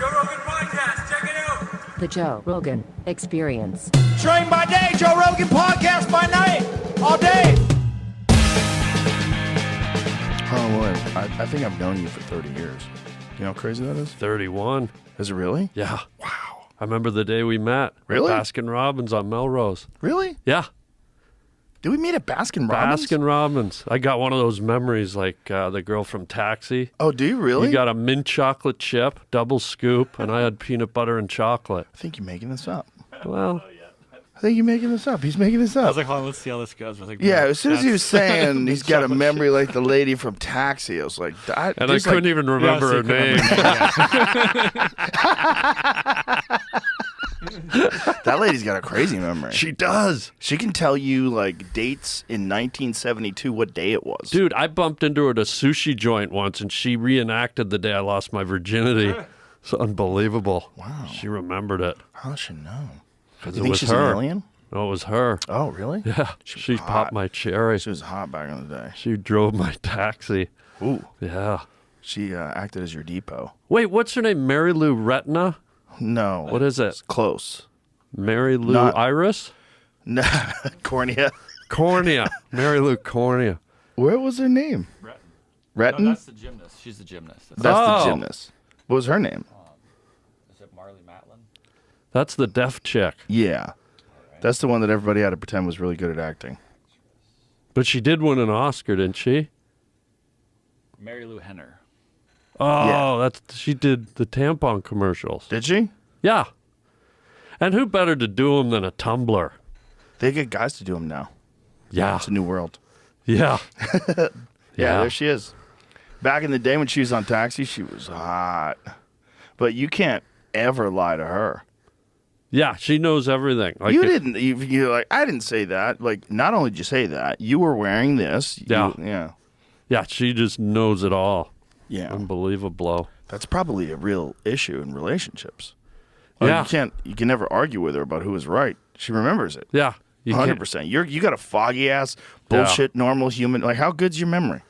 Joe Rogan Podcast. Check it out. The Joe Rogan Experience. Train by day, Joe Rogan Podcast by night, all day. Harland Williams, I think I've known you for 30 years. You know how crazy that is? 31. Is it really? Yeah. Wow. I remember the day we met. Really? At Baskin Robbins on Melrose. Really? Yeah. Did we meet at Baskin Robbins? Baskin Robbins. I got one of those memories like the girl from Taxi. Oh, do you really? You got a mint chocolate chip, double scoop, and I had peanut butter and chocolate. I think you're making this up. Well, I think you're making this up. He's making this up. I was like, hold on, let's see how this goes. I was like, Yeah, as soon as he was that's- saying he's got a memory like the lady from Taxi, I was like, and I couldn't even remember her name. That lady's got a crazy memory. She does. She can tell you like dates in 1972, what day it was. Dude, I bumped into her at a sushi joint once, and she reenacted the day I lost my virginity. It's unbelievable. Wow. She remembered it. How does she know? Because You it think was she's her. an alien? No, it was her. Oh, really? Yeah. She She was hot. popped my cherry. She was hot back in the day. She drove my taxi. Ooh. Yeah. She acted as your depot. Wait, what's her name? Mary Lou Retina? No. What is it? It's close. Mary Lou Not- Iris? No, Cornea. Cornea. Mary Lou Cornea. Where was her name? Retton? No, that's the gymnast. She's the gymnast. That's Oh. the gymnast. What was her name? Is it Marley Matlin? That's the deaf chick. Yeah. That's the one that everybody had to pretend was really good at acting. But she did win an Oscar, didn't she? Mary Lou Henner. Oh, she did the tampon commercials. Did she? Yeah. And who better to do them than a Tumbler? They get guys to do them now. Yeah. It's a new world. Yeah. Yeah, there she is. Back in the day when she was on Taxi, she was hot. But you can't ever lie to her. Yeah, she knows everything. Like You didn't. You like. I didn't say that. Like, not only did you say that, you were wearing this. Yeah. Yeah. Yeah, she just knows it all. Yeah. Unbelievable. That's probably a real issue in relationships. Like, Yeah. You can never argue with her about who is right. She remembers it. Yeah. You can't- 100%. You got a foggy ass bullshit normal human. Like, how good's your memory?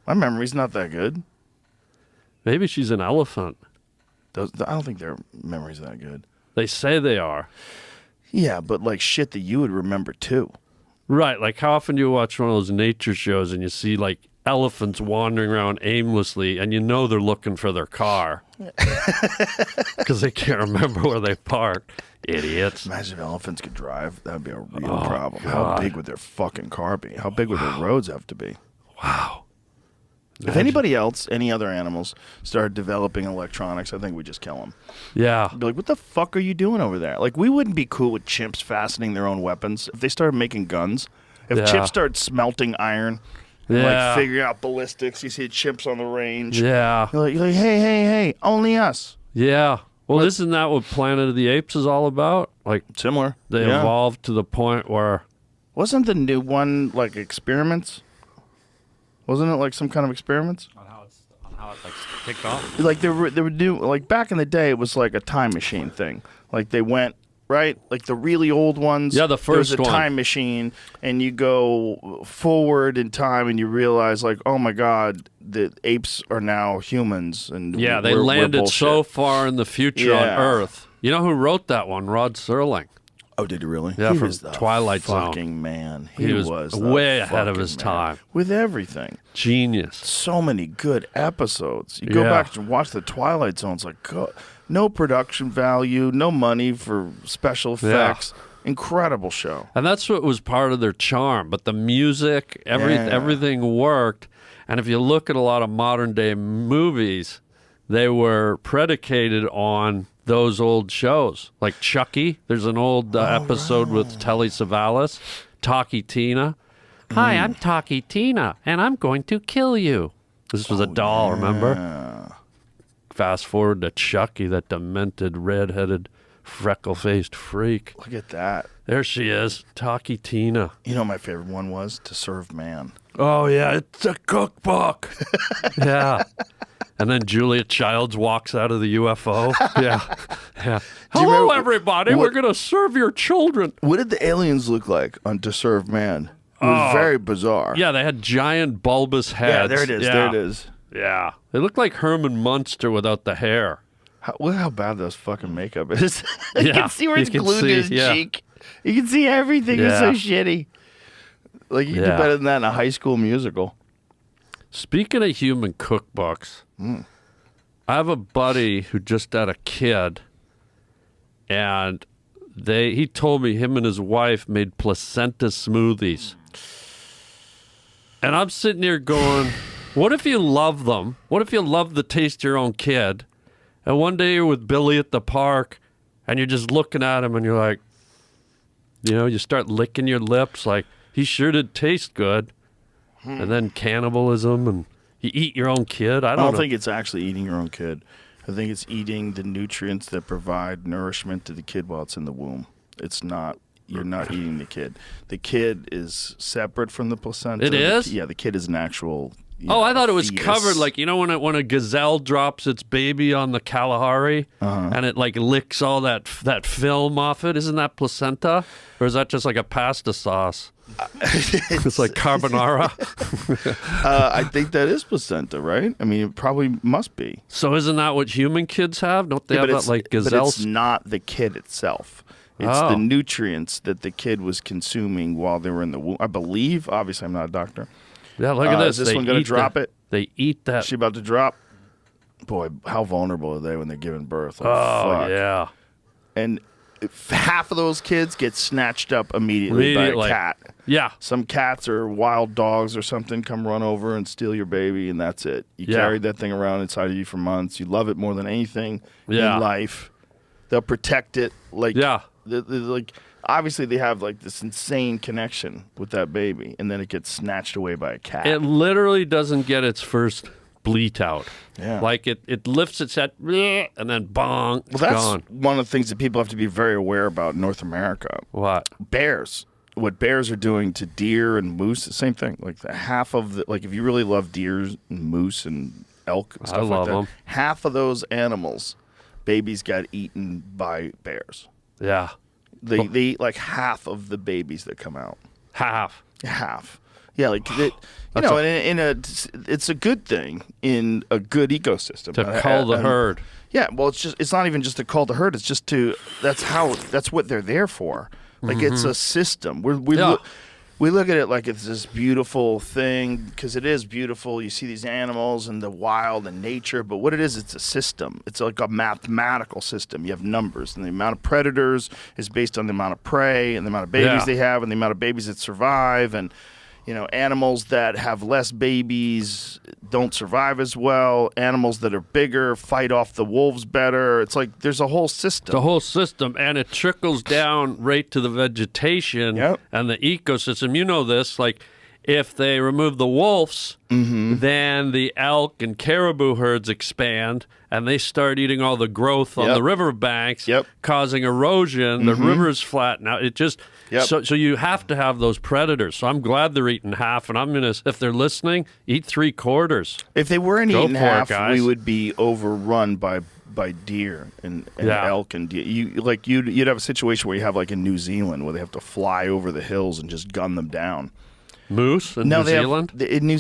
My memory's not that good. Maybe she's an elephant. I don't think their memory's that good. They say they are. Yeah, but like shit that you would remember too. Right. Like, how often do you watch one of those nature shows and you see, like, elephants wandering around aimlessly and you know they're looking for their car because they can't remember where they parked? Idiots. Imagine if elephants could drive. That would be a real problem. How God. big would their fucking car be? How big would their roads have to be? Wow. If anybody else, any other animals, started developing electronics, I think we'd just kill them. Yeah. Be like, what the fuck are you doing over there? Like, we wouldn't be cool with chimps fastening their own weapons. If they started making guns, if Yeah. chimps started smelting iron, and, Yeah. like figuring out ballistics, you see chimps on the range. Yeah. You're like, hey, only us. Yeah. Well, isn't that what Planet of the Apes is all about? Like, Similar. they Yeah. evolved to the point where... Wasn't the new one like experiments? Wasn't it like some kind of experiments? On how it like kicked off. Like they were new. Like back in the day, it was like a time machine thing. Like they went right, like the really old ones. Yeah, the there was first a one. time machine, and you go forward in time, and you realize like, oh my god, the apes are now humans, and Yeah, they we're landed so bullshit. far in the future Yeah. on Earth. You know who wrote that one? Rod Serling. Oh, did you really? Yeah, he from was the Twilight Zone. fucking man. He was the way ahead of fucking his man. time. with everything. Genius. So many good episodes. You go Yeah. back and watch the Twilight Zone. It's like no production value, no money for special effects. Incredible show. And that's what was part of their charm. But the music, Yeah. everything worked. And if you look at a lot of modern day movies, they were predicated on those old shows. Like Chucky, there's an old episode with Telly Savalas, Talkie Tina. Hi, I'm Talkie Tina, and I'm going to kill you. This was a doll, remember? Fast forward to Chucky, that demented, red-headed, freckle-faced freak. Look at that. There she is, Talkie Tina. You know, my favorite one was To Serve Man. Oh, yeah, it's a cookbook. Yeah. And then Julia Childs walks out of the UFO. Yeah. Yeah. you Hello, remember- everybody. We're going to serve your children. What did the aliens look like on To Serve Man? It was very bizarre. Yeah, they had giant bulbous heads. Yeah, there it is. Yeah. There it is. Yeah. They looked like Herman Munster without the hair. Look how bad those fucking makeup is. You Yeah, can see where you it's can glued to see, his yeah. cheek. You can see everything. It's so Yeah. shitty. Like, you do Yeah. better than that in a High School Musical. Speaking of human cookbooks, I have a buddy who just had a kid, and he told me him and his wife made placenta smoothies. And I'm sitting here going, what if you love them? What if you love the taste of your own kid? And one day you're with Billy at the park, and you're just looking at him, and you're like, you start licking your lips like, he sure did taste good. And then cannibalism, and you eat your own kid. I I don't don't know. think it's actually eating your own kid. I think it's eating the nutrients that provide nourishment to the kid while it's in the womb. It's not. You're not eating the kid. The kid is separate from the placenta. It is? The kid is an actual. I thought it was fetus. covered, like, when a gazelle drops its baby on the Kalahari and it like licks all that film off it. Isn't that placenta, or is that just like a pasta sauce? It's like carbonara. I think that is placenta, right? I mean, it probably must be. So isn't that what human kids have? Don't they Yeah, have but that it's- like But gazelle? it's not the kid itself. It's Oh. the nutrients that the kid was consuming while they were in the womb. I believe. Obviously, I'm not a doctor. Yeah, look at this. Is this They one going to eat drop that- it? They eat that. Is she about to drop? Boy, how vulnerable are they when they're giving birth? Like, Oh fuck. yeah. And if half of those kids get snatched up immediately by a cat. Yeah. Some cats or wild dogs or something come run over and steal your baby, and that's it. You Yeah. carried that thing around inside of you for months. You love it more than anything Yeah. in life. They'll protect it. Like, Yeah. like obviously they have like this insane connection with that baby, and then it gets snatched away by a cat. It literally doesn't get its first bleat out. Yeah. Like it lifts its head and then bong, it's well, that's gone. one of the things that people have to be very aware about in North America. What? Bears. What bears are doing to deer and moose, the same thing. Like half of the, like if you really love deer and moose and elk and stuff love like that, 'em. half of those animals, babies got eaten by bears. Yeah. They eat like half of the babies that come out. Half. Half. Yeah, like it, That's it's a good thing in a good ecosystem. To cull the herd. Yeah, well, it's not even just to cull the herd. It's just that's what they're there for. Like it's a system. Yeah. We look at it like it's this beautiful thing because it is beautiful. You see these animals and the wild and nature, but what it is, it's a system. It's like a mathematical system. You have numbers, and the amount of predators is based on the amount of prey and the amount of babies Yeah. they have and the amount of babies that survive. And animals that have less babies don't survive as well. Animals that are bigger fight off the wolves better. It's like there's a whole system. The whole system, and it trickles down right to the vegetation Yep. and the ecosystem. You know this, like if they remove the wolves, Mm-hmm. then the elk and caribou herds expand, and they start eating all the growth on Yep. the riverbanks, Yep. causing erosion. The rivers flatten out. It just Yep. so you have to have those predators. So I'm glad they're eating half, and I'm gonna, if they're listening, eat 3/4. If they weren't Go eaten for it, half, guys. we would be overrun by deer and Yeah. elk and deer. You'd have a situation where you have like in New Zealand where they have to fly over the hills and just gun them down. Moose in New they have- Zealand. in New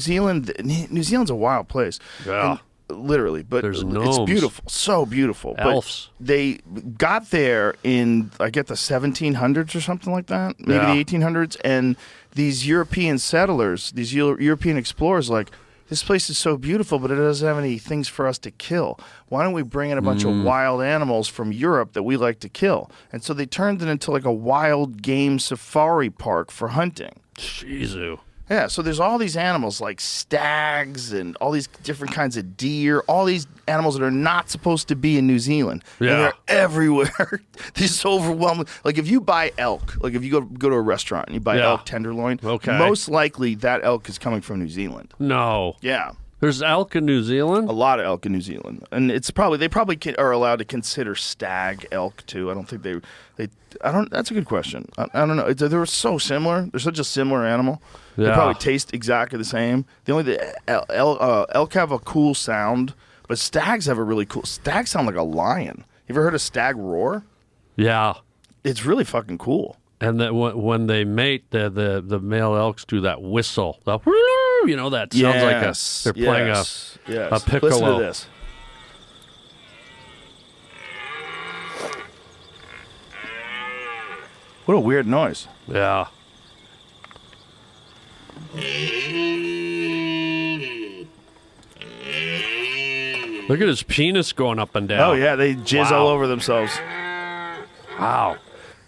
Zealand's a wild place. Yeah. And literally, but There's it's gnomes. beautiful, so beautiful. But Elves. they got there in I get the 1700s or something like that, maybe Yeah. the 1800s, and these European settlers, these European explorers, like, this place is so beautiful, but it doesn't have any things for us to kill. Why don't we bring in a bunch of wild animals from Europe that we like to kill? And so they turned it into like a wild game safari park for hunting. Jeez. Yeah, so there's all these animals like stags and all these different kinds of deer, all these animals that are not supposed to be in New Zealand. Yeah. And they're everywhere. They're so overwhelming. Like if you buy elk, like if you go to a restaurant and you buy Yeah. elk tenderloin, Okay. most likely that elk is coming from New Zealand. No. Yeah. There's elk in New Zealand? A lot of elk in New Zealand, and they probably are allowed to consider stag elk too. I don't think they. I don't. That's a good question. I don't know. They're so similar. They're such a similar animal. They Yeah. probably taste exactly the same. Elk have a cool sound, but stags have a really cool. Stags sound like a lion. You ever heard a stag roar? Yeah. It's really fucking cool. And that when they mate, the male elks do that whistle. The that sounds like they're playing yes. a piccolo. Listen to this. What a weird noise. Yeah. Look at his penis going up and down. Oh, yeah, they jizz all over themselves. Wow.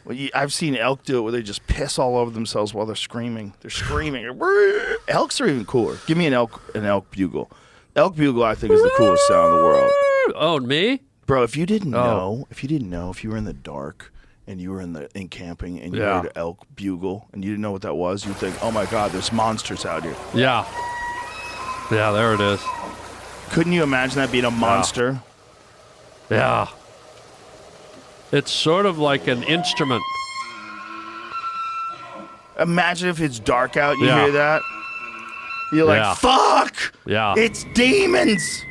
Well, I've seen elk do it where they just piss all over themselves while they're screaming. They're screaming. Elks are even cooler. Give me an elk bugle. Elk bugle, I think, is the coolest sound in the world. Oh, me? Bro, if you didn't know, if you were in the dark and you were in camping and you heard an elk bugle and you didn't know what that was, you'd think, oh my God, there's monsters out here. Yeah. Yeah, there it is. Couldn't you imagine that being a monster? Yeah. It's sort of like an instrument. Imagine if it's dark out and you hear that. You're like, fuck! Yeah. It's demons!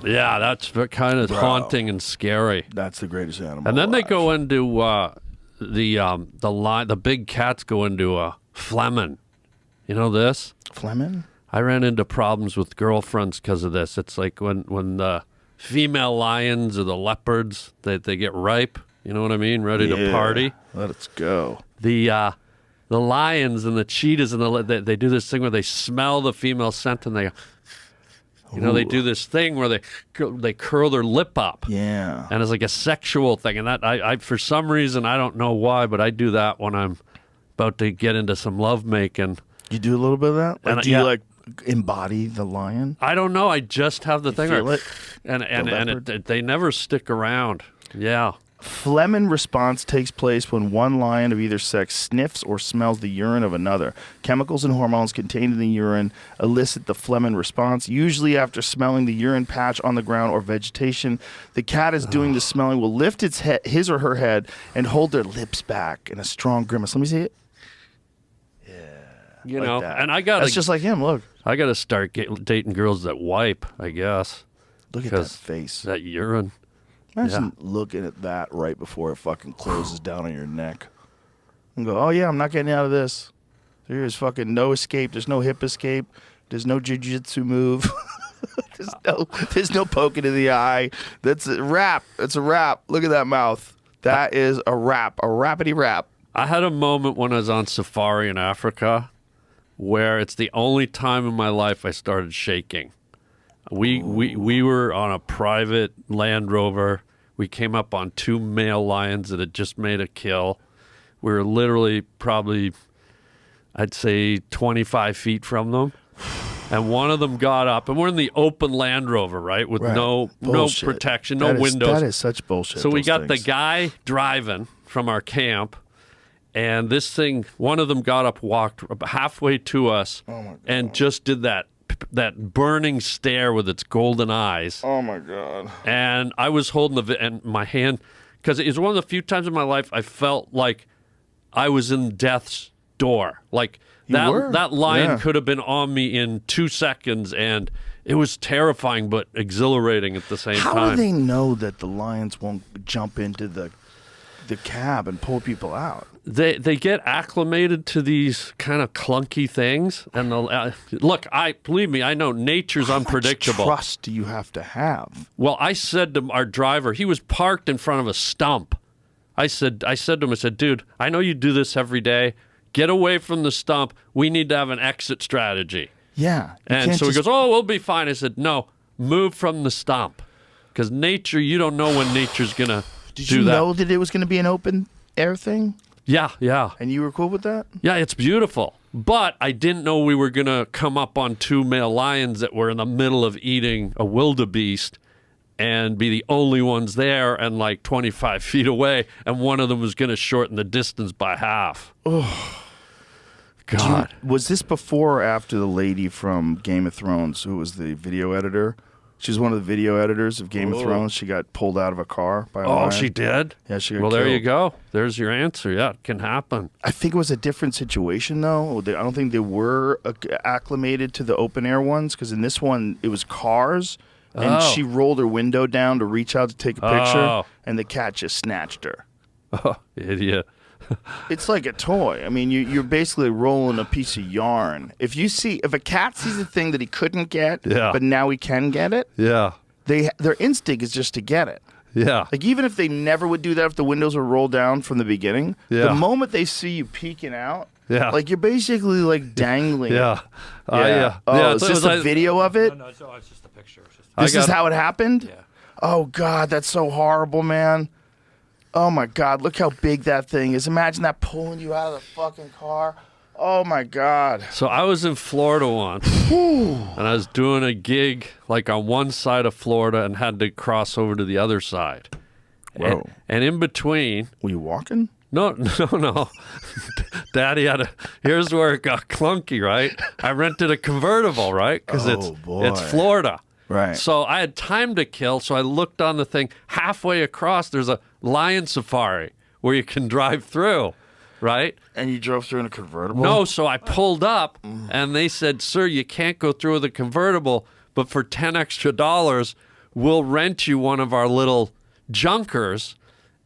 Yeah, that's kind of haunting and scary. That's the greatest animal. And then they alive. go into the big cats go into Fleming. You know this? Fleming? I ran into problems with girlfriends because of this. It's like when the female lions or the leopards, they get ripe. You know what I mean? Ready to party. Let's go. The lions and the cheetahs and they do this thing where they smell the female scent and they, they do this thing where they curl their lip up. Yeah. And it's like a sexual thing. And that I for some reason, I don't know why, but I do that when I'm about to get into some lovemaking. You do a little bit of that? Like, And, do you like embody the lion? I don't know. I just have the thing. Feel it? And they never stick around. Yeah. Phlegm response takes place when one lion of either sex sniffs or smells the urine of another. Chemicals and hormones contained in the urine elicit the phlegm response, usually after smelling the urine patch on the ground or vegetation. The cat is doing the smelling will lift his or her head and hold their lips back in a strong grimace. Let me see it. You Like know, that. and I got That's just like him. Look. I got to start dating girls that wipe, I guess. Look at that 'Cause face. That urine. Imagine looking at that right before it fucking closes down on your neck. And go, oh yeah, I'm not getting out of this. There's fucking no escape. There's no hip escape. There's no jiu-jitsu move. there's no poking in the eye. That's a wrap. It's a wrap. Look at that mouth. That is a wrap. A rapidy wrap. I had a moment when I was on safari in Africa where it's the only time in my life I started shaking. We were on a private Land Rover. We came up on 2 male lions that had just made a kill. We were literally probably, I'd say, 25 feet from them. And one of them got up, and we're in the open Land Rover, right, with no protection, no windows. That is such bullshit. So we got the guy driving from our camp, and this thing, one of them got up, walked halfway to us, and just did that burning stare with its golden eyes. Oh my God. And I was holding my hand, because it was one of the few times in my life I felt like I was in death's door. Like that lion could have been on me in 2 seconds, and it was terrifying but exhilarating at the same time. How do they know that the lions won't jump into the cab and pull people out? They get acclimated to these kind of clunky things, and look, believe me, I know nature's unpredictable. How much trust do you have to have? Well, I said to our driver, he was parked in front of a stump. I said to him, I said, dude, I know you do this every day. Get away from the stump. We need to have an exit strategy. Yeah. And so he goes, oh, we'll be fine. I said, no, move from the stump, because nature, you don't know when nature's gonna do that. Did you know that it was going to be an open air thing? Yeah. And you were cool with that? Yeah, it's beautiful. But I didn't know we were going to come up on 2 male lions that were in the middle of eating a wildebeest and be the only ones there and like 25 feet away, and one of them was going to shorten the distance by half. Oh, God. Was this before or after the lady from Game of Thrones, who was the video editor? She was one of the video editors of Game of Thrones. She got pulled out of a car by a lion. Oh, she did? Yeah, she got Well, there killed. you go. There's your answer. Yeah, it can happen. I think it was a different situation, though. I don't think they were acclimated to the open air ones, because in this one, it was cars, and she rolled her window down to reach out to take a picture, and the cat just snatched her. Oh, idiot. It's like a toy. I mean, you're basically rolling a piece of yarn. If a cat sees a thing that he couldn't get, but now he can get it, Yeah. their instinct is just to get it. Yeah. Like, even if they never would do that, if the windows were rolled down from the beginning, Yeah. the moment they see you peeking out, Yeah. like, you're basically, like, dangling. Yeah. Yeah. Oh, Yeah, is it this was a like- video of it? No, it's just a picture. It's just This I is got- how it happened? yeah. Oh, God, that's so horrible, man. Oh, my God, look how big that thing is. Imagine that pulling you out of the fucking car. Oh, my God. So I was in Florida once, and I was doing a gig like on one side of Florida and had to cross over to the other side. Whoa. And in between, Were you walking? no. Daddy had a. Here's where it got clunky, right? I rented a convertible, right? Because Oh, boy. it's Florida. Right. So I had time to kill, so I looked on the thing. Halfway across, there's a lion safari where you can drive through, right? And you drove through in a convertible? No, so I pulled up, and they said, "Sir, you can't go through with a convertible, but for $10 extra, we'll rent you one of our little junkers."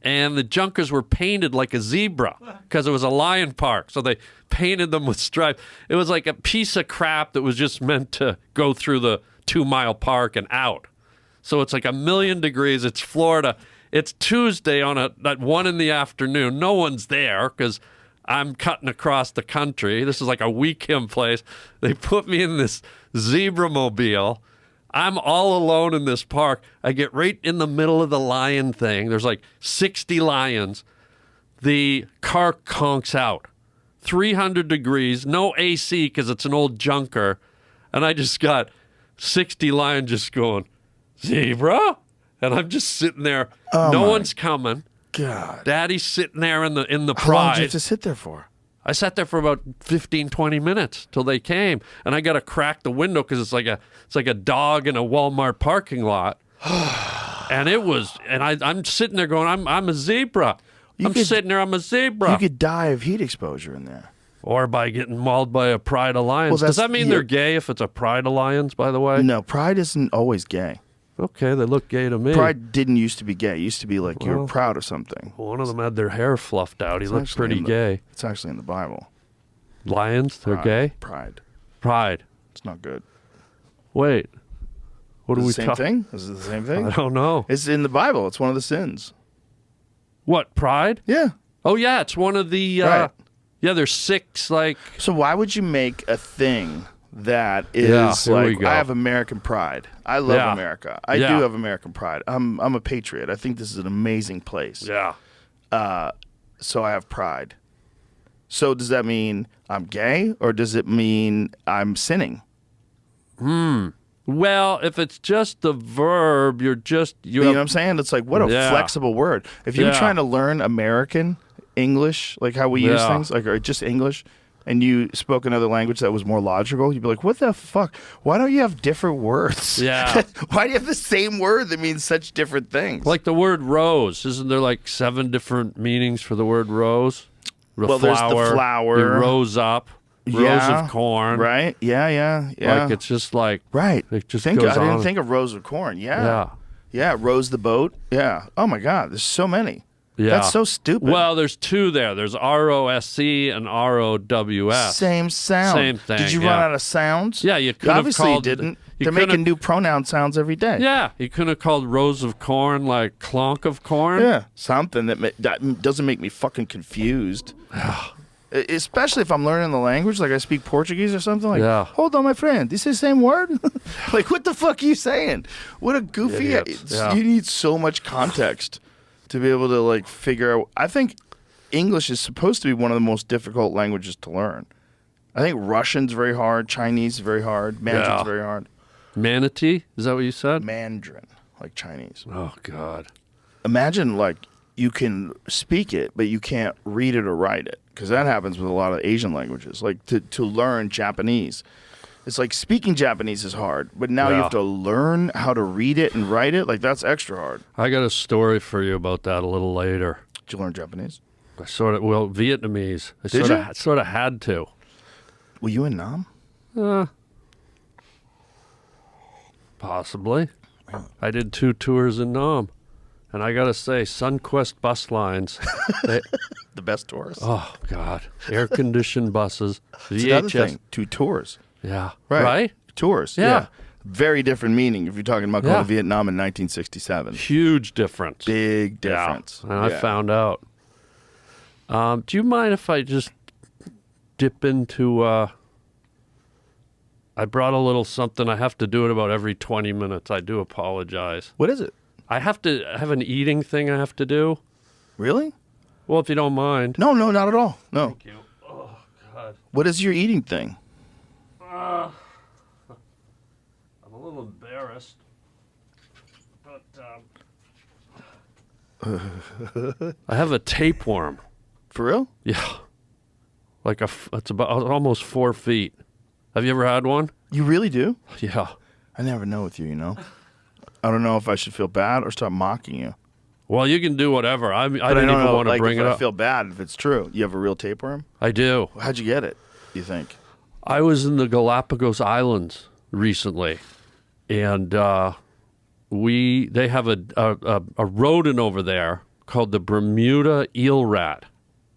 And the junkers were painted like a zebra because it was a lion park. So they painted them with stripes. It was like a piece of crap that was just meant to go through the 2-mile park and out. So it's like 1,000,000 degrees. It's Florida. It's Tuesday at 1 in the afternoon. No one's there because I'm cutting across the country. This is like a weekend place. They put me in this zebra mobile. I'm all alone in this park. I get right in the middle of the lion thing. There's like 60 lions. The car conks out. 300 degrees, no AC because it's an old junker. And I just got 60 lions just going, "Zebra?" And I'm just sitting there. No one's coming. God. Daddy's sitting there in the How long did you pride. have to sit there for? I sat there for about 15, 20 minutes till they came, and I got to crack the window because it's like a dog in a Walmart parking lot. And I'm sitting there going, I'm a zebra. I'm sitting there, I'm a zebra. You could die of heat exposure in there. Or by getting mauled by a pride of lions. Well, Does that's- that mean yeah. they're gay if it's a pride of lions, by the way? No, pride isn't always gay. Okay, they look gay to me. Pride didn't used to be gay. It used to be like you're Well- proud of something. One of them had their hair fluffed out. He It's looked actually pretty in the- gay. It's actually in the Bible. Lions, they're Pride. gay? Pride. Pride. It's not good. Wait. What Is are it we the same talking? thing? Is it the same thing? I don't know. It's in the Bible. It's one of the sins. What, pride? Yeah. Oh, yeah, it's one of the... Right. Yeah, there's 6, like... So why would you make a thing that is Yeah, here we like go. I have American pride. I love Yeah. America. I Yeah. do have American pride. I'm a patriot. I think this is an amazing place. Yeah. So I have pride. So does that mean I'm gay or does it mean I'm sinning? Well, if it's just the verb, you're just... You know what I'm saying? It's like, what a Yeah. flexible word. If you were Yeah. trying to learn American English, like how we use Yeah. things, like or just English, and you spoke another language that was more logical, you'd be like, what the fuck? Why don't you have different words? Yeah. Why do you have the same word that means such different things? Like the word rose. Isn't there like 7 different meanings for the word rose? Well, there's the flower. You rose up. Rose Yeah. of corn. Right? Yeah. Like it's just like... right. It just I goes didn't on. think of Rose of Corn. Yeah. Yeah. Yeah. Rose the boat. Yeah. Oh my God. There's so many. Yeah. That's so stupid. Well, there's 2 there. There's ROSC and ROWS. Same sound. Same thing, Did you yeah. run out of sounds? Yeah, you could have Obviously called... you didn't. you They're could've- making new pronoun sounds every day. Yeah, you couldn't have called rose of corn like clonk of corn. Yeah. Something that doesn't make me fucking confused. Especially if I'm learning the language, like I speak Portuguese or something. Like, Yeah. hold on, my friend, this is the same word? Like, what the fuck are you saying? What a goofy... Idiots, yeah. You need so much context to be able to, like, figure out... I think English is supposed to be one of the most difficult languages to learn. I think Russian's very hard. Chinese is very hard. Mandarin's Yeah. very hard. Manatee? Is that what you said? Mandarin, like Chinese. Oh, God. Imagine, like, you can speak it, but you can't read it or write it. Because that happens with a lot of Asian languages. Like, to learn Japanese. It's like speaking Japanese is hard, but now you Yeah. have to learn how to read it and write it. Like, that's extra hard. I got a story for you about that a little later. Did you learn Japanese? I Vietnamese. I Did sort of had to. Were you in Nam? Possibly. I did 2 tours in Nam. And I got to say, Sunquest bus lines, they, The best tours. oh, God. Air-conditioned buses. That's another VHS. thing. 2 tours. Yeah. Right. Right? Tours. Yeah. Very different meaning if you're talking about going to Vietnam in 1967. Huge difference. Big difference. Yeah. And I found out. Do you mind if I just dip into... I brought a little something. I have to do it about every 20 minutes. I do apologize. What is it? I have an eating thing I have to do. Really? Well, if you don't mind. No, not at all. No. Thank you. Oh, God. What is your eating thing? I'm a little embarrassed. But I have a tapeworm. For real? Yeah. It's about almost 4 feet. Have you ever had one? You really do? Yeah. I never know with you, you know? I don't know if I should feel bad or start mocking you. Well, you can do whatever. I didn't even know, want to bring it I up. I feel bad if it's true. You have a real tapeworm? I do. How'd you get it, do you think? I was in the Galapagos Islands recently, and they have a rodent over there called the Bermuda eel rat.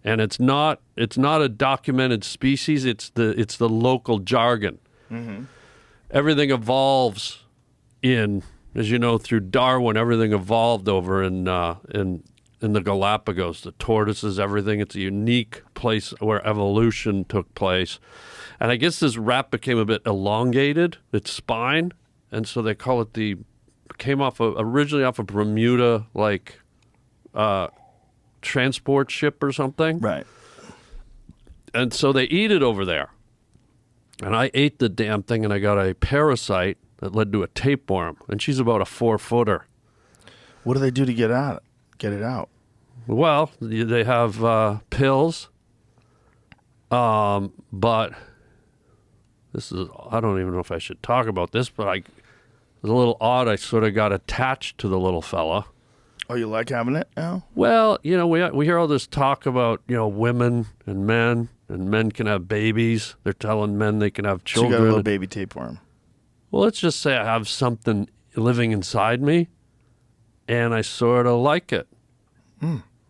And it's not a documented species. It's the local jargon. Mm-hmm. Everything evolves as you know, through Darwin. Everything evolved over in the Galapagos. The tortoises, everything. It's a unique place where evolution took place. And I guess this rat became a bit elongated, its spine, and so they call it originally off a Bermuda transport ship or something. Right. And so they eat it over there. And I ate the damn thing, and I got a parasite that led to a tapeworm, and she's about a 4-footer. What do they do to get it out? Well, they have pills, but I don't even know if I should talk about this, but it was a little odd. I sort of got attached to the little fella. Oh, you like having it now? Well, you know, we hear all this talk about, you know, women and men can have babies. They're telling men they can have children. So you got a little baby tapeworm. Well, let's just say I have something living inside me, and I sort of like it.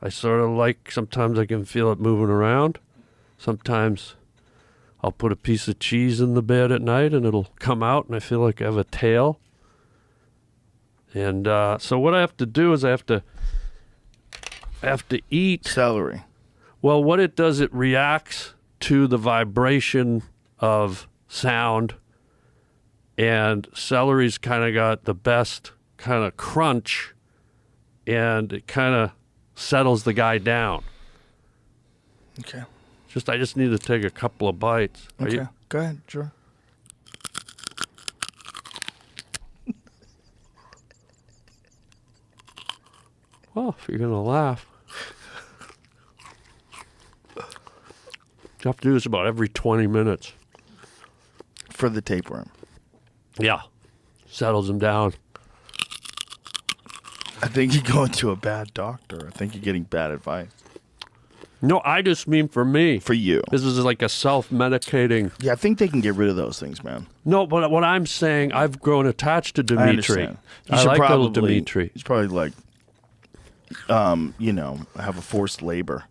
I sort of like, sometimes I can feel it moving around. Sometimes I'll put a piece of cheese in the bed at night, and it'll come out, and I feel like I have a tail. And so what I have to do is I have to eat celery. Well, what it does, it reacts to the vibration of sound, and celery's kind of got the best kind of crunch, and it kind of settles the guy down. Okay. I just need to take a couple of bites. Okay. Go ahead, sure. Well, if you're going to laugh. You have to do this about every 20 minutes. For the tapeworm. Yeah. Settles him down. I think you're going to a bad doctor. I think you're getting bad advice. No, I just mean for me. For you. This is like a self-medicating. Yeah, I think they can get rid of those things, man. No, but what I'm saying, I've grown attached to Dimitri. I understand. I like little Dimitri. He's probably like, have a forced labor.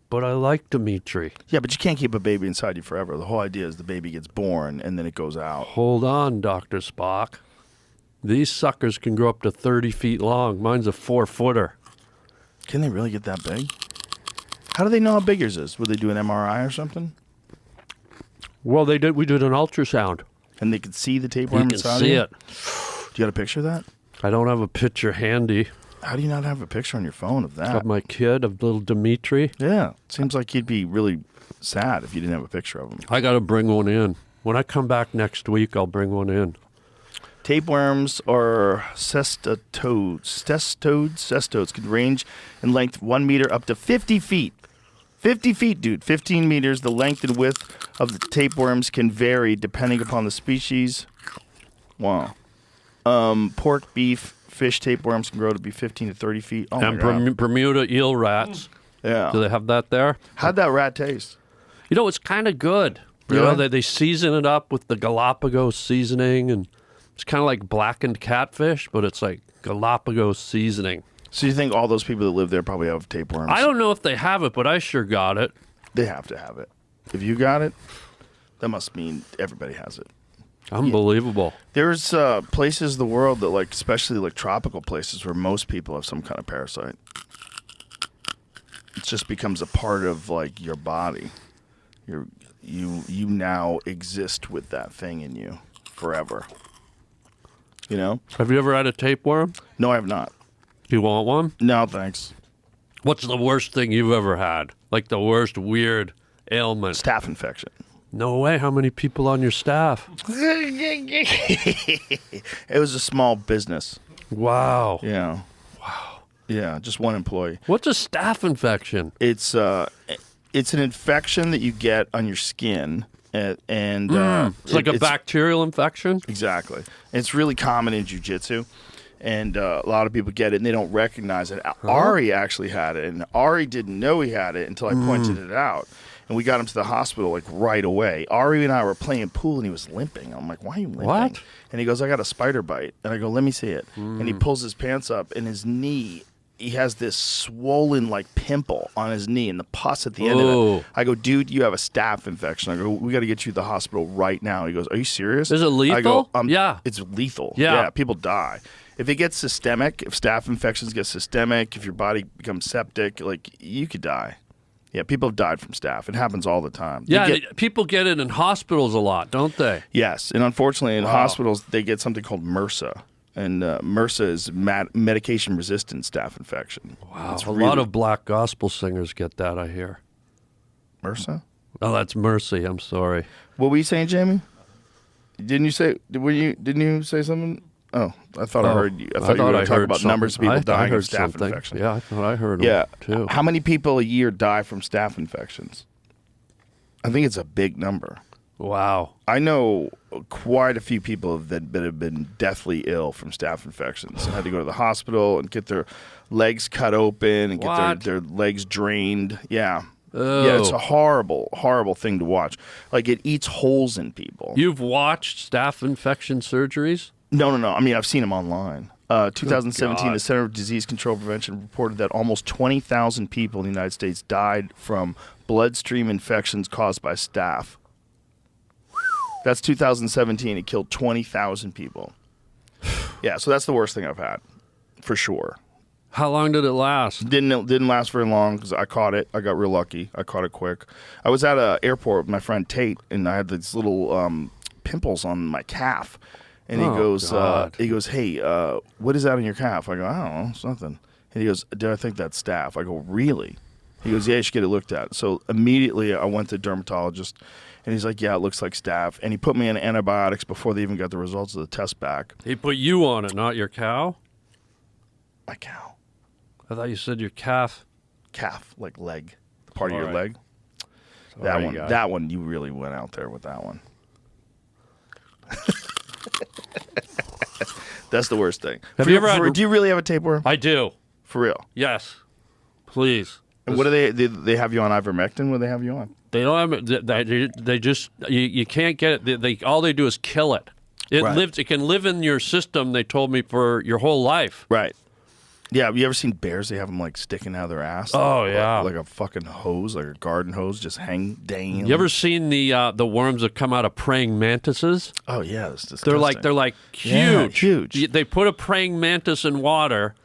But I like Dimitri. Yeah, but you can't keep a baby inside you forever. The whole idea is the baby gets born and then it goes out. Hold on, Dr. Spock. These suckers can grow up to 30 feet long. Mine's a 4-footer. Can they really get that big? How do they know how big yours is? Would they do an MRI or something? Well, we did an ultrasound. And they could see the tapeworm inside you? You can see it. Do you got a picture of that? I don't have a picture handy. How do you not have a picture on your phone of that? Of my kid, of little Dimitri. Yeah. Seems like you'd be really sad if you didn't have a picture of him. I got to bring one in. When I come back next week, I'll bring one in. Tapeworms or cestodes can range in length 1 meter up to 50 feet. 50 feet, dude. 15 meters. The length and width of the tapeworms can vary depending upon the species. Wow. Pork, beef, fish tapeworms can grow to be 15 to 30 feet. Oh, and my God. Bermuda eel rats. Yeah. Do they have that there? How'd that rat taste? You know, it's kind of good. You know, they season it up with the Galapagos seasoning, and it's kind of like blackened catfish, but it's like Galapagos seasoning. So you think all those people that live there probably have tapeworms? I don't know if they have it, but I sure got it. They have to have it. If you got it, that must mean everybody has it. Unbelievable. There's places in the world that, like, especially like tropical places, where most people have some kind of parasite. It just becomes a part of like your body. You now exist with that thing in you forever. You know? Have you ever had a tapeworm? No, I have not. Do you want one? No, thanks. What's the worst thing you've ever had? Like the worst weird ailment? Staph infection. No way. How many people on your staff? It was a small business. Wow. Yeah. Wow. Yeah, just one employee. What's a staph infection? It's an infection that you get on your skin, and It's like a bacterial infection? Exactly. It's really common in jiu-jitsu, and a lot of people get it, and they don't recognize it. Ari actually had it, and Ari didn't know he had it until I pointed it out. And we got him to the hospital like right away. Ari and I were playing pool, and he was limping. I'm like, why are you limping? What? And he goes, I got a spider bite. And I go, let me see it. And he pulls his pants up, and his knee, he has this swollen like pimple on his knee, and the pus at the end of it. I go, dude, you have a staph infection. I go, we got to get you to the hospital right now. He goes, are you serious? Is it lethal? I go, yeah. It's lethal. Yeah. People die. If it gets systemic, if staph infections get systemic, if your body becomes septic, like, you could die. Yeah, people have died from staph. It happens all the time. Yeah, people get it in hospitals a lot, don't they? Yes, and unfortunately in hospitals they get something called MRSA. And MRSA is medication-resistant staph infection. Wow, a lot of black gospel singers get that, I hear. MRSA? Oh, that's Mercy. I'm sorry. What were you saying, Jamie? Didn't you say something? Oh, I thought I heard you. I thought you were going to talk about numbers of people dying of staph infection. Yeah, I thought I heard Yeah. too. How many people a year die from staph infections? I think it's a big number. Wow. I know quite a few people that have been deathly ill from staph infections and had to go to the hospital and get their legs cut open and get their legs drained. Yeah. Oh. Yeah, it's a horrible, horrible thing to watch. Like, it eats holes in people. You've watched staph infection surgeries? No. I mean, I've seen them online. 2017, the Center for Disease Control and Prevention reported that almost 20,000 people in the United States died from bloodstream infections caused by staph. That's 2017. It killed 20,000 people. Yeah, so that's the worst thing I've had, for sure. How long did it last? Didn't last very long because I caught it. I got real lucky. I caught it quick. I was at an airport with my friend Tate, and I had these little pimples on my calf. And he goes, hey, what is that on your calf? I go, I don't know, it's nothing. And he goes, I think that's staph. I go, really? He goes, yeah, you should get it looked at. So immediately I went to a dermatologist, and he's like, yeah, it looks like staph. And he put me on antibiotics before they even got the results of the test back. He put you on it, not your cow? My cow. I thought you said your calf. Calf, like leg, part of your leg. Sorry, That one, you really went out there with that one. That's the worst thing. Do you really have a tapeworm? I do. For real? Yes. Please. And what do they have you on ivermectin? What do they have you on? They don't have they just you can't get it. All they do is kill it. It can live in your system, they told me, for your whole life. Right. Yeah, have you ever seen bears? They have them like sticking out of their ass. Oh, yeah. Like a fucking hose, like a garden hose, just dangling. You ever seen the worms that come out of praying mantises? Oh yeah, it's disgusting. They're like huge. Yeah, huge. They put a praying mantis in water,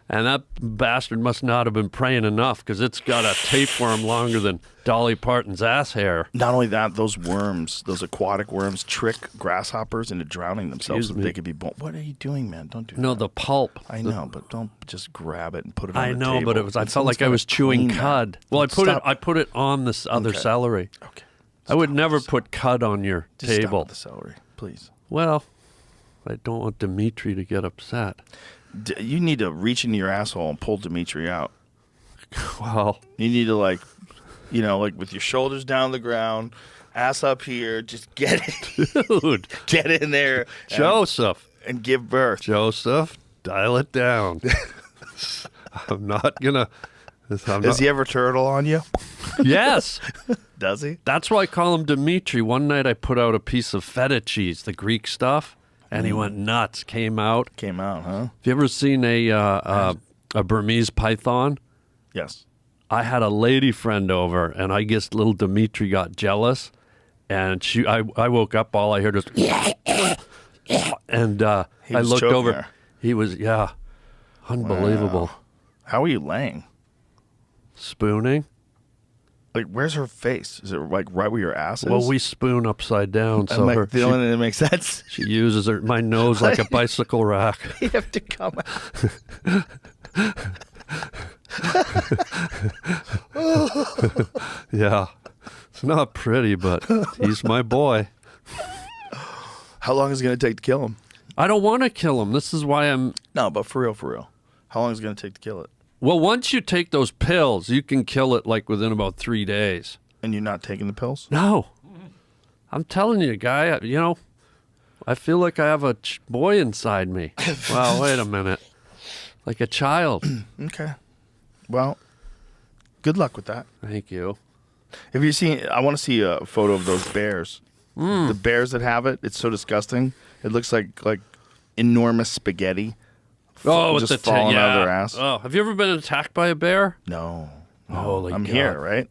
and that bastard must not have been praying enough because it's got a tapeworm longer than Dolly Parton's ass hair. Not only that, those worms, those aquatic worms, trick grasshoppers into drowning themselves so they could be born. What are you doing, man? Don't do that. No, the pulp. I know, but don't just grab it and put it on the table. I know, but I felt like I was chewing cud. Well, I put it on this other celery. Okay. I would never put cud on your Just table. Stop with the celery, please. Well, I don't want Dimitri to get upset. You need to reach into your asshole and pull Dimitri out. Well, you need to like with your shoulders down the ground, ass up here, just get it. Dude. Get in there. Joseph. And give birth. Joseph, dial it down. I'm not going to. Does he ever turtle on you? Yes. Does he? That's why I call him Dimitri. One night I put out a piece of feta cheese, the Greek stuff, and he went nuts. Came out, huh? Have you ever seen a Burmese python? Yes. I had a lady friend over, and I guess little Dimitri got jealous, And I woke up, all I heard was, and I was looked choking over. her. He was, unbelievable. Wow. How are you laying? Spooning. Like, where's her face? Is it like right where your ass is? Well, we spoon upside down, so I'm like, the only thing that makes sense. she uses my nose like a bicycle rack. You have to come out. Yeah. It's not pretty, but he's my boy. How long is it going to take to kill him? I don't want to kill him. This is why I'm... No, but for real. How long is it going to take to kill it? Well, once you take those pills, you can kill it like within about 3 days. And you're not taking the pills? No. I'm telling you, guy, I feel like I have a boy inside me. Wow, wait a minute. Like a child. Okay. Well, good luck with that. Thank you. Have you seen? I want to see a photo of those bears. The bears that have it. It's so disgusting. It looks like enormous spaghetti. Oh, just with the falling out of their ass. Oh, have you ever been attacked by a bear? No. Holy I'm God. here, right?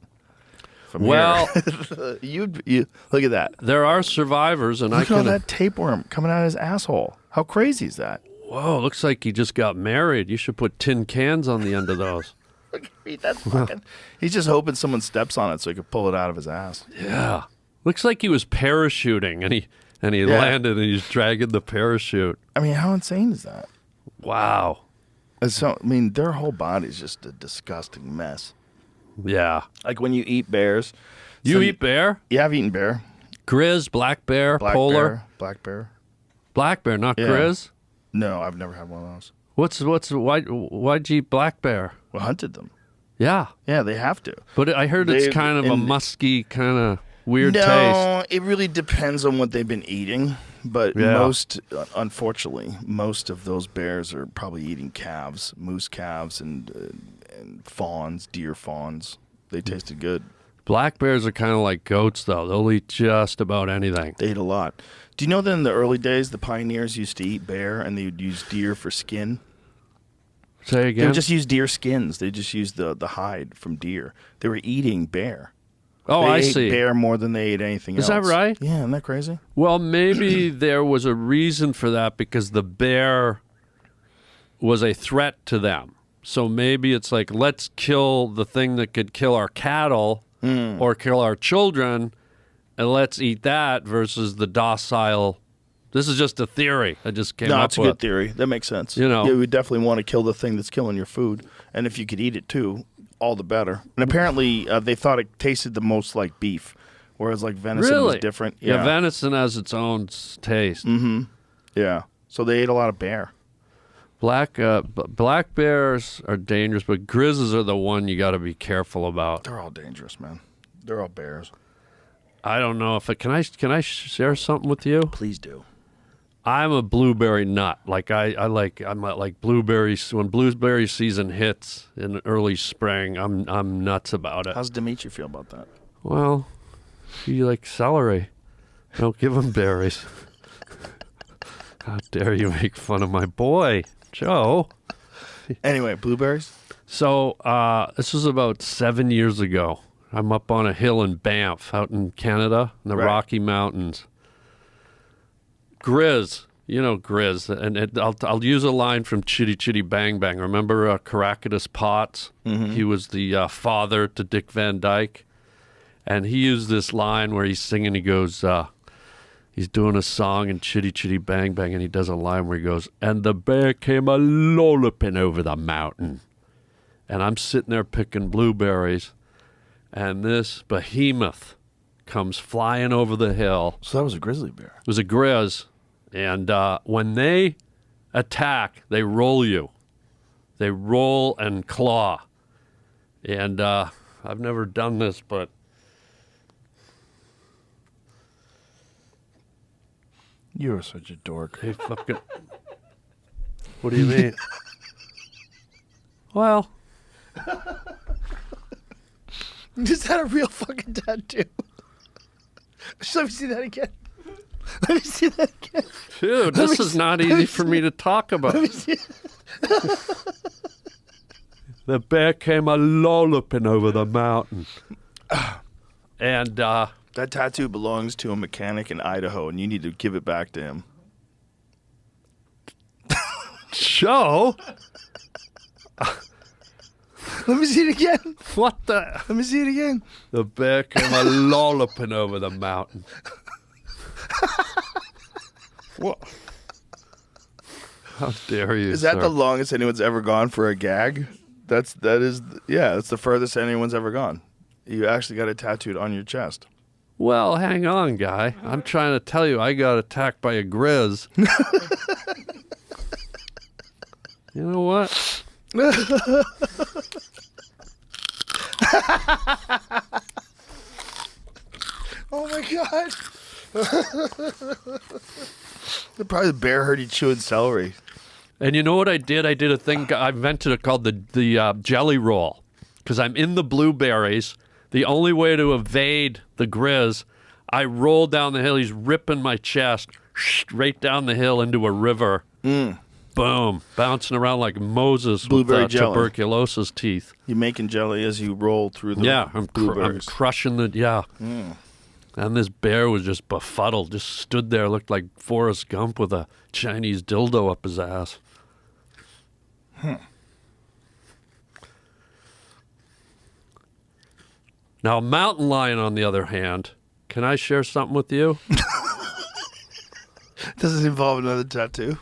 From Well, here. you look at that. there are survivors, and Look I at all can. that tapeworm coming out of his asshole. How crazy is that? Whoa, looks like he just got married. You should put tin cans on the end of those. Look at me. That's fucking. He's just hoping someone steps on it so he can pull it out of his ass. Yeah, looks like he was parachuting, and he landed, and he's dragging the parachute. I mean, how insane is that? Wow. So, I mean, their whole body's just a disgusting mess. Yeah. Like when you eat bears. You eat bear? Yeah, I've eaten bear. Grizz, black bear, Black polar. bear. Black bear. Black bear, not Yeah. grizz. No, I've never had one of those. Why'd you eat black bear? We hunted them. Yeah, Yeah, they have to. but I heard it's They- kind of a and- musky, kind of weird taste. No, it really depends on what they've been eating. But Yeah. unfortunately, most of those bears are probably eating calves, moose calves, and fawns, deer fawns. They tasted good. Black bears are kind of like goats, though. They'll eat just about anything. They ate a lot. Do you know that in the early days, the pioneers used to eat bear and they would use deer for skin? Say They again? would just use deer skins. They just used the hide from deer. They were eating bear. Oh, They I ate see. bear more than they ate anything Is else. that right? Yeah, isn't that crazy? Well, maybe there was a reason for that because the bear was a threat to them. So maybe it's like, let's kill the thing that could kill our cattle or kill our children, and let's eat that versus the docile. This is just a theory I just came No, up it's a with. good theory. That makes sense. You know. You would definitely want to kill the thing that's killing your food. And if you could eat it too, all the better. And apparently they thought it tasted the most like beef, whereas like venison was Really? different. Yeah, venison has its own taste. Yeah. So they ate a lot of bear. Black bears are dangerous, but grizzlies are the one you got to be careful about. They're all dangerous, man. They're all bears. I don't know if can I share something with you? Please do. I'm a blueberry nut. Like I'm like blueberries. When blueberry season hits in early spring, I'm nuts about it. How's Dimitri feel about that? Well, he like celery. Don't give him berries. How dare you make fun of my boy, Joe? Anyway, blueberries? So this was about 7 years ago. I'm up on a hill in Banff, out in Canada, in the Right. Rocky Mountains. Grizz, you know Grizz, and I'll use a line from Chitty Chitty Bang Bang. Remember Caractacus Potts? He was the father to Dick Van Dyke, and he used this line where he's singing. He goes, he's doing a song in Chitty Chitty Bang Bang, and he does a line where he goes, "And the bear came a lolloping over the mountain," and I'm sitting there picking blueberries, and this behemoth comes flying over the hill. So that was a grizzly bear. It was a grizz. And when they attack, they roll you. They roll and claw. And I've never done this, but You are such a dork. they fucking... What do you mean? Well, You just had a real fucking tattoo. Just let me see that again. Let me see that again. dude, this is not easy for me to talk about. The bear came a lolloping over the mountain. And That tattoo belongs to a mechanic in Idaho, and you need to give it back to him. Joe? Let me see it again. What the? Let me see it again. The bear came a lolloping over the mountain. What? How dare you, Is that sir. the longest anyone's ever gone for a gag? That's the furthest anyone's ever gone. You actually got it tattooed on your chest. Well, hang on, guy. I'm trying to tell you I got attacked by a grizz. You know what? Oh my god. Probably the bear heard you chewing celery. And you know what I did? I did a thing. I invented it called the jelly roll. Because I'm in the blueberries. The only way to evade the grizz, I roll down the hill. He's ripping my chest right down the hill into a river. Boom. Bouncing around like Moses Blueberry with jelly. tuberculosis teeth. You're making jelly as you roll through the I'm blueberries. crushing the, And this bear was just befuddled, just stood there, looked like Forrest Gump with a Chinese dildo up his ass. Now, a mountain lion, on the other hand, can I share something with you? Does it involve another tattoo?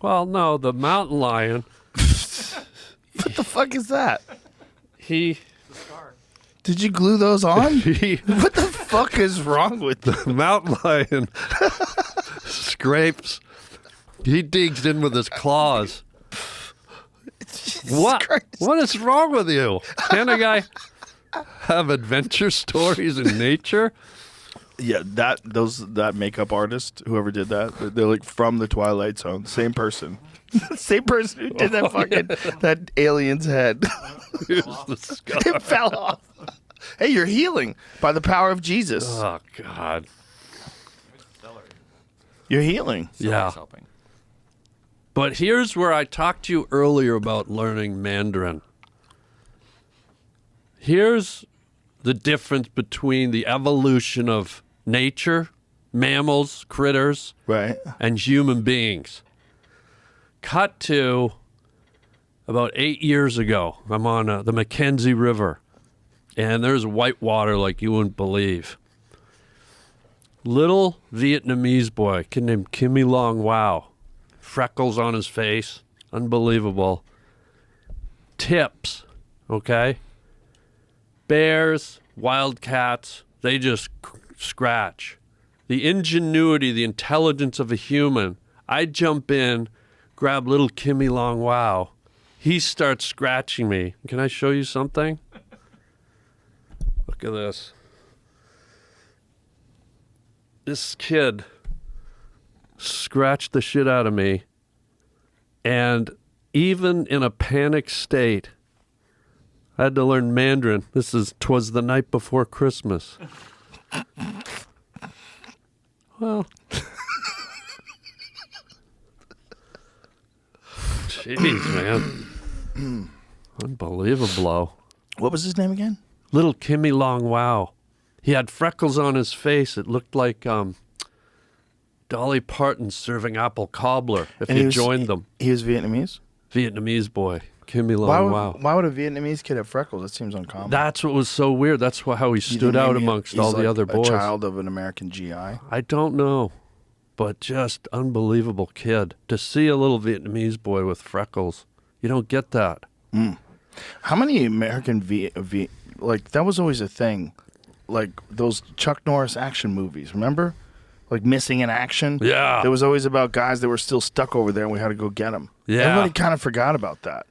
Well, no, the mountain lion, What the fuck is that? he Did you glue those on? he What the fuck is wrong with you? the mountain lion scrapes. He digs in with his claws. What? Christ. What is wrong with you? Can a guy have adventure stories in nature? Yeah, that makeup artist, whoever did that, they're like from the Twilight Zone. Same person. Same person who did that fucking that alien's head. Here's the scar. It fell off. Hey, you're healing by the power of Jesus. Oh, God. You're healing. Yeah. Helping. But here's where I talked to you earlier about learning Mandarin. Here's the difference between the evolution of nature, mammals, critters, Right. and human beings. Cut to about 8 years ago. I'm on the Mackenzie River, and there's white water like you wouldn't believe. Little Vietnamese boy, kid named Kimmy Long Wow, freckles on his face, unbelievable. Tips, okay? Bears, wildcats, they just scratch. The ingenuity, the intelligence of a human. I jump in, grab little Kimmy Long Wow. He starts scratching me. Can I show you something? Look at this. This kid scratched the shit out of me. And even in a panic state, I had to learn Mandarin. Twas the night before Christmas. Well, jeez, man. Unbelievable. What was his name again? Little Kimmy Long Wow. He had freckles on his face. It looked like Dolly Parton serving apple cobbler if And you joined them. He was Vietnamese? Vietnamese boy. Kimmy Long Wow. Why would a Vietnamese kid have freckles? That seems uncommon. That's what was so weird. That's how he You stood think out maybe amongst he's all the like other boys. A child of an American GI? I don't know, but just unbelievable kid. To see a little Vietnamese boy with freckles, you don't get that. How many American like that was always a thing, like those Chuck Norris action movies. Remember, like Missing in Action. Yeah. It was always about guys that were still stuck over there, and we had to go get them. Yeah. Everybody kind of forgot about that.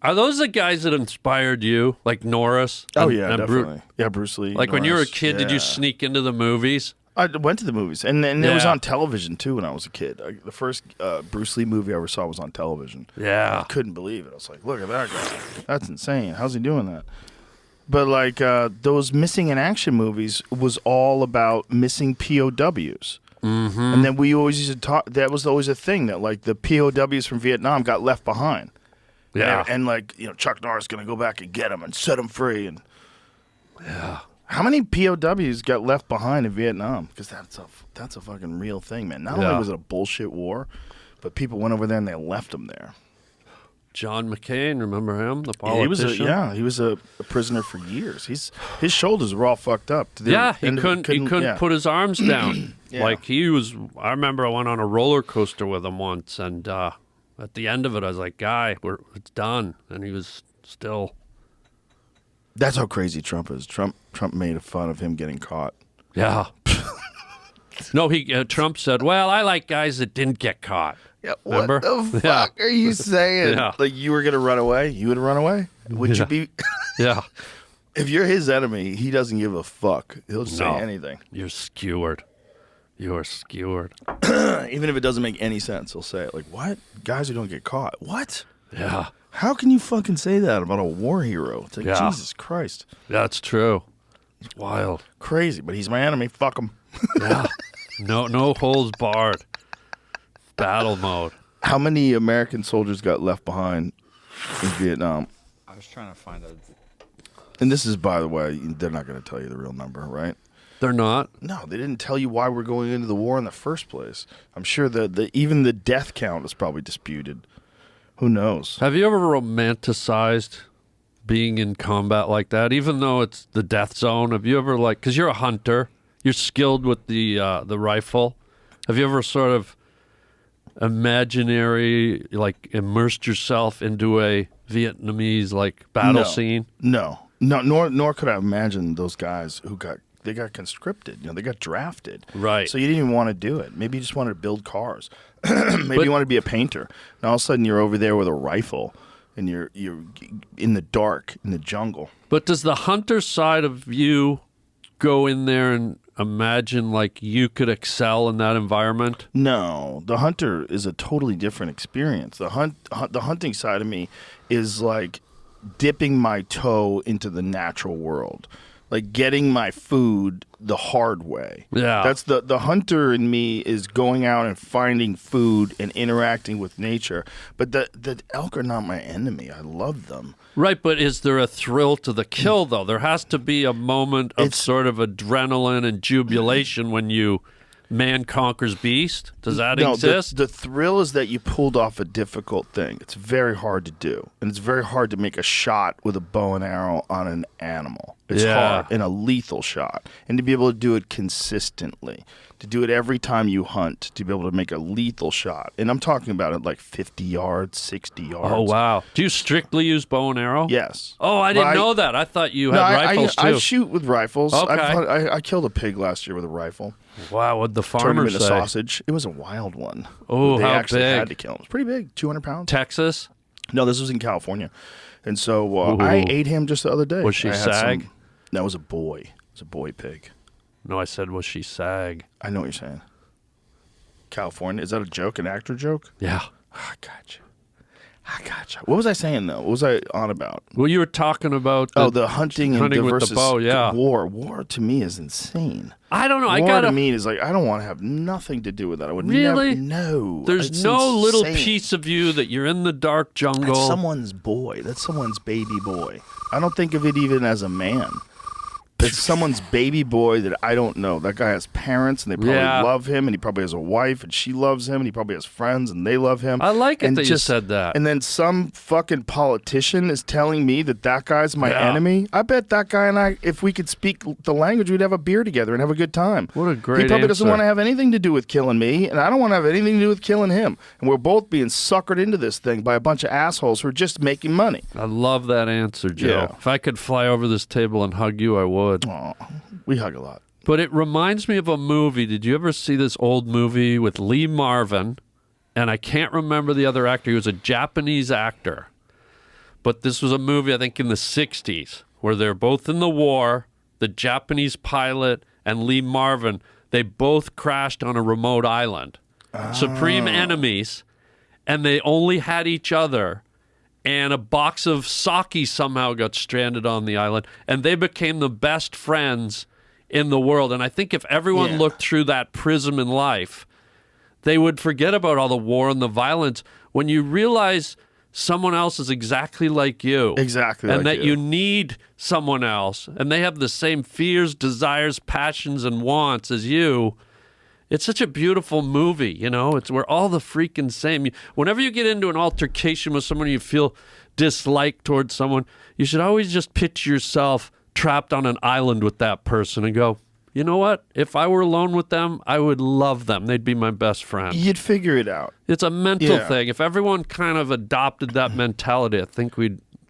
Are those the guys that inspired you, like Norris? Oh and- yeah, and definitely. Yeah, Bruce Lee. Like when you were a Norris. kid, did you Yeah. sneak into the movies? I went to the movies, and it was Yeah. on television too when I was a kid. The first Bruce Lee movie I ever saw was on television. Yeah. I couldn't believe it. I was like, "Look at that guy! That's insane! How's he doing that?" But like those Missing in Action movies was all about missing POWs, and then we always used to talk. That was always a thing that like the POWs from Vietnam got left behind. Yeah. and like Chuck Norris gonna go back and get him and set him free, and How many POWs got left behind in Vietnam? Because that's a fucking real thing, man. Not only was it a bullshit war, but people went over there and they left them there. John McCain, remember him? The politician? He was a prisoner for years. His shoulders were all fucked up. He couldn't put his arms down. Yeah. Like he was. I remember I went on a roller coaster with him once, and at the end of it, I was like, "Guy, it's done," and he was still. That's how crazy Trump is. Trump made fun of him getting caught. Yeah. No, Trump said, "Well, I like guys that didn't get caught." Yeah, remember? What the fuck are you saying? Yeah. Like you were gonna run away? You would run away? Would you be? Yeah. If you're his enemy, he doesn't give a fuck. He'll say anything. You're skewered. You are skewered. Even if it doesn't make any sense, he'll say it. Like, what? Guys who don't get caught. What? Yeah. How can you fucking say that about a war hero? It's like, Jesus Christ. That's true. It's wild. Crazy, but he's my enemy. Fuck him. Yeah. No holds barred. Battle mode. How many American soldiers got left behind in Vietnam? I was trying to find out. And this is, by the way, they're not going to tell you the real number, right? They're not? No, they didn't tell you why we're going into the war in the first place. I'm sure that even the death count is probably disputed. Who knows? Have you ever romanticized being in combat like that, even though it's the death zone? Have you ever, like, because you're a hunter, you're skilled with the rifle. Have you ever sort of imaginary, like, immersed yourself into a Vietnamese, like, battle scene? No, nor could I imagine those guys who got conscripted. They got drafted. Right. So you didn't even want to do it. Maybe you just wanted to build cars. Maybe you want to be a painter. And all of a sudden you're over there with a rifle and you're in the dark, in the jungle. But does the hunter side of you go in there and imagine like you could excel in that environment? No, the hunter is a totally different experience. The hunting side of me is like dipping my toe into the natural world. Like getting my food the hard way. Yeah. That's the hunter in me is going out and finding food and interacting with nature. But the elk are not my enemy. I love them. Right, but is there a thrill to the kill, though? There has to be a moment of sort of adrenaline and jubilation when man conquers beast. Does that exist? The thrill is that you pulled off a difficult thing. It's very hard to do. And it's very hard to make a shot with a bow and arrow on an animal. It's hard, and a lethal shot. And to be able to do it consistently, to do it every time you hunt, to be able to make a lethal shot. And I'm talking about it like 50 yards, 60 yards. Oh, wow. Do you strictly use bow and arrow? Yes. Oh, I didn't know that. I thought you had rifles, too. I shoot with rifles. Okay. I killed a pig last year with a rifle. Wow, what'd the Turned farmer him into say? sausage. It was a wild one. Oh, they how actually big? had to kill him. It was pretty big, 200 pounds. Texas? No, this was in California. And so I ate him just the other day. Was she sag? That was a boy. It was a boy pig. No, I said, was she sag? I know what you're saying. California. Is that a joke, an actor joke? Yeah. I gotcha. What was I saying, though? What was I on about? Well, you were talking about the hunting and with versus the bow, yeah. war. War to me is insane. I don't know. War to me is like, I don't want to have nothing to do with that. I would really? No. There's it's no insane. little piece of you that you're in the dark jungle. That's someone's boy. That's someone's baby boy. I don't think of it even as a man. It's someone's baby boy that I don't know. That guy has parents, and they probably love him, and he probably has a wife, and she loves him, and he probably has friends, and they love him. I like it and that you said that. And then some fucking politician is telling me that guy's my enemy. I bet that guy and I, if we could speak the language, we'd have a beer together and have a good time. What a great He probably doesn't answer. want to have anything to do with killing me, and I don't want to have anything to do with killing him. And we're both being suckered into this thing by a bunch of assholes who are just making money. I love that answer, Joe. Yeah. If I could fly over this table and hug you, I would. Aw, we hug a lot. But it reminds me of a movie. Did you ever see this old movie with Lee Marvin? And I can't remember the other actor. He was a Japanese actor. But this was a movie, I think, in the 60s, where they're both in the war. The Japanese pilot and Lee Marvin, they both crashed on a remote island. Supreme enemies. And they only had each other. And a box of sake somehow got stranded on the island. And they became the best friends in the world. And I think if everyone looked through that prism in life, they would forget about all the war and the violence. When you realize someone else is exactly like you. Exactly And like that you. you need someone else, and they have the same fears, desires, passions, and wants as you. It's such a beautiful movie, you know? We're all the freaking same. Whenever you get into an altercation with someone, you feel dislike towards someone, you should always just picture yourself trapped on an island with that person and go, you know what? If I were alone with them, I would love them. They'd be my best friend. You'd figure it out. It's a mental Yeah. thing. If everyone kind of adopted that mentality, I think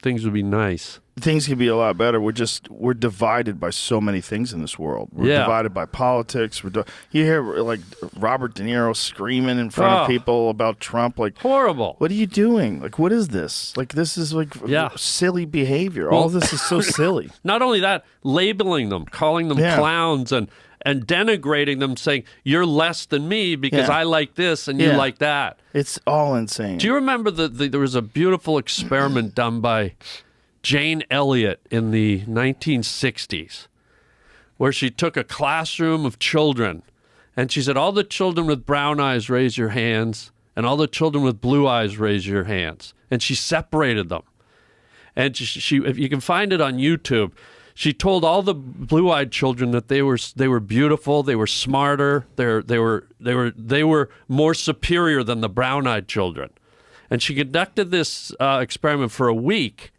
things would be nice. Things could be a lot better. We're divided by so many things in this world. We're Yeah. divided by politics. You hear like Robert De Niro screaming in front of Oh. people about Trump. Like, Horrible. what are you doing? Like, what is this? Like, this is like Yeah. silly behavior. All this is so silly. Not only that, labeling them, calling them Yeah. clowns, and denigrating them, saying you're less than me because Yeah. I like this and you Yeah. like that. It's all insane. Do you remember there was a beautiful experiment done by Jane Elliott in the 1960s where she took a classroom of children and she said, all the children with brown eyes, raise your hands, and all the children with blue eyes, raise your hands. And she separated them. And she if you can find it on YouTube, she told all the blue-eyed children that they were beautiful, they were smarter, they were more superior than the brown-eyed children. And she conducted this experiment for a week.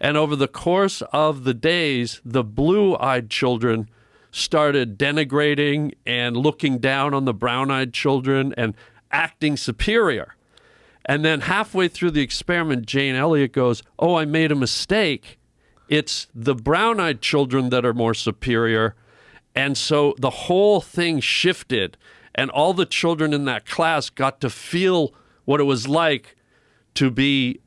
And over the course of the days, the blue-eyed children started denigrating and looking down on the brown-eyed children and acting superior. And then halfway through the experiment, Jane Elliott goes, oh, I made a mistake. It's the brown-eyed children that are more superior. And so the whole thing shifted, and all the children in that class got to feel what it was like to be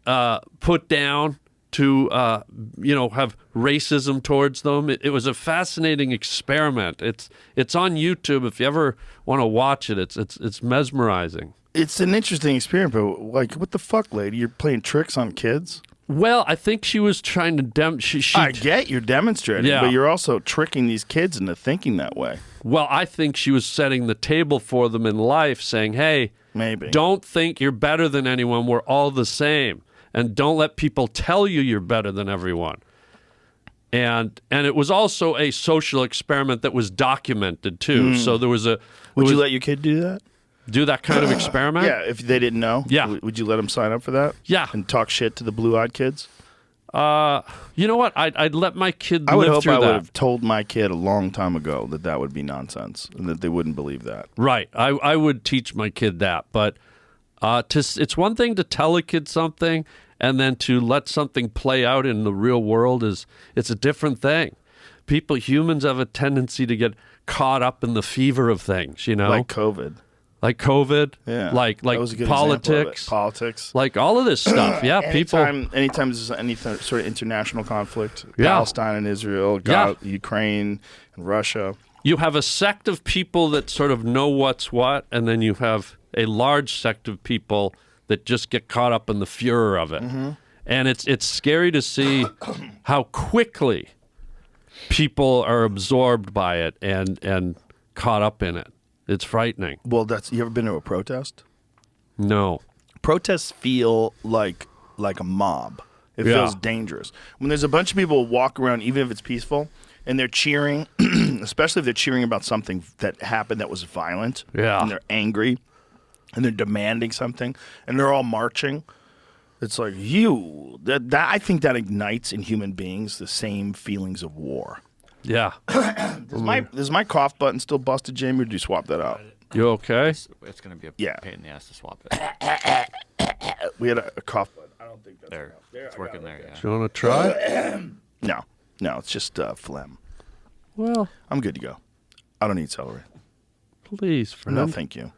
put down, to have racism towards them. It was a fascinating experiment. It's on YouTube. If you ever want to watch it, it's mesmerizing. It's an interesting experiment, but like, what the fuck, lady? You're playing tricks on kids? Well, I think she was trying to I get you're demonstrating, Yeah. but you're also tricking these kids into thinking that way. Well, I think she was setting the table for them in life, saying, hey, Maybe. don't think you're better than anyone. We're all the same. And don't let people tell you you're better than everyone. And it was also a social experiment that was documented, too. So there was Would you let your kid do that? do that kind of experiment? Yeah, if they didn't know. Yeah. Would you let them sign up for that? Yeah. And talk shit to the blue-eyed kids? You know what? I'd let my kid I would live hope through I would that. have told my kid a long time ago that would be nonsense and that they wouldn't believe that. Right. I would teach my kid that. But it's one thing to tell a kid something, and then to let something play out in the real world it's a different thing. Humans have a tendency to get caught up in the fever of things, you know? Like COVID. Like COVID, Yeah. like That was a good example of it. politics, Politics. like all of this stuff. Yeah, Anytime there's any sort of international conflict, Yeah. Palestine and Israel, Ukraine and Russia. you have a sect of people that sort of know what's what, and then you have a large sect of people that just get caught up in the furor of it. Mm-hmm. And it's scary to see how quickly people are absorbed by it and caught up in it. It's frightening. Well, you ever been to a protest? No. Protests feel like a mob. It Yeah. feels dangerous. When there's a bunch of people who walk around, even if it's peaceful, and they're cheering, especially if they're cheering about something that happened that was violent, Yeah. and they're angry, and they're demanding something, and they're all marching. It's like I think that ignites in human beings the same feelings of war. Yeah. Is my cough button still busted, Jamie, or do you swap that out? You okay? It's going to be a Yeah. pain in the ass to swap it. We had a cough button. I don't think that's There. enough. It's working there, yeah. Do you want to try? No, it's just phlegm. Well, I'm good to go. I don't need celery. please, friend. No, thank you. I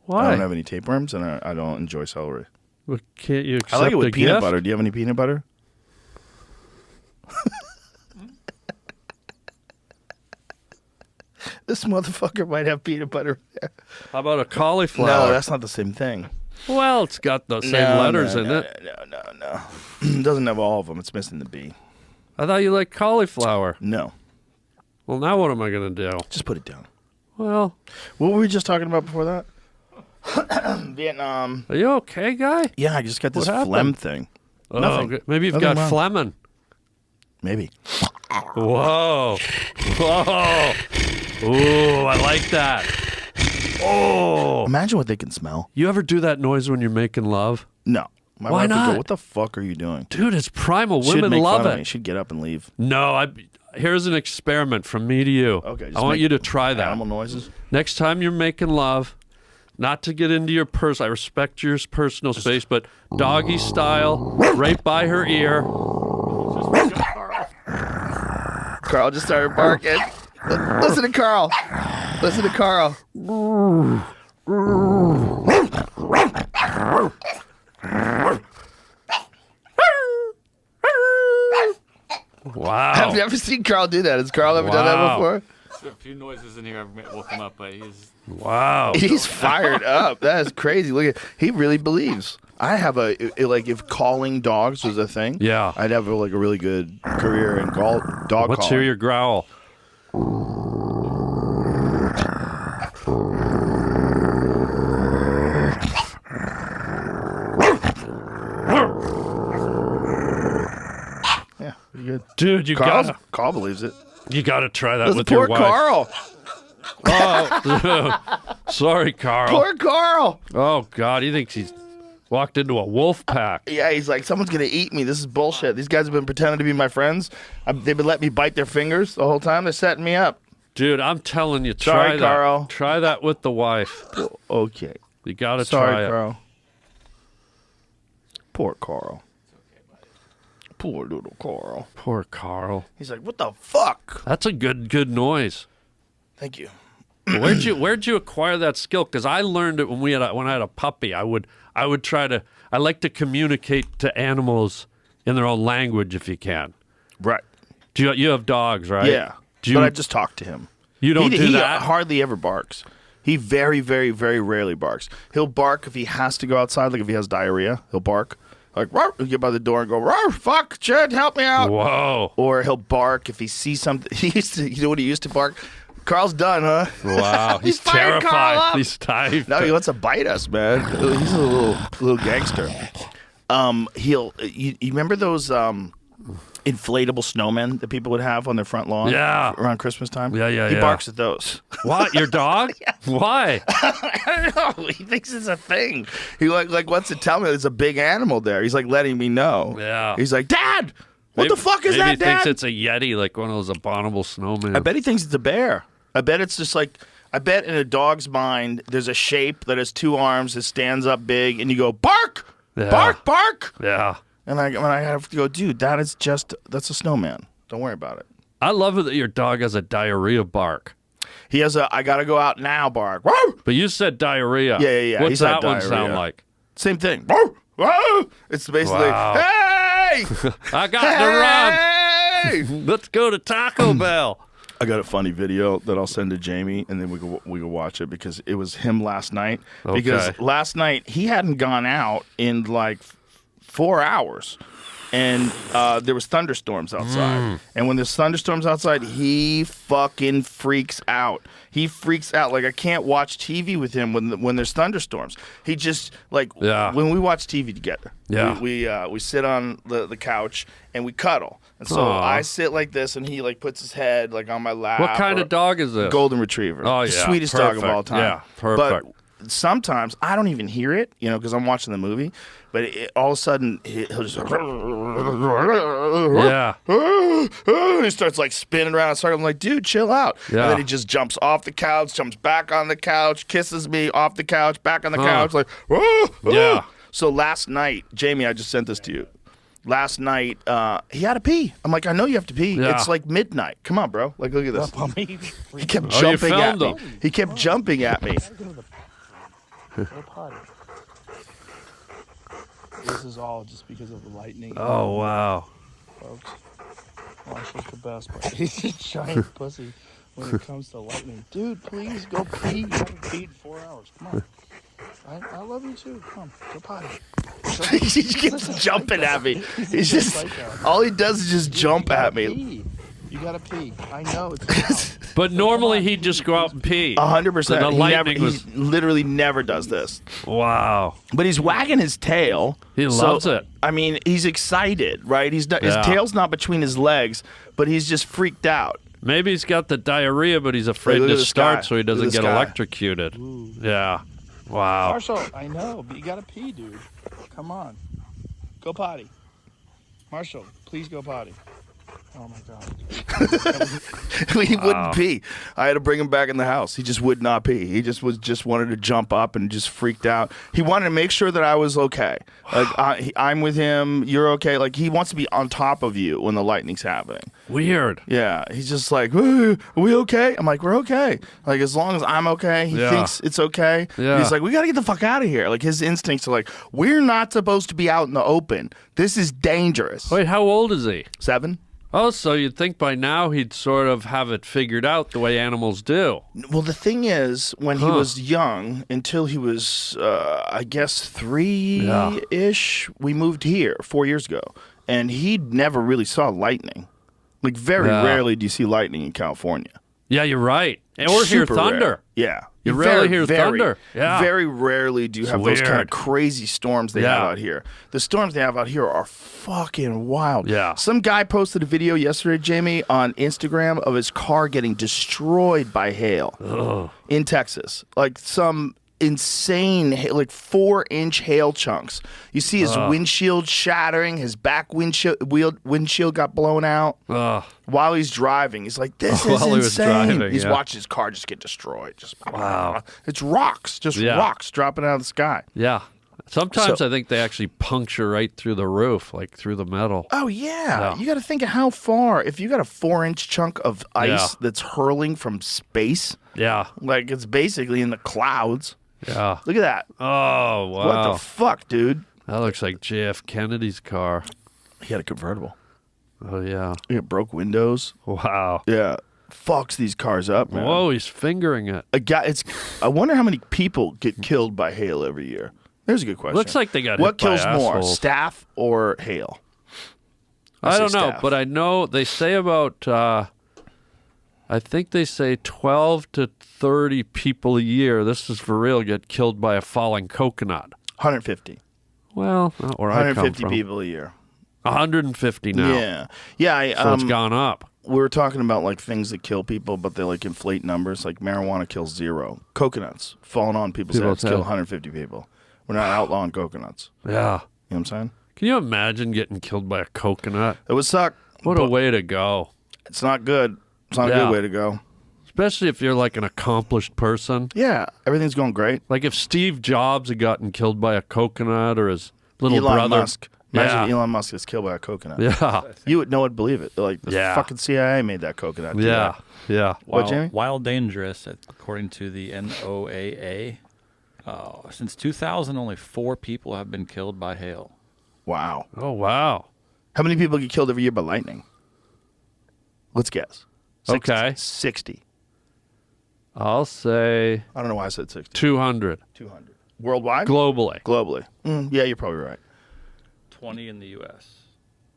Why? don't have any tapeworms, and I don't enjoy celery. Well, can't you accept I like it with a peanut gift? butter. Do you have any peanut butter? This motherfucker might have peanut butter. How about a cauliflower? No, that's not the same thing. Well, it's got the same letters in it. No. It doesn't have all of them. It's missing the B. I thought you liked cauliflower. No, Well, now what am I going to do? just put it down. Well, What were we just talking about before that? Vietnam. Are you okay, guy? Yeah, I just got this What happened? phlegm thing. Oh, Nothing. okay. Maybe you've Nothing got wrong. phlegming. Maybe. Whoa. Whoa. Ooh, I like that. Oh. Imagine what they can smell. You ever do that noise when you're making love? No. My Why wife would not? go, what the fuck are you doing? Dude, it's primal. She'd Women make love fun of me. it. She'd get up and leave. No, here's an experiment from me to you. Okay. I want you to try that. Animal noises. Next time you're making love, not to get into your I respect your personal space, but doggy style, right by her ear. Carl just started barking. Listen to Carl. Listen to Carl. Wow. I've never seen Carl do that. Has Carl ever done that Wow. before? There's a few noises in here. I've woke him up, but he's. Wow. He's fired up. That is crazy. Look at, he really believes. I have like if calling dogs was a thing. Yeah. I'd have like a really good career in dog Let's calling. hear your growl. Yeah, pretty good. Dude, Carl believes it. you gotta try that Listen, with poor your wife. Carl. Oh, sorry, Carl. Poor Carl. Oh God, he thinks he's walked into a wolf pack. Yeah, he's like, someone's gonna eat me. This is bullshit. These guys have been pretending to be my friends. They've been letting me bite their fingers the whole time. They're setting me up. Dude, I'm telling you, try Sorry, that. Carl. Try that with the wife. Okay. You gotta Sorry, try it. Carl. Poor Carl. Poor little Carl. Poor Carl. He's like, what the fuck? That's a good noise. Thank you. Where'd you acquire that skill? Because I learned it when I had a puppy. I would try to. I like to communicate to animals in their own language if you can. Right. Do you have dogs, right? Yeah. Do you, But I just talk to him. You don't do he that? hardly ever barks. He very, very, very rarely barks. He'll bark if he has to go outside, like if he has diarrhea, he'll bark. Like, "Rawr," he'll get by the door and go, "Rawr, fuck, Chad, help me out." Whoa. Or he'll bark if he sees something. You know what he used to bark? Carl's done, huh? Wow. He's fired Carl terrified. up. He's tired. No, he wants to bite us, man. He's a little gangster. You remember those inflatable snowmen that people would have on their front lawn? Yeah. Around Christmas time? Yeah. He barks at those. What? Your dog? Why? I don't know. He thinks it's a thing. He like wants to tell me there's a big animal there. He's like letting me know. Yeah. He's like, Dad, what the fuck is maybe that, he thinks Dad? it's a Yeti, like one of those abominable snowmen. I bet he thinks it's a bear. I bet it's just like, I bet in a dog's mind, there's a shape that has two arms that stands up big, and you go, bark, Yeah. bark, bark. Yeah. And I have to go, dude, that's a snowman. Don't worry about it. I love it that your dog has a diarrhea bark. He has a, I gotta go out now bark. Woo! But you said diarrhea. Yeah. What's He's had that one diarrhea. sound like? Same thing. Woo! Woo! It's basically, Wow. hey! I got to run. Hey! Let's go to Taco Bell. I got a funny video that I'll send to Jamie, and then we can watch it because it was him last night. Okay. Because last night he hadn't gone out in like 4 hours, and there was thunderstorms outside. And when there's thunderstorms outside, he fucking freaks out. He freaks out. Like I can't watch TV with him when there's thunderstorms. He just like when we watch TV together. Yeah. We sit on the couch and we cuddle. And so Aw. I sit like this, and he like puts his head like on my lap. What kind or- of dog is this? Golden Retriever. Oh, The yeah. sweetest dog of all Perfect. time. Yeah, perfect. But sometimes I don't even hear it, because I'm watching the movie. But all of a sudden he'll just Yeah. he starts like spinning around in circles. I'm like, dude, chill out. Yeah. And then he just jumps off the couch, jumps back on the couch, kisses me off the couch, back on the couch, like, Yeah. So last night, Jamie, I just sent this to you. Last night, he had to pee. I'm like, I know you have to pee. Yeah. It's like midnight. Come on, bro. Like, look at this. He kept Oh, you jumping at filmed me. him. He kept jumping at me. This is all just because of the lightning. Oh, wow. Folks. Watch what's the best part. He's a giant pussy when it comes to lightning. Dude, please go pee. You haven't peed in 4 hours. Come on. I love you too. Come on, go potty. He just keeps jumping at me. He's just, all he does is just jump at me. You You gotta pee. I know it's loud. But normally he'd just go out and pee. 100%. The lightning He literally never does this. Wow. But he's wagging his tail. He loves it. I mean, he's excited, right? His tail's not between his legs, but he's just freaked out. Maybe he's got the diarrhea, but he's afraid Look at to this start guy. so he Look at doesn't this get guy. electrocuted. Yeah. Wow. Marshall, I know, but you gotta pee, dude. Come on. Go potty. Marshall, please go potty. Oh my God. He wouldn't pee. I had to bring him back in the house. He just would not pee. He just wanted to jump up and just freaked out. He wanted to make sure that I was okay. Like I'm with him. You're okay. Like he wants to be on top of you when the lightning's happening. Weird. Yeah. He's just like, are we okay? I'm like, we're okay. Like as long as I'm okay, he thinks it's okay. Yeah. He's like, we gotta get the fuck out of here. Like his instincts are like, we're not supposed to be out in the open. This is dangerous. Wait, how old is he? 7. Oh, so you'd think by now he'd sort of have it figured out the way animals do. Well, the thing is, when he was young, until he was, I guess, 3-ish, we moved here 4 years ago, and he never really saw lightning. Like, very rarely do you see lightning in California. Yeah, you're right. Or hear Super thunder. rare. Yeah. You rarely hear thunder. Yeah. Very rarely do you have those kind of weird. crazy storms they have out here. The storms they have out here are fucking wild. Yeah. Some guy posted a video yesterday, Jamie, on Instagram of his car getting destroyed by hail in Texas. Like some insane, like 4-inch hail chunks. You see his windshield shattering. His back windshield got blown out while he's driving. He's like, "This is While he was insane." driving, He's yeah. watching his car just get destroyed. Just Wow. It's rocks, just rocks dropping out of the sky. Yeah. Sometimes So- I think they actually puncture right through the roof, like through the metal. Oh yeah, Yeah. you got to think of how far. If you got a 4-inch chunk of ice that's hurling from space, Yeah. like it's basically in the clouds. Yeah. Look at that. Oh, wow. What the fuck, dude? That looks like JF Kennedy's car. He had a convertible. Oh, yeah. He had broke windows. Wow. Yeah, fucks these cars up, man. Whoa, he's fingering it. I wonder how many people get killed by hail every year. There's a good question. Looks like they got What hit by kills more, assholes. staff or hail? I don't say know, staff. but I know they say about, I think they say 12 to 30 people a year, this is for real, get killed by a falling coconut. 150. Well, not where I come 150 from. people a year. 150 now. Yeah. Yeah, So it's gone up. we were talking about like things that kill people, but they like inflate numbers. Like marijuana kills 0. Coconuts falling on people's People's heads kill head. 150 people. We're not outlawing coconuts. Yeah. You know what I'm saying? Can you imagine getting killed by a coconut? It would suck. What a but way to go. It's not good. It's not a Yeah. good way to go. Especially if you're like an accomplished person. Yeah, everything's going great. Like if Steve Jobs had gotten killed by a coconut or his little Elon brother. Musk. Imagine Yeah. if Elon Musk gets killed by a coconut. Yeah. You would no one believe it. Like the Yeah. fucking CIA made that coconut. Yeah. Yeah. What, Jamie? Wild dangerous, according to the NOAA. Since 2000, only 4 people have been killed by hail. Wow. Oh, wow. How many people get killed every year by lightning? Let's guess. 60. Okay. 60. I'll say I don't know why I said 60. 200 200. Worldwide? globally. Globally. Yeah, you're probably right. 20 in the U.S.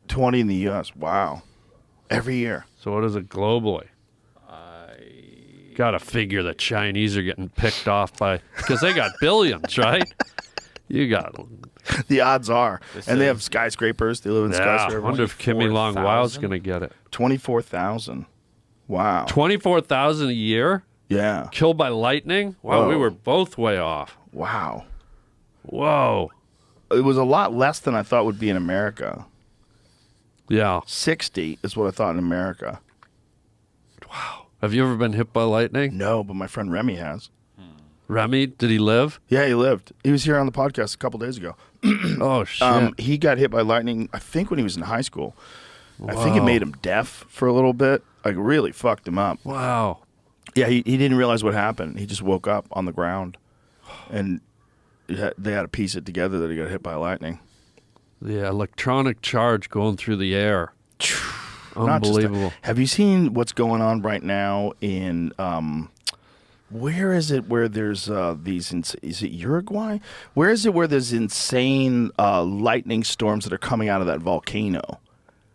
20 in the U.S. Wow. Every year. So what is it globally? Got to figure the Chinese are getting picked off by because they got billions, right? You got The odds are. This And they is- have skyscrapers. They live in yeah. I skyscrapers. wonder if Kimmy Long Wow's 24,000? going to get it. 24,000. Wow. 24,000 a year Yeah. killed by lightning. Wow, we Whoa. were both way off. Wow. Whoa. It was a lot less than I thought would be in America. Yeah. 60 is what I thought in America. Have you ever been hit by lightning? No, but my friend Remy has. Remy, did he live? Yeah, he lived. He was here on the podcast a couple days ago. Oh shit. He got hit by lightning, I think, when he was in high school. I think it made him deaf for a little bit. Like, really fucked him up. Wow. Yeah, he didn't realize what happened. He just woke up on the ground, and they had to piece it together that he got hit by lightning. The electronic charge going through the air. Not just that. Unbelievable. Have you seen what's going on right now in where is it where there's these is it Uruguay? Where is it where there's insane lightning storms that are coming out of that volcano?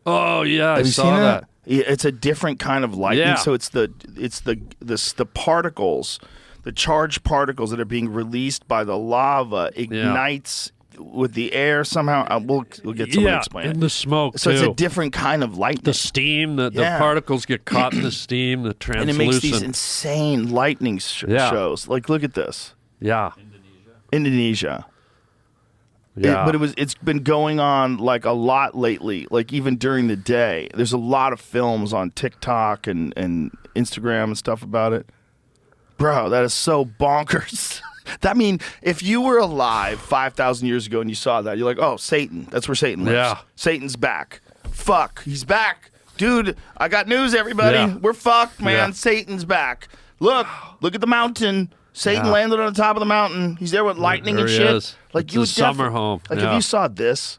Oh yeah, I Have you saw seen that. It's a different kind of lightning. Yeah. So it's the particles, the charged particles that are being released by the lava ignites with the air somehow. We'll get someone to explain in it. the smoke, So too. it's a different kind of lightning. The steam, the particles get caught in the steam, the and translucent. it makes these insane lightning shows. Like, look at this. Yeah. Indonesia. Yeah. It's been going on like a lot lately, like even during the day. There's a lot of films on TikTok and Instagram and stuff about it. Bro, that is so bonkers. That mean, if you were alive 5,000 years ago and you saw that, you're like, oh, Satan. That's where Satan lives. Yeah. Satan's back. Fuck, he's back. Dude, I got news, everybody. Yeah. We're fucked, man. Yeah. Satan's back. Look at the mountain. Satan landed on the top of the mountain. He's there with lightning There and he shit. is. Like, It's you his would summer home. Like, Yeah. if you saw this,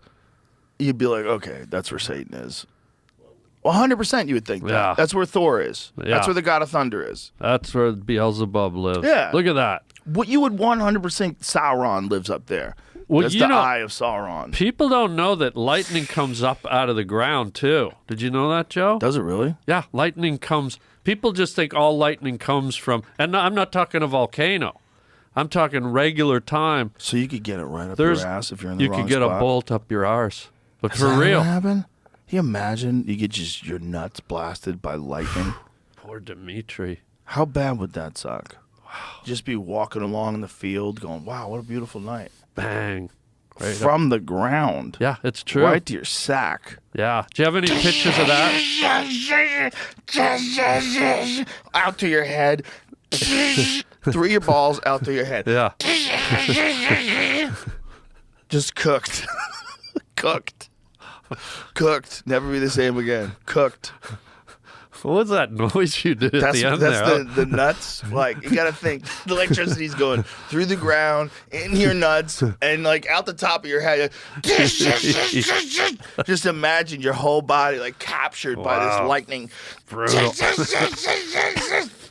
you'd be like, okay, that's where Satan is. 100% you would think that. Yeah. That's where Thor is. Yeah. That's where the god of thunder is. That's where Beelzebub lives. Yeah. Look at that. What you would 100% Sauron lives up there. Well, That's you the know- eye of Sauron. People don't know that lightning comes up out of the ground, too. Did you know that, Joe? Does it really? Yeah, lightning comes. People just think all lightning comes from, and I'm not talking a volcano. I'm talking regular time. So you could get it right up There's, your ass if you're in the you wrong could get spot. a bolt up your arse. But Has for that real. ever happen? Can you imagine you get just your nuts blasted by lightning? Poor Dimitri. How bad would that suck? Just be walking along in the field going, wow, what a beautiful night. Bang. Right up. From the ground. Yeah, it's true. Right to your sack. Yeah. Do you have any pictures of that? Out to your head. Through your balls, out to your head. Yeah. Just cooked. Cooked. Cooked. Never be the same again. Cooked. What was that noise you did at That's the end there? the nuts. Like, you gotta think the electricity's going through the ground, in your nuts, and like out the top of your head. Just imagine your whole body like captured by this Wow. lightning. Brutal.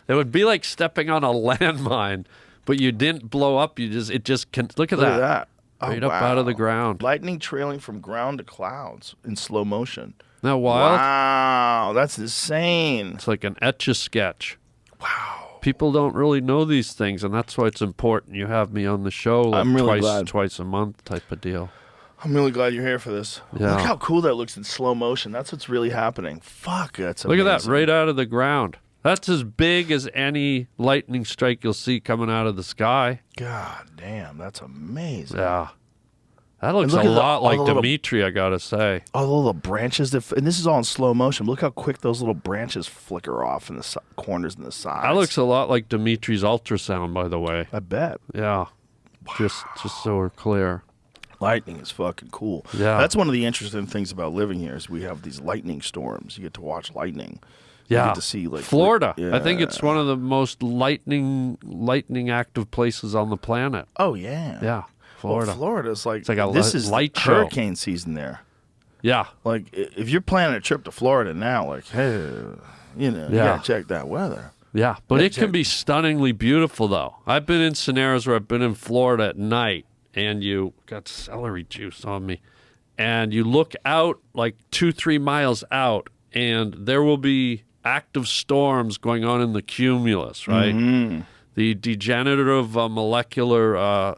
It would be like stepping on a landmine, but you didn't blow up. It just can. Look at Look that. at that. Oh, Right up out of the wow. ground. Lightning trailing from ground to clouds in slow motion. Isn't that wild? Wow, that's insane. It's like an etch-a-sketch. Wow. People don't really know these things, and that's why it's important. You have me on the show like I'm really glad. twice a month type of deal. I'm really glad you're here for this. Yeah. Look how cool that looks in slow motion. That's what's really happening. Fuck, that's Look amazing. at that, right out of the ground. That's as big as any lightning strike you'll see coming out of the sky. God damn, that's amazing. Yeah. That looks look a at lot all like the little- Dimitri, I gotta say. All the little branches, and this is all in slow motion. Look how quick those little branches flicker off in the corners and the sides. That looks a lot like Dimitri's ultrasound, by the way. I bet. Yeah. Just so we're clear. Lightning is fucking cool. Yeah. That's one of the interesting things about living here is we have these lightning storms. You get to watch lightning. Yeah. You get to see like Florida. Yeah. I think it's one of the most lightning active places on the planet. Oh yeah. Yeah. Florida. Well, Florida's like, It's like a this is light show. hurricane season there. Yeah. Like if you're planning a trip to Florida now, like hey, you know, you Yeah. gotta check that weather. Yeah. But Yeah, it can check- be stunningly beautiful, though. I've been in scenarios where I've been in Florida at night and you got celery juice on me and you look out like 2-3 miles out and there will be active storms going on in the cumulus, right? Mm-hmm. The degenerative molecular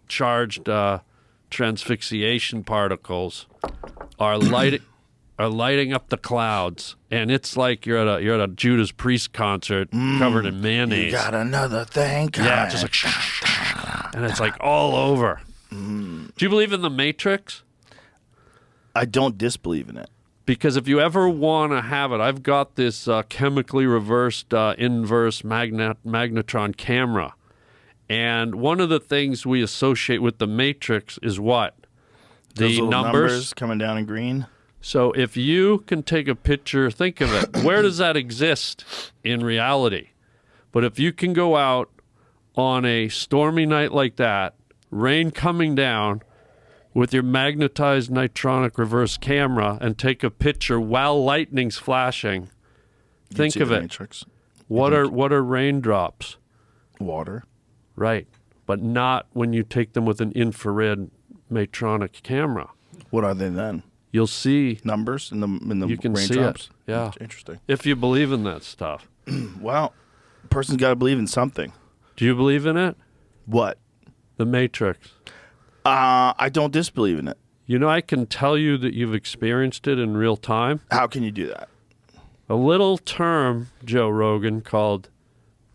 charged transfixiation particles are lighting up the clouds, and it's like you're at a Judas Priest concert covered in mayonnaise. You got another thing. Yeah, just like and it's like all over. Do you believe in the Matrix? I don't disbelieve in it. Because if you ever want to have it, I've got this chemically reversed inverse magnetron camera. And one of the things we associate with the Matrix is what? Those The little numbers. coming down in green. So if you can take a picture, think of it. Where does that exist in reality? But if you can go out on a stormy night like that, rain coming down, with your magnetized nitronic reverse camera and take a picture while lightning's flashing, You'd think see of the it. Matrix. What are raindrops? Water. Right. But not when you take them with an infrared matronic camera. What are they then? You'll see Numbers in the you can raindrops? see it. Yeah. Interesting. If you believe in that stuff. Well, a person's got to believe in something. Do you believe in it? What? The Matrix. I don't disbelieve in it. You know, I can tell you that you've experienced it in real time. How can you do that? A little term, Joe Rogan, called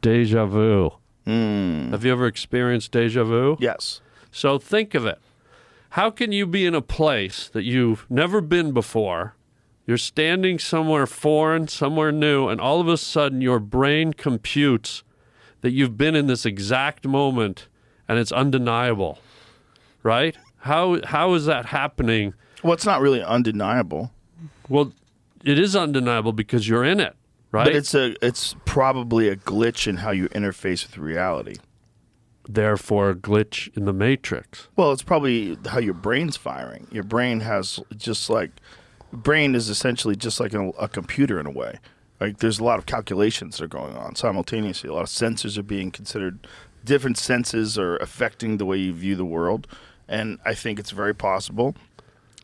deja vu. Have you ever experienced deja vu? Yes. So think of it. How can you be in a place that you've never been before? You're standing somewhere foreign, somewhere new, and all of a sudden your brain computes that you've been in this exact moment, and it's undeniable, right? How is that happening? Well, it's not really undeniable. Well, it is undeniable because you're in it, right? But it's probably a glitch in how you interface with reality. Therefore, a glitch in the Matrix. Well, it's probably how your brain's firing. Your brain has brain is essentially just like a computer in a way. Like there's a lot of calculations that are going on simultaneously. A lot of senses are being considered. Different senses are affecting the way you view the world. And I think it's very possible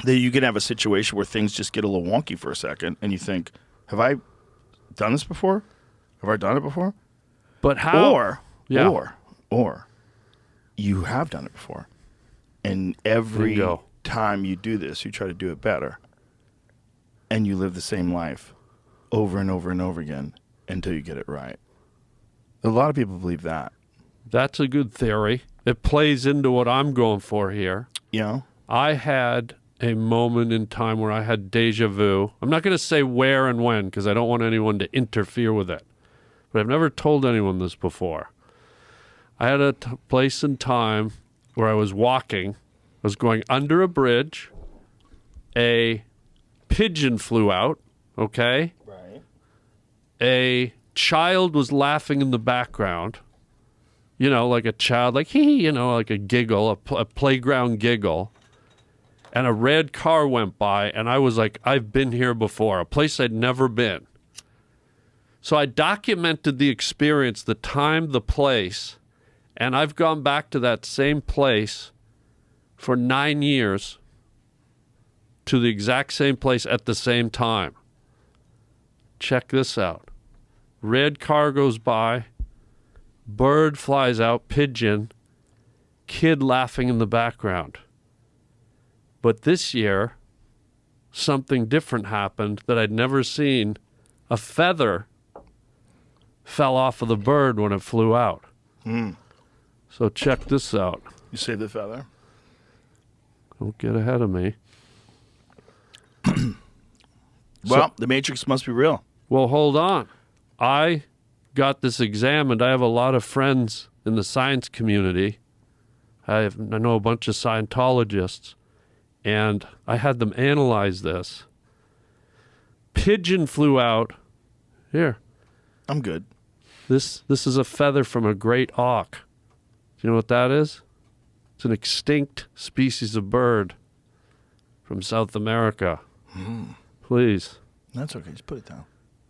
that you can have a situation where things just get a little wonky for a second and you think, have I done this before? Have I done it before? But how? Or you have done it before. And every Bingo. time you do this, you try to do it better. And you live the same life over and over and over again until you get it right. A lot of people believe that. That's a good theory. It plays into what I'm going for here. You know? I had a moment in time where I had deja vu. I'm not going to say where and when because I don't want anyone to interfere with it. But I've never told anyone this before. I had a place in time where I was walking. I was going under a bridge. A pigeon flew out, okay? Right. A child was laughing in the background. You know, like a child, like hee, you know, like a giggle, a playground giggle. And a red car went by, and I was like, I've been here before, a place I'd never been. So I documented the experience, the time, the place, and I've gone back to that same place for 9 years to the exact same place at the same time. Check this out. Red car goes by. Bird flies out, pigeon, kid laughing in the background. But this year, something different happened that I'd never seen. A feather fell off of the bird when it flew out. So check this out. You saved the feather. Don't get ahead of me. Well, the Matrix must be real. Well, hold on. I got this examined. I have a lot of friends in the science community. I know a bunch of Scientologists, and I had them analyze this. Pigeon flew out. Here. I'm good. This is a feather from a great auk. Do you know what that is? It's an extinct species of bird from South America. Please. That's okay. Just put it down.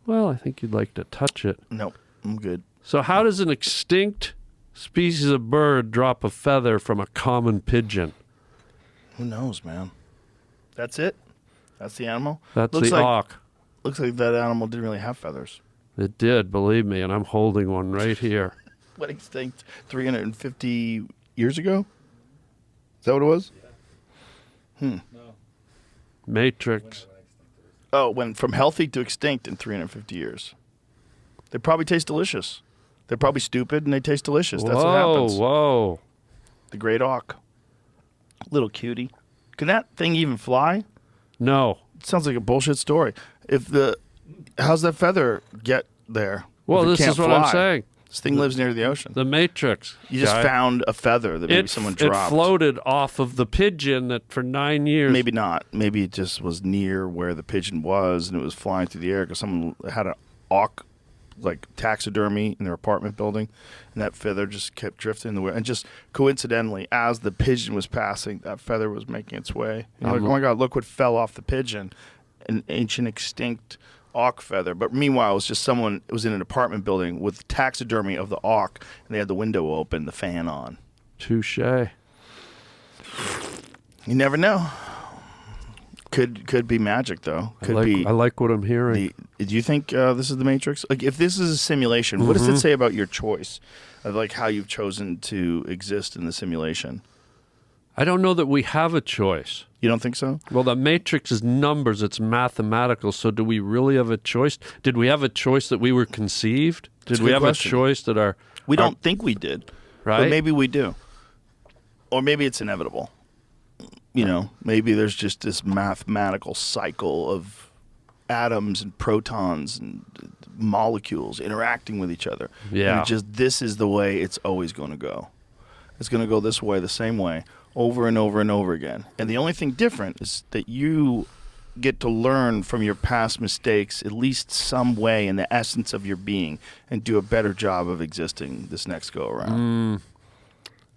Well, I think you'd like to touch it. Nope. I'm good. So how does an extinct species of bird drop a feather from a common pigeon? Who knows, man? That's it? That's the animal? That's looks the like, auk. Looks like that animal didn't really have feathers. It did, believe me, and I'm holding one right here. What, extinct 350 years ago? Is that what it was? Matrix. Oh, it went from healthy to extinct in 350 years. They probably taste delicious. They're probably stupid and they taste delicious. That's what happens. Whoa. The great auk. Little cutie. Can that thing even fly? No. It sounds like a bullshit story. How's that feather get there? Well, if it this can't is what I'm fly? saying. This thing lives near the ocean. The Matrix. You just guy. found a feather that maybe someone dropped. It floated off of the pigeon that for 9 years. Maybe not. Maybe it just was near where the pigeon was and it was flying through the air because someone had an auk, like taxidermy in their apartment building, and that feather just kept drifting in the wind. And just coincidentally, as the pigeon was passing, that feather was making its way. Like, oh my God, look what fell off the pigeon. An ancient extinct auk feather. But meanwhile, it was just someone, it was in an apartment building with taxidermy of the auk, and they had the window open, the fan on. Touché. You never know. Could be magic though. Could be. I like what I'm hearing. Do you think this is the Matrix? Like, if this is a simulation, what does it say about your choice of like how you've chosen to exist in the simulation? I don't know that we have a choice. You don't think so? Well, the matrix is numbers. It's mathematical. So do we really have a choice? Did we have a choice that we were conceived? Did we have a choice that our... We don't think we did. Right? But maybe we do. Or maybe it's inevitable. You know, maybe there's just this mathematical cycle of atoms and protons and molecules interacting with each other. Yeah. And this is the way it's always going to go. It's going to go this way, the same way, over and over and over again. And the only thing different is that you get to learn from your past mistakes at least some way in the essence of your being and do a better job of existing this next go around.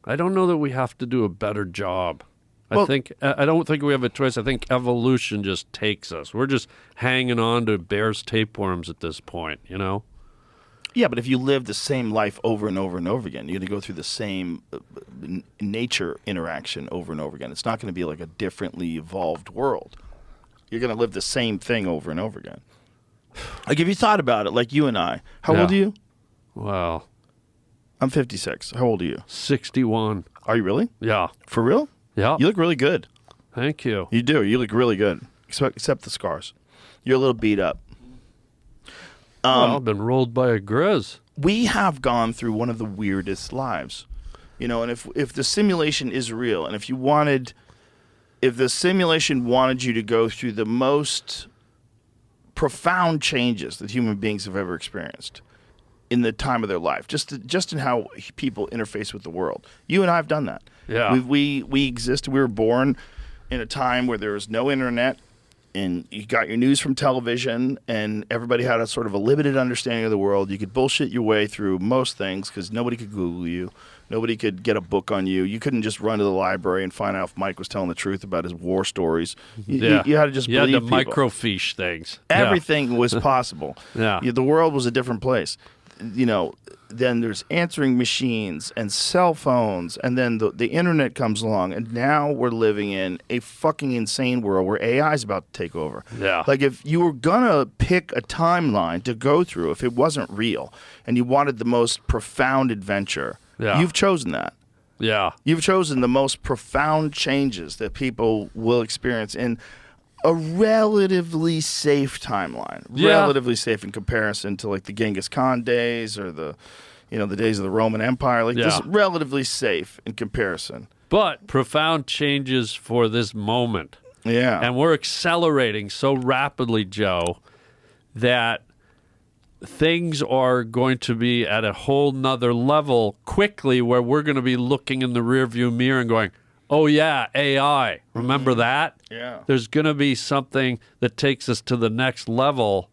I don't know that we have to do a better job. Well, I don't think we have a choice. I think evolution just takes us. We're just hanging on to bear's tapeworms at this point, you know? Yeah, but if you live the same life over and over and over again, you're going to go through the same nature interaction over and over again. It's not going to be like a differently evolved world. You're going to live the same thing over and over again. Like, if you thought about it, like you and I, how old are you? Well, I'm 56. How old are you? 61. Are you really? Yeah. For real? Yeah. You look really good. Thank you. You do. You look really good, except the scars. You're a little beat up. Well, I've been rolled by a grizz. We have gone through one of the weirdest lives. You know, and if the simulation is real, and if the simulation wanted you to go through the most profound changes that human beings have ever experienced in the time of their life, just in how people interface with the world. You and I have done that. Yeah. We exist. We were born in a time where there was no internet, and you got your news from television, and everybody had a sort of a limited understanding of the world. You could bullshit your way through most things because nobody could Google you. Nobody could get a book on you. You couldn't just run to the library and find out if Mike was telling the truth about his war stories. You had to just believe You had to people. microfiche things. Everything was possible. Yeah. The world was a different place. You know, then there's answering machines and cell phones, and then the internet comes along, and now we're living in a fucking insane world where AI is about to take over. Yeah. Like, if you were gonna pick a timeline to go through, if it wasn't real, and you wanted the most profound adventure, you've chosen that. Yeah. You've chosen the most profound changes that people will experience in a relatively safe timeline. Yeah. Relatively safe in comparison to like the Genghis Khan days or the days of the Roman Empire. Like, this is relatively safe in comparison. But profound changes for this moment. Yeah. And we're accelerating so rapidly, Joe, that things are going to be at a whole nother level quickly, where we're going to be looking in the rearview mirror and going, oh, yeah, AI. Remember that? Yeah. There's going to be something that takes us to the next level,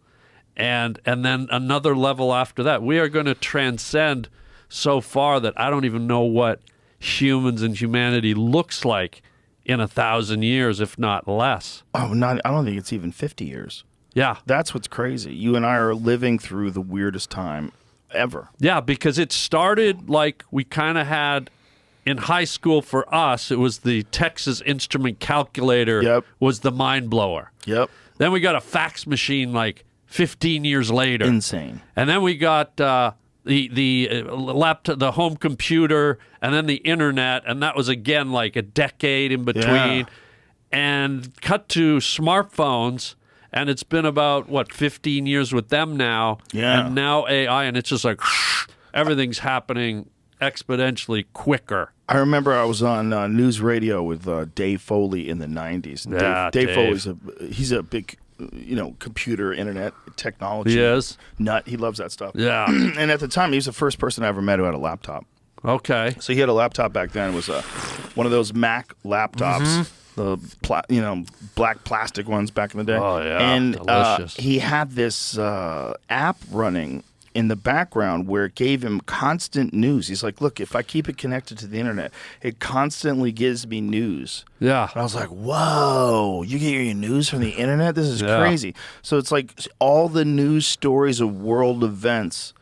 and then another level after that. We are going to transcend so far that I don't even know what humans and humanity looks like in 1,000 years, if not less. I don't think it's even 50 years. Yeah. That's what's crazy. You and I are living through the weirdest time ever. Yeah, because it started like we kind of had in high school. For us, it was the Texas Instrument Calculator was the mind blower. Yep. Then we got a fax machine like 15 years later. Insane. And then we got the laptop, the home computer, and then the internet, and that was again like a decade in between. Yeah. And cut to smartphones, and it's been about 15 years with them now. Yeah. And now AI, and it's just like everything's happening exponentially quicker. I remember I was on news radio with Dave Foley in the 90s. Yeah, Dave Foley's he's a big, computer, internet, technology He is? nut. He loves that stuff. Yeah. And at the time, he was the first person I ever met who had a laptop. Okay. So he had a laptop back then. It was one of those Mac laptops, the black plastic ones back in the day. Oh, yeah. And Delicious. he had this app running in the background where it gave him constant news. He's like, look, if I keep it connected to the internet, it constantly gives me news. Yeah. And I was like, whoa, you get your news from the internet? This is crazy. So it's like all the news stories of world events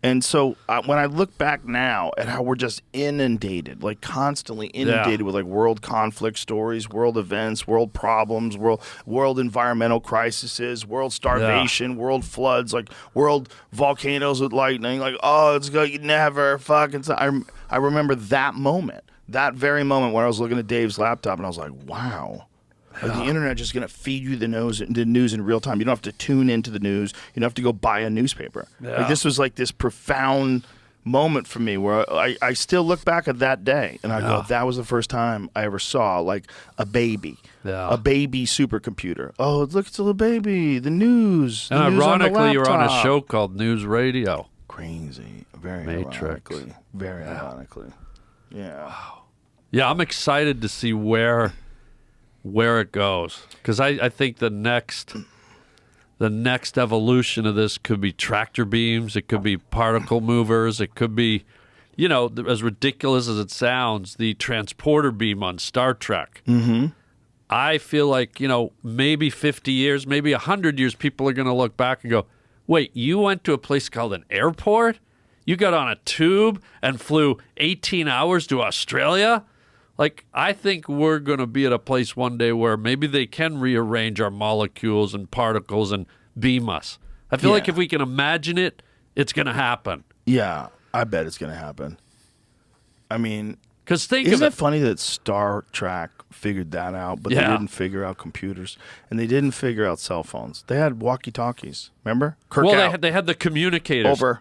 And so when I look back now at how we're just inundated, like constantly inundated with like world conflict stories, world events, world problems, world environmental crises, world starvation, world floods, like world volcanoes with lightning, like, oh, it's going to never fucking... I remember that moment, that very moment when I was looking at Dave's laptop and I was like, wow. Like the internet just going to feed you the news in real time. You don't have to tune into the news. You don't have to go buy a newspaper. Yeah. Like this was like this profound moment for me where I still look back at that day and I go, that was the first time I ever saw like a baby supercomputer. Oh, look, it's a little baby. The news. And the news on the ironically, you're on a laptop. show called News Radio. Crazy. Very Matrix. ironically. Very ironically. Yeah. Yeah, I'm excited to see where it goes, because I think the next evolution of this could be tractor beams, it could be particle movers, it could be, as ridiculous as it sounds, the transporter beam on Star Trek. Mm-hmm. I feel like, maybe 50 years, maybe 100 years, people are going to look back and go, wait, you went to a place called an airport? You got on a tube and flew 18 hours to Australia? Like, I think we're going to be at a place one day where maybe they can rearrange our molecules and particles and beam us. I feel like if we can imagine it, it's going to happen. Yeah, I bet it's going to happen. I mean, because isn't it funny that Star Trek figured that out, but they didn't figure out computers, and they didn't figure out cell phones. They had walkie-talkies. Remember? Kirk out. They had the communicators. Over.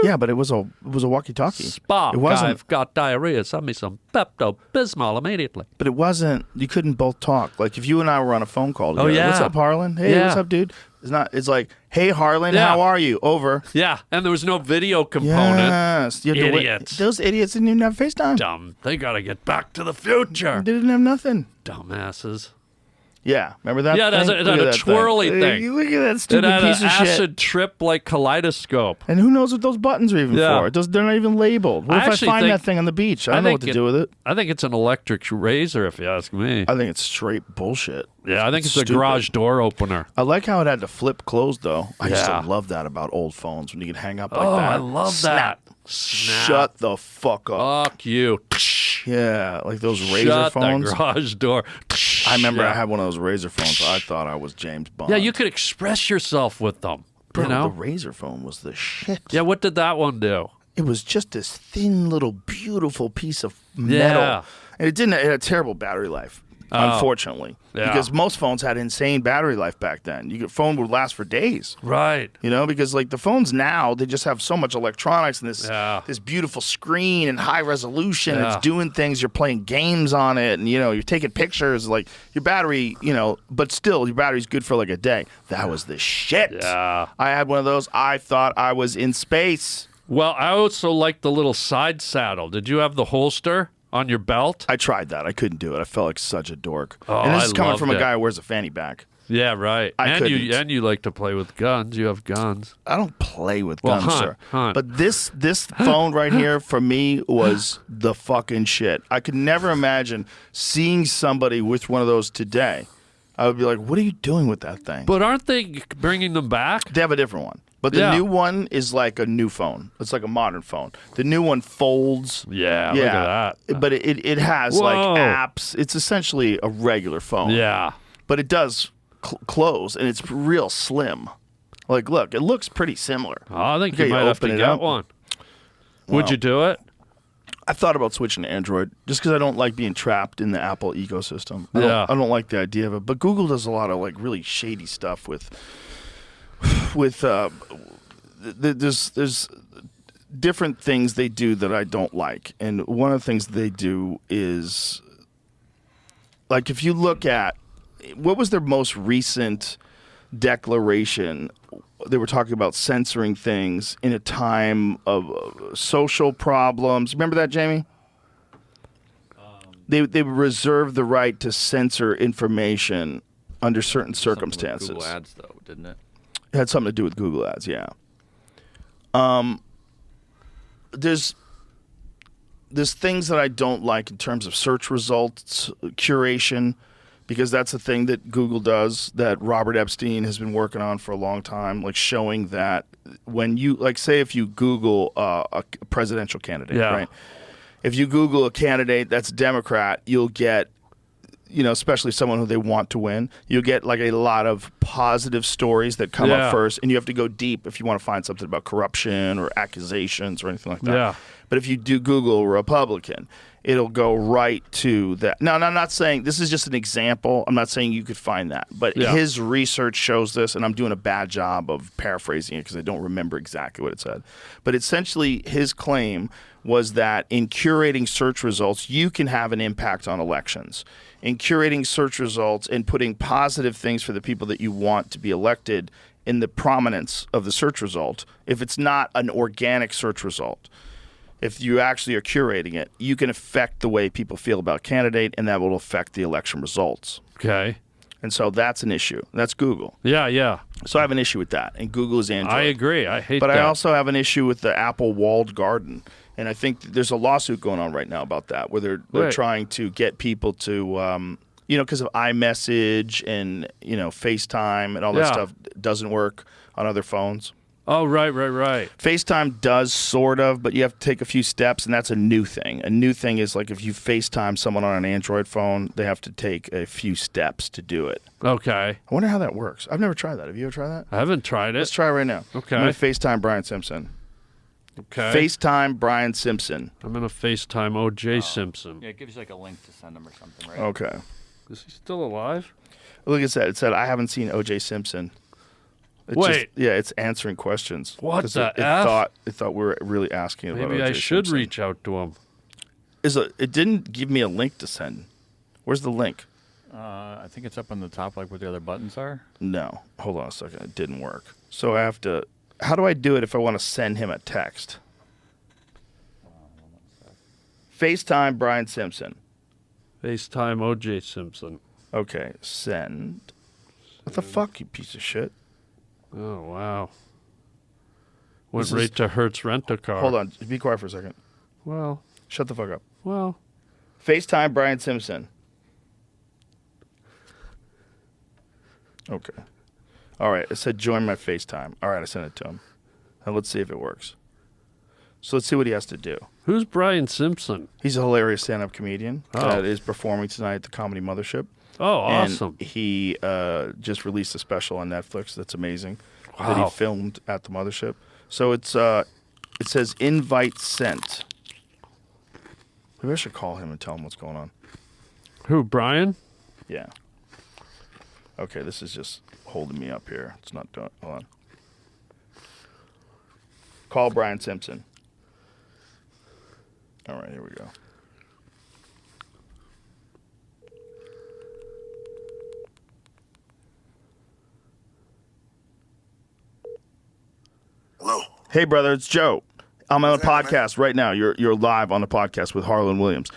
Yeah, but it was a walkie-talkie. Spock, it wasn't, I've got diarrhea. Send me some Pepto-Bismol immediately. But it wasn't. You couldn't both talk. Like if you and I were on a phone call together. yeah. What's up, Harland? Hey, what's up, dude? It's not. It's like, hey, Harland, how are you? Over. Yeah, and there was no video component. Yes, you had to wait. Idiots. Those idiots didn't even have FaceTime. Dumb. They got to get back to the future. They didn't have nothing. Dumbasses. Yeah, remember that? Yeah, thing? it had a twirly thing. Look at that It stupid had piece an of shit. acid trip like kaleidoscope. And who knows what those buttons are even for? They're not even labeled. What if I actually find think- that thing on the beach? I don't know what to do with it. I think it's an electric razor, if you ask me. I think it's straight bullshit. Yeah, I think it's stupid. a garage door opener. I like how it had to flip closed, though. I used Yeah. to love that about old phones when you could hang up like Oh, that. I love Snap. that. Snap. Shut the fuck up. Fuck you. Yeah, like those razor Shut phones. the garage door. I remember Yeah. I had one of those razor phones. I thought I was James Bond. Yeah, you could express yourself with them. Bro, you know? the razor phone was the shit. Yeah, what did that one do? It was just this thin little beautiful piece of metal. Yeah. And it had a terrible battery life, unfortunately. Yeah. Because most phones had insane battery life back then. Your phone would last for days. Right. Because like the phones now, they just have so much electronics and Yeah. this beautiful screen and high resolution. Yeah. It's doing things. You're playing games on it, and you're taking pictures. Like your battery, but still your battery's good for like a day. That was the shit. Yeah. I had one of those. I thought I was in space. Well, I also like the little side saddle. Did you have the holster on your belt? I tried that. I couldn't do it. I felt like such a dork. Oh, and this I is coming loved from a it. guy who wears a fanny pack. Yeah, right. I couldn't. You like to play with guns. You have guns. I don't play with Well, guns, hunt. sir. But this phone right here for me was the fucking shit. I could never imagine seeing somebody with one of those today. I would be like, what are you doing with that thing? But aren't they bringing them back? They have a different one. But the new one is like a new phone. It's like a modern phone. The new one folds. Yeah, look at that. But it has like Whoa. apps. It's essentially a regular phone. Yeah. But it does close, and it's real slim. Like, look, it looks pretty similar. Oh, I think Okay, you might have open to it get up. one. Would Well, you do it? I thought about switching to Android just because I don't like being trapped in the Apple ecosystem. I don't like the idea of it. But Google does a lot of like really shady stuff with there's different things they do that I don't like. And one of the things they do is like if you look at what was their most recent declaration, they were talking about censoring things in a time of social problems. Remember that, Jamie? They reserve the right to censor information under certain circumstances. Google Ads, though, didn't it? It had something to do with Google Ads, yeah. There's things that I don't like in terms of search results, curation, because that's a thing that Google does that Robert Epstein has been working on for a long time, like showing that when you, like, say if you Google a presidential candidate, Yeah. right? If you Google a candidate that's a Democrat, you'll get, especially someone who they want to win, you'll get like a lot of positive stories that come Yeah. up first, and you have to go deep if you want to find something about corruption or accusations or anything like that. Yeah. But if you do Google Republican, it'll go right to that. Now, I'm not saying this is just an example. I'm not saying you could find that, but Yeah. his research shows this, and I'm doing a bad job of paraphrasing it because I don't remember exactly what it said. But essentially, his claim was that in curating search results, you can have an impact on elections. In curating search results and putting positive things for the people that you want to be elected in the prominence of the search result, if it's not an organic search result, if you actually are curating it, you can affect the way people feel about candidate, and that will affect the election results. Okay. And so that's an issue. That's Google. Yeah. So I have an issue with that, and Google is Android. I agree. I hate But that. I also have an issue with the Apple walled garden. And I think there's a lawsuit going on right now about that, where they're Right. trying to get people to, because of iMessage and, FaceTime and all that Yeah. stuff doesn't work on other phones. Oh, right. FaceTime does sort of, but you have to take a few steps, and that's a new thing. A new thing is like if you FaceTime someone on an Android phone, they have to take a few steps to do it. Okay. I wonder how that works. I've never tried that. Have you ever tried that? I haven't tried Let's it. try it right now. Okay. I'm going to FaceTime Brian Simpson. Okay. FaceTime Brian Simpson. I'm going to FaceTime O.J. Simpson. Yeah, it gives you like a link to send them or something, right? Okay. Is he still alive? Look at that. It said, I haven't seen O.J. Simpson. Wait. It's answering questions. What 'Cause the it F? thought we were really asking about Maybe O.J. I should Simpson. reach out to him. It didn't give me a link to send. Where's the link? I think it's up on the top, like where the other buttons are. No. Hold on a second. It didn't work. So I have to... How do I do it if I want to send him a text? FaceTime Brian Simpson. FaceTime O.J. Simpson. Okay. Send. What the fuck, you piece of shit? Oh, wow. Went This is- right to Hertz Rent-A-Car. Hold on. Be quiet for a second. Well, Shut the fuck up. well. FaceTime Brian Simpson. Okay. All right. It said join my FaceTime. All right. I sent it to him. Now let's see if it works. So let's see what he has to do. Who's Brian Simpson? He's a hilarious stand-up comedian Oh. that is performing tonight at the Comedy Mothership. Oh, awesome. And he just released a special on Netflix that's amazing that Wow. he filmed at the Mothership. So it says invite sent. Maybe I should call him and tell him what's going on. Who, Brian? Yeah. Okay, this is just holding me up here. It's not doing. Hold on. Call Brian Simpson. All right, here we go. Hello. Hey, brother, it's Joe. I'm on a What's happening? podcast right now. You're live on the podcast with Harland Williams.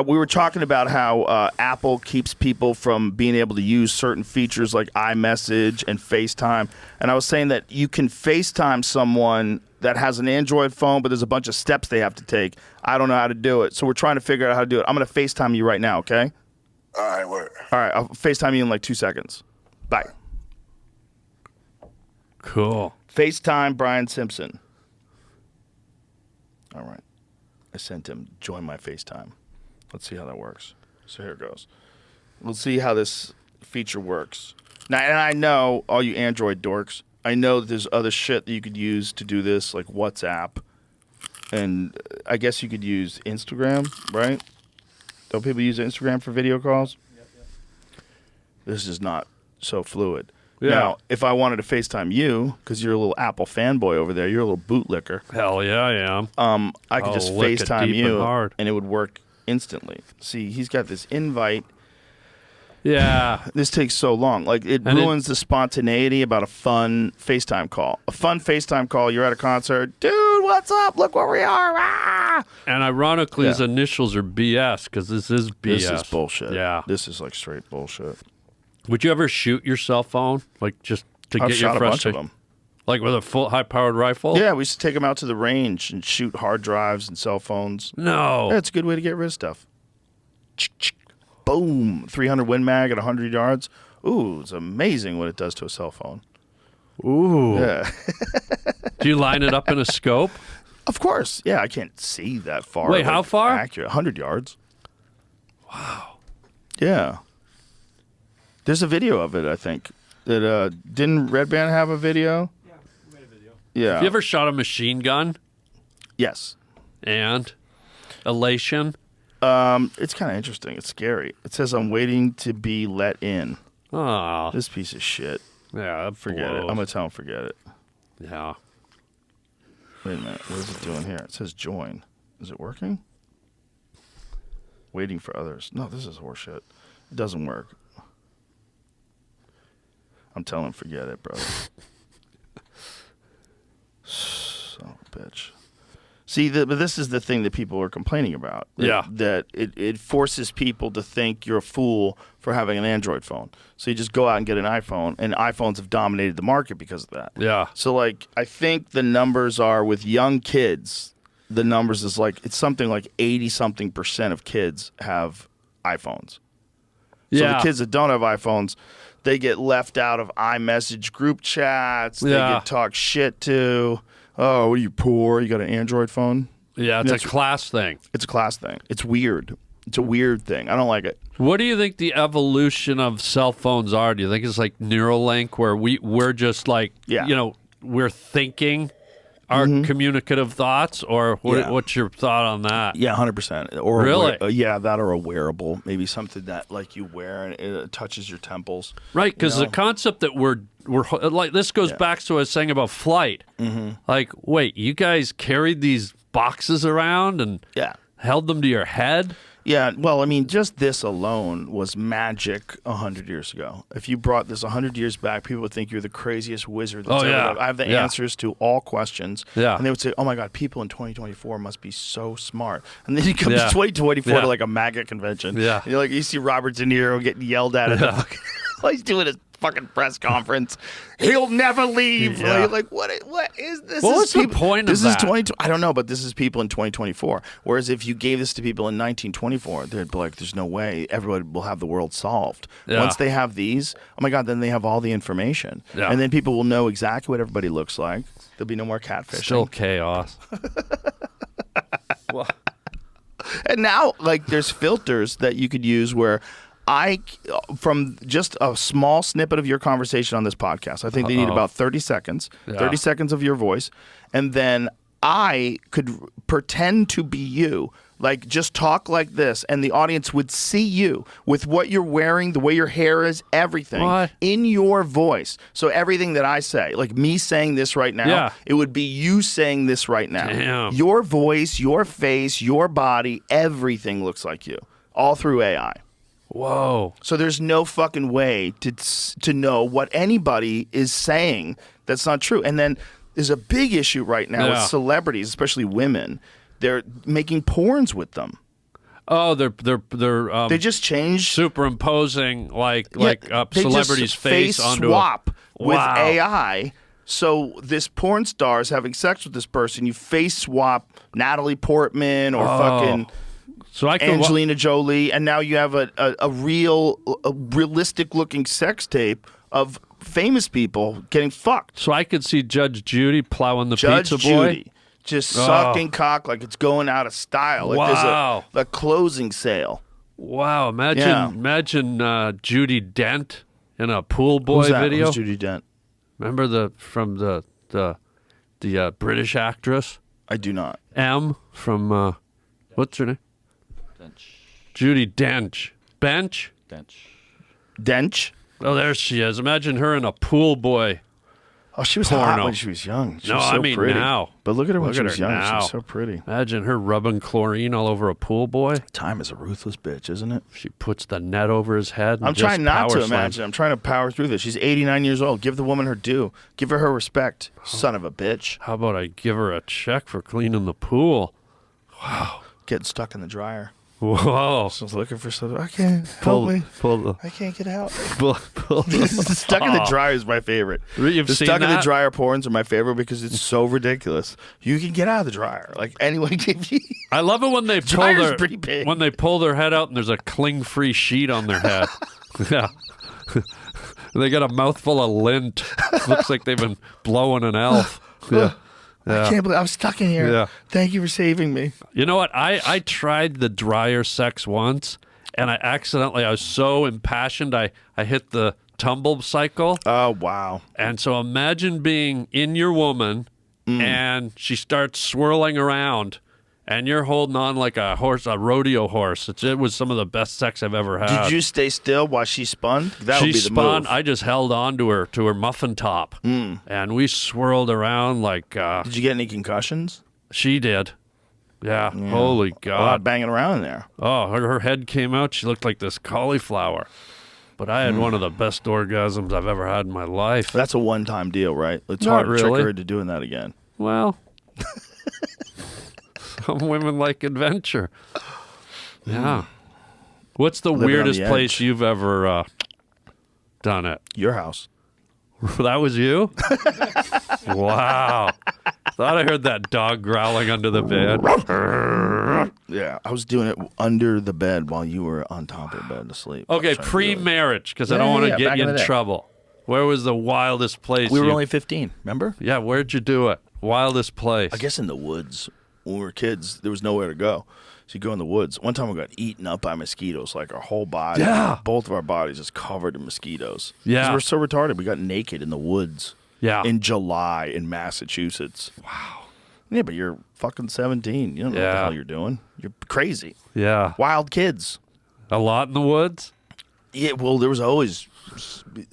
We were talking about how Apple keeps people from being able to use certain features like iMessage and FaceTime. And I was saying that you can FaceTime someone that has an Android phone, but there's a bunch of steps they have to take. I don't know how to do it. So we're trying to figure out how to do it. I'm going to FaceTime you right now, okay? All right, word. All right, I'll FaceTime you in like 2 seconds. Bye. Cool. FaceTime Brian Simpson. All right. I sent him join my FaceTime. Let's see how that works. So here it goes. We'll see how this feature works. Now, and I know all you Android dorks, I know that there's other shit that you could use to do this, like WhatsApp. And I guess you could use Instagram, right? Don't people use Instagram for video calls? Yep. This is not so fluid. Yeah. Now, if I wanted to FaceTime you, because you're a little Apple fanboy over there, you're a little bootlicker, Hell yeah, I am. I could just lick it FaceTime deep you, and hard. and it would work instantly. See, he's got this invite. Yeah. This takes so long. Like, it And ruins the spontaneity about a fun FaceTime call. A fun FaceTime call, you're at a concert. Dude, what's up? Look where we are. Ah! And ironically, his Yeah. initials are BS because this is BS. This is bullshit. Yeah. This is, like, straight bullshit. Would you ever shoot your cell phone? Like, just to I've get your shot a bunch of frustration? them. Like with a full high-powered rifle? Yeah, we used to take them out to the range and shoot hard drives and cell phones. No. Yeah, it's a good way to get rid of stuff. boom, 300 Win Mag at 100 yards. Ooh, it's amazing what it does to a cell phone. Ooh. Yeah. Do you line it up in a scope? Of course. Yeah, I can't see that far. Wait, how far? Accurate. 100 yards. Wow. Yeah. There's a video of it, I think. That didn't Red Band have a video? Yeah, we made a video. Yeah. Have you ever shot a machine gun? Yes. And? Elation? It's kind of interesting. It's scary. It says, I'm waiting to be let in. Oh. This piece of shit. Yeah, Forget it. I'm going to tell him forget it. Yeah. Wait a minute. What is it doing here? It says join. Is it working? Waiting for others. No, this is horseshit. It doesn't work. I'm telling him forget it, brother. Son of a bitch. See, but this is the thing that people are complaining about. Yeah. That it forces people to think you're a fool for having an Android phone. So you just go out and get an iPhone, and iPhones have dominated the market because of that. Yeah. So, like, I think the numbers are with young kids, the numbers is like, it's something like 80-something% of kids have iPhones. So Yeah. the kids that don't have iPhones, they get left out of iMessage group chats. They Yeah. get talked shit to. Oh, what are you, poor? You got an Android phone? Yeah, it's That's- a class thing. It's a class thing. It's weird. It's a weird thing. I don't like it. What do you think the evolution of cell phones are? Do you think it's like Neuralink, where we're just like, Yeah. you know, we're thinking our communicative thoughts, or Yeah. what's your thought on that? Yeah, 100%. Or Really? Yeah, that or a wearable. Maybe something that like you wear and it touches your temples. Right, because You know? the concept that we're like, this goes back to what I was saying about flight. Mm-hmm. Like, wait, you guys carried these boxes around and Yeah. held them to your head? Yeah, well, I mean, just this alone was magic 100 years ago. If you brought this 100 years back, people would think you're the craziest wizard that's Oh, ever yeah. lived. I have the Yeah. answers to all questions. Yeah. And they would say, oh, my God, people in 2024 must be so smart. And then you come Yeah. to 2024 Yeah. to like a MAGA convention. Yeah. And you're like, you see Robert De Niro getting yelled at the fucking, while he's doing his fucking press conference. He'll never leave. Yeah. You're like, what is this? What This was is the people- point of This is that? 20. I don't know, but this is people in 2024. Whereas if you gave this to people in 1924, they'd be like, there's no way everybody will have the world solved. Yeah. Once they have these, oh my God, then they have all the information. Yeah. And then people will know exactly what everybody looks like. There'll be no more catfishing. Still chaos. Well, And now, like, there's filters that you could use where from just a small snippet of your conversation on this podcast, I think they need about 30 seconds, Yeah. 30 seconds of your voice. And then I could pretend to be you, like just talk like this, and the audience would see you with what you're wearing, the way your hair is, everything What? in your voice. So everything that I say, like me saying this right now, Yeah. it would be you saying this right now. Damn. Your voice, your face, your body, everything looks like you, all through AI. whoa. So there's no fucking way to know what anybody is saying that's not true. And then there's a big issue right now with Yeah. celebrities, especially women. They're making porns with them. Oh, they're They just changed superimposing like they celebrity's just face onto swap with Wow. AI. So this porn star is having sex with this person. You face swap Natalie Portman or fucking So I could Angelina Jolie, and now you have a realistic looking sex tape of famous people getting fucked. So I could see Judge Judy plowing the Judge pizza boy. Judy just sucking cock like it's going out of style. Like Wow. there's a closing sale. Wow, Yeah. imagine Judy Dent in a pool boy Who's that? video. Who's Judy Dent? Remember the British actress I do not. M from what's her name? Judy Dench. Bench? Dench? Oh, there she is. Imagine her in a pool boy. Oh, she was hot Porno. when she was young. She No, was so I mean pretty. now. But look at her when Look she at was her young. She now. was so pretty. Imagine her rubbing chlorine all over a pool boy. Time is a ruthless bitch, isn't it? She puts the net over his head. And I'm just trying not power to slams. imagine. I'm trying to power through this. She's 89 years old. Give the woman her due. Give her respect. Son of a bitch. How about I give her a check for cleaning the pool? Getting stuck in the dryer. Whoa. I was looking for something. I can't Pull, help me. pull the, I can't get out. pull, pull the, Stuck in the dryer is my favorite. You've The seen stuck in the that? dryer porns are my favorite because it's so ridiculous. You can get out of the dryer. Like anyone can. I love it when they pull Dryer's their pretty big. when they pull their head out and there's a cling-free sheet on their head. Yeah. They got a mouthful of lint. Looks like they've been blowing an elf. Yeah. I can't believe I'm stuck in here. Yeah. Thank you for saving me. You know what? I tried the dryer sex once, and I was so impassioned, I hit the tumble cycle. Oh wow. And so imagine being in your woman, and she starts swirling around, and you're holding on like a horse, a rodeo horse. It was some of the best sex I've ever had. Did you stay still while she spun? That She would be the spun. move. I just held on to her muffin top, and we swirled around like Did you get any concussions? she did. Yeah. Holy A lot God. of banging around in there. Oh, her head came out. She looked like this cauliflower. But I had one of the best orgasms I've ever had in my life. That's a one-time deal, right? It's Not hard to really. trick her into doing that again. Well, some women like adventure. Yeah. What's the Living on weirdest the place edge. you've ever done it? Your house. That was you? Wow. Thought I heard that dog growling under the bed. Yeah, I was doing it under the bed while you were on top of the bed asleep. I Okay, was trying to do it. pre-marriage, because I Yeah, don't want to yeah, get back you in in the day. trouble. Where was the wildest place? We were you- only 15, remember? Yeah, where'd you do it? Wildest place. I guess in the woods. When we were kids, there was nowhere to go. So you go in the woods. One time we got eaten up by mosquitoes, like our whole body. Yeah. Both of our bodies just covered in mosquitoes. 'Cause Yeah. we're so retarded. We got naked in the woods. Yeah. In July in Massachusetts. Wow. Yeah, but you're fucking 17. You don't know what the Yeah. hell you're doing. You're crazy. Yeah. Wild kids. A lot in the woods? Yeah, well, there was always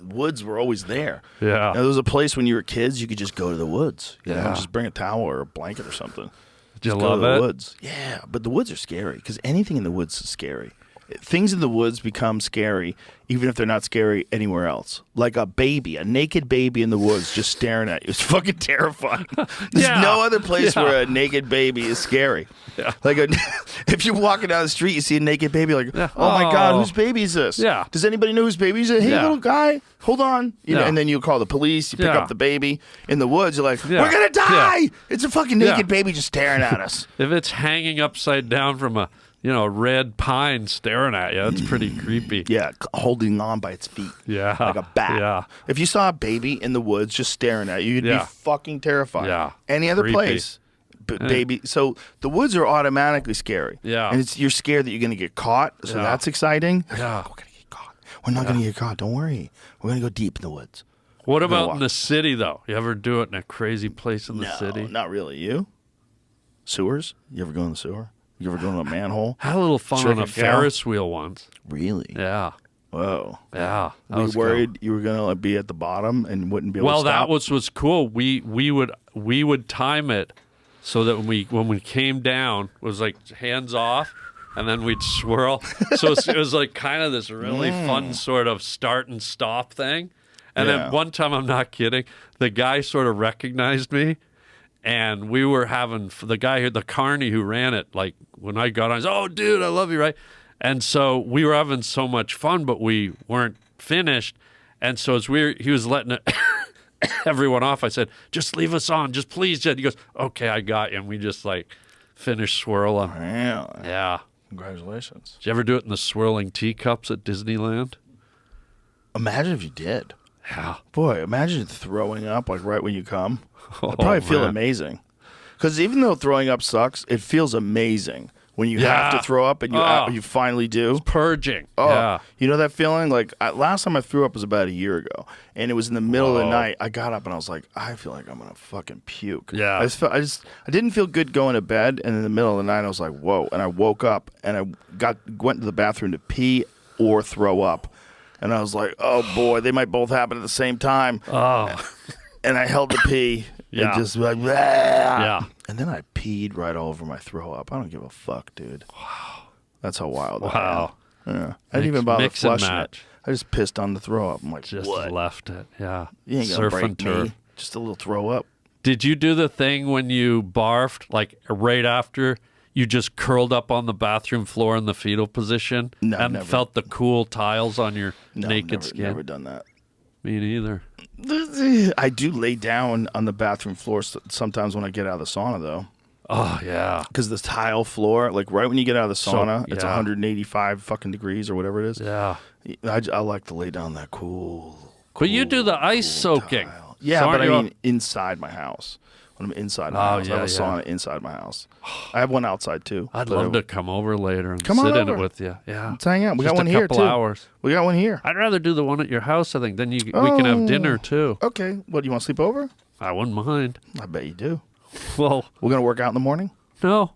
woods were always there. Yeah. Now, there was a place when you were kids you could just go to the woods. You know, Yeah. just bring a towel or a blanket or something. Did you Just go love to the it? woods. Yeah, but the woods are scary because anything in the woods is scary. Things in the woods become scary even if they're not scary anywhere else. Like a baby, a naked baby in the woods just staring at you. It's fucking terrifying. There's Yeah. no other place Yeah. where a naked baby is scary. Yeah. Like if you're walking down the street, you see a naked baby, like, oh my God, Oh. whose baby is this? Yeah. Does anybody know whose baby is it? Hey, Yeah. little guy, hold on. You know, Yeah. and then you call the police, you pick Yeah. up the baby. In the woods, you're like, Yeah. we're going to die. Yeah. It's a fucking naked Yeah. baby just staring at us. If it's hanging upside down from a red pine staring at you, that's pretty creepy. Yeah, holding on by its feet. Yeah. Like a bat. Yeah. If you saw a baby in the woods just staring at you, you'd Yeah. be fucking terrified. Yeah. Any other Creepy. place, but baby. So the woods are automatically scary. Yeah. And you're scared that you're going to get caught. So Yeah. that's exciting. Yeah. We're going to get caught. We're not going to get caught. Don't worry. We're going to go deep in the woods. What gonna about walk. in the city, though? You ever do it in a crazy place in the No, city? not really. You? Sewers? You ever go in the sewer? You ever go in a manhole? I had a little fun on a Chicken cow? Ferris wheel once. Really? Yeah. Whoa. Yeah. that Were you was cool. worried you were going to be at the bottom and wouldn't be able Well, to stop? that was cool. We would time it so that when we came down, it was like hands off, and then we'd swirl. So it was like kind of this really fun sort of start and stop thing. And Yeah. then one time, I'm not kidding, the guy sort of recognized me. And we were having the guy here, the carny who ran it. Like when I got on, he said, "Oh, dude, I love you," right? And so we were having so much fun, but we weren't finished. And so as he was letting it everyone off. I said, "Just leave us on, just please, Jed." He goes, "Okay, I got you." And we just like finished swirling. Yeah. Yeah. Congratulations. Did you ever do it in the swirling teacups at Disneyland? Imagine if you did. Yeah. Boy, imagine throwing up like right when you come. Oh, It'd probably feel man. amazing. Because even though throwing up sucks, it feels amazing when you have Yeah. to throw up and you finally do. Purging. Oh, Yeah. you know that feeling? Like last time I threw up was about a year ago, and it was in the middle of the Whoa. I got up and I was like, I feel like I'm gonna fucking puke. Yeah. I didn't feel good going to bed, and in the middle of the night I was like, whoa! And I woke up and I went to the bathroom to pee or throw up, and I was like, oh boy, they might both happen at the same time. Oh. And I held the pee Yeah. and just like, Yeah. and then I peed right over my throw up. I don't give a fuck, dude. Wow, that's how wild. Wow. I am. Yeah, I didn't even Mix- bother mix and flushing it. match. I just pissed on the throw up. I'm like, Just what? left it. Yeah. You ain't gonna Surf break and turf. me. Just a little throw up. Did you do the thing when you barfed, like right after you just curled up on the bathroom floor in the fetal position No, and never. felt the cool tiles on your No, naked skin? Never done that. Me neither. I do lay down on the bathroom floor sometimes when I get out of the sauna, though. Oh, yeah. Because the tile floor, like right when you get out of the sauna, it's yeah. 185 fucking degrees or whatever it is. Yeah. I like to lay down that cool. But you do the ice soaking. Tile. Yeah, So but aren't I you mean inside my house. When I'm inside my Oh, house, I have a yeah, sauna inside my house. I have one outside too. I'd but love to come over later and Come on sit in over. it with you. Yeah. Let's hang out. We Just got one a here couple too. hours. We got one here. I'd rather do the one at your house, I think. Then we can have dinner too. Okay. What, do you want to sleep over? I wouldn't mind. I bet you do. Well, We're going to work out in the morning? no.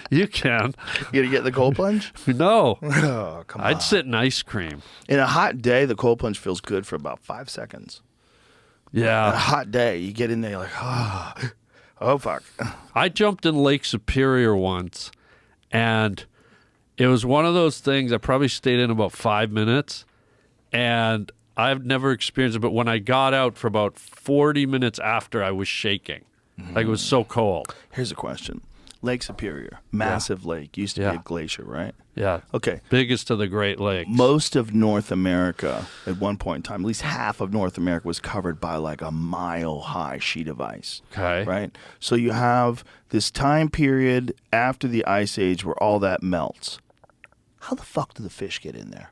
You can. You going to get the cold plunge? No. Oh, come on. I'd sit in ice cream. In a hot day, the cold plunge feels good for about 5 seconds. On a Yeah. hot day, you get in there, you're like, oh, fuck. I jumped in Lake Superior once, and it was one of those things I probably stayed in about 5 minutes, and I've never experienced it, but when I got out for about 40 minutes after, I was shaking. Like it was so cold. Here's a question. Lake Superior, massive lake, used to be Yeah. a glacier, right? Yeah. Okay. Biggest of the Great Lakes. Most of North America, at one point in time, at least half of North America was covered by like a mile-high sheet of ice. Okay. Right? So you have this time period after the Ice Age where all that melts. How the fuck do the fish get in there?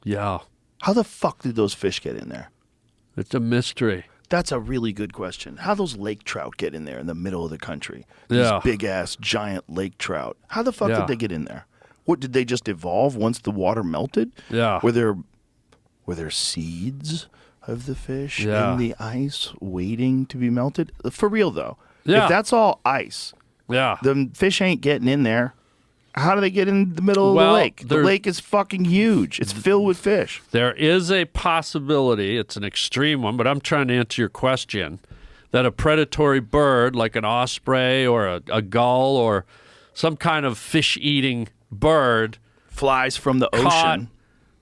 Yeah. How the fuck did those fish get in there? It's a mystery. That's a really good question. How those lake trout get in there in the middle of the country? Yeah. These big-ass, giant lake trout. How the fuck Yeah. did they get in there? What, did they just evolve once the water melted? Yeah. Were there seeds of the fish Yeah. in the ice waiting to be melted? For real, though. Yeah. If that's all ice, Yeah. the fish ain't getting in there. How do they get in the middle of the Well, lake? The there- lake is fucking huge. It's filled with fish. There is a possibility, it's an extreme one, but I'm trying to answer your question, that a predatory bird like an osprey or a gull or some kind of fish-eating bird Flies from the caught, ocean.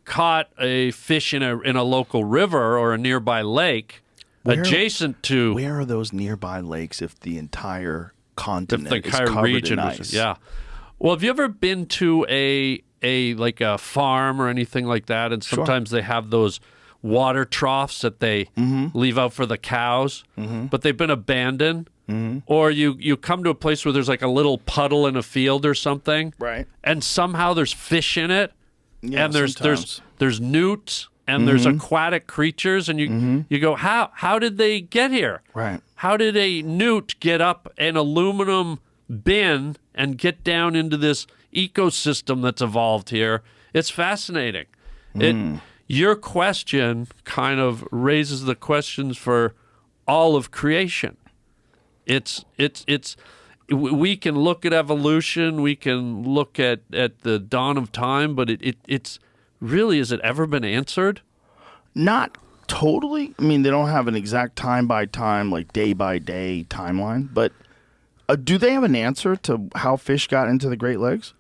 caught a fish in a local river or a nearby lake adjacent to Where are those nearby lakes if the entire continent the is entire covered region in was- ice? yeah. Well, have you ever been to a like a farm or anything like that? And sometimes they have those water troughs that they leave out for the cows, but they've been abandoned. Or you come to a place where there's like a little puddle in a field or something, Right. and somehow there's fish in it, Yeah, and there's sometimes. newts and there's aquatic creatures, and you go, how did they get here? Right. How did a newt get up an aluminum bin and get down into this ecosystem that's evolved here? It's fascinating. Your question kind of raises the questions for all of creation. We can look at evolution, we can look at the dawn of time, but it's really, has it ever been answered? Not totally. I mean, they don't have an exact time by time, like day by day timeline, but do they have an answer to how fish got into the Great Lakes?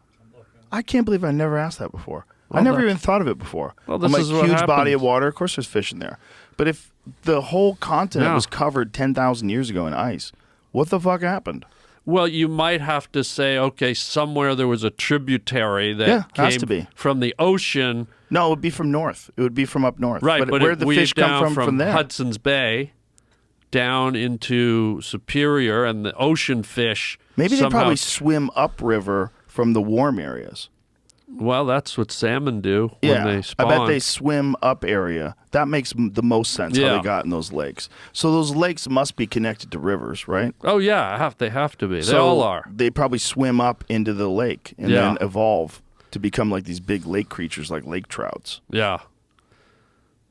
I can't believe I never asked that before. I Well, never that- even thought of it before. Well, I'm this like, is what huge body happens. of water. Of course, there's fish in there. But if the whole continent Yeah. was covered 10,000 years ago in ice, what the fuck happened? Well, you might have to say, okay, somewhere there was a tributary that Yeah, came has to be. from the ocean. No, it would be from north. It would be from up north. Right, but where it did the weaved fish come down from there? Hudson's Bay down into Superior, and the ocean fish Maybe they somehow, probably swim upriver from the warm areas. well, that's what salmon do Yeah, when they I spawn. bet they swim up area. That makes the most sense how Yeah. they got in those lakes. So those lakes must be connected to rivers, right? Oh yeah, they have to be. They So all are. They probably swim up into the lake and Yeah. then evolve to become like these big lake creatures like lake trouts. Yeah,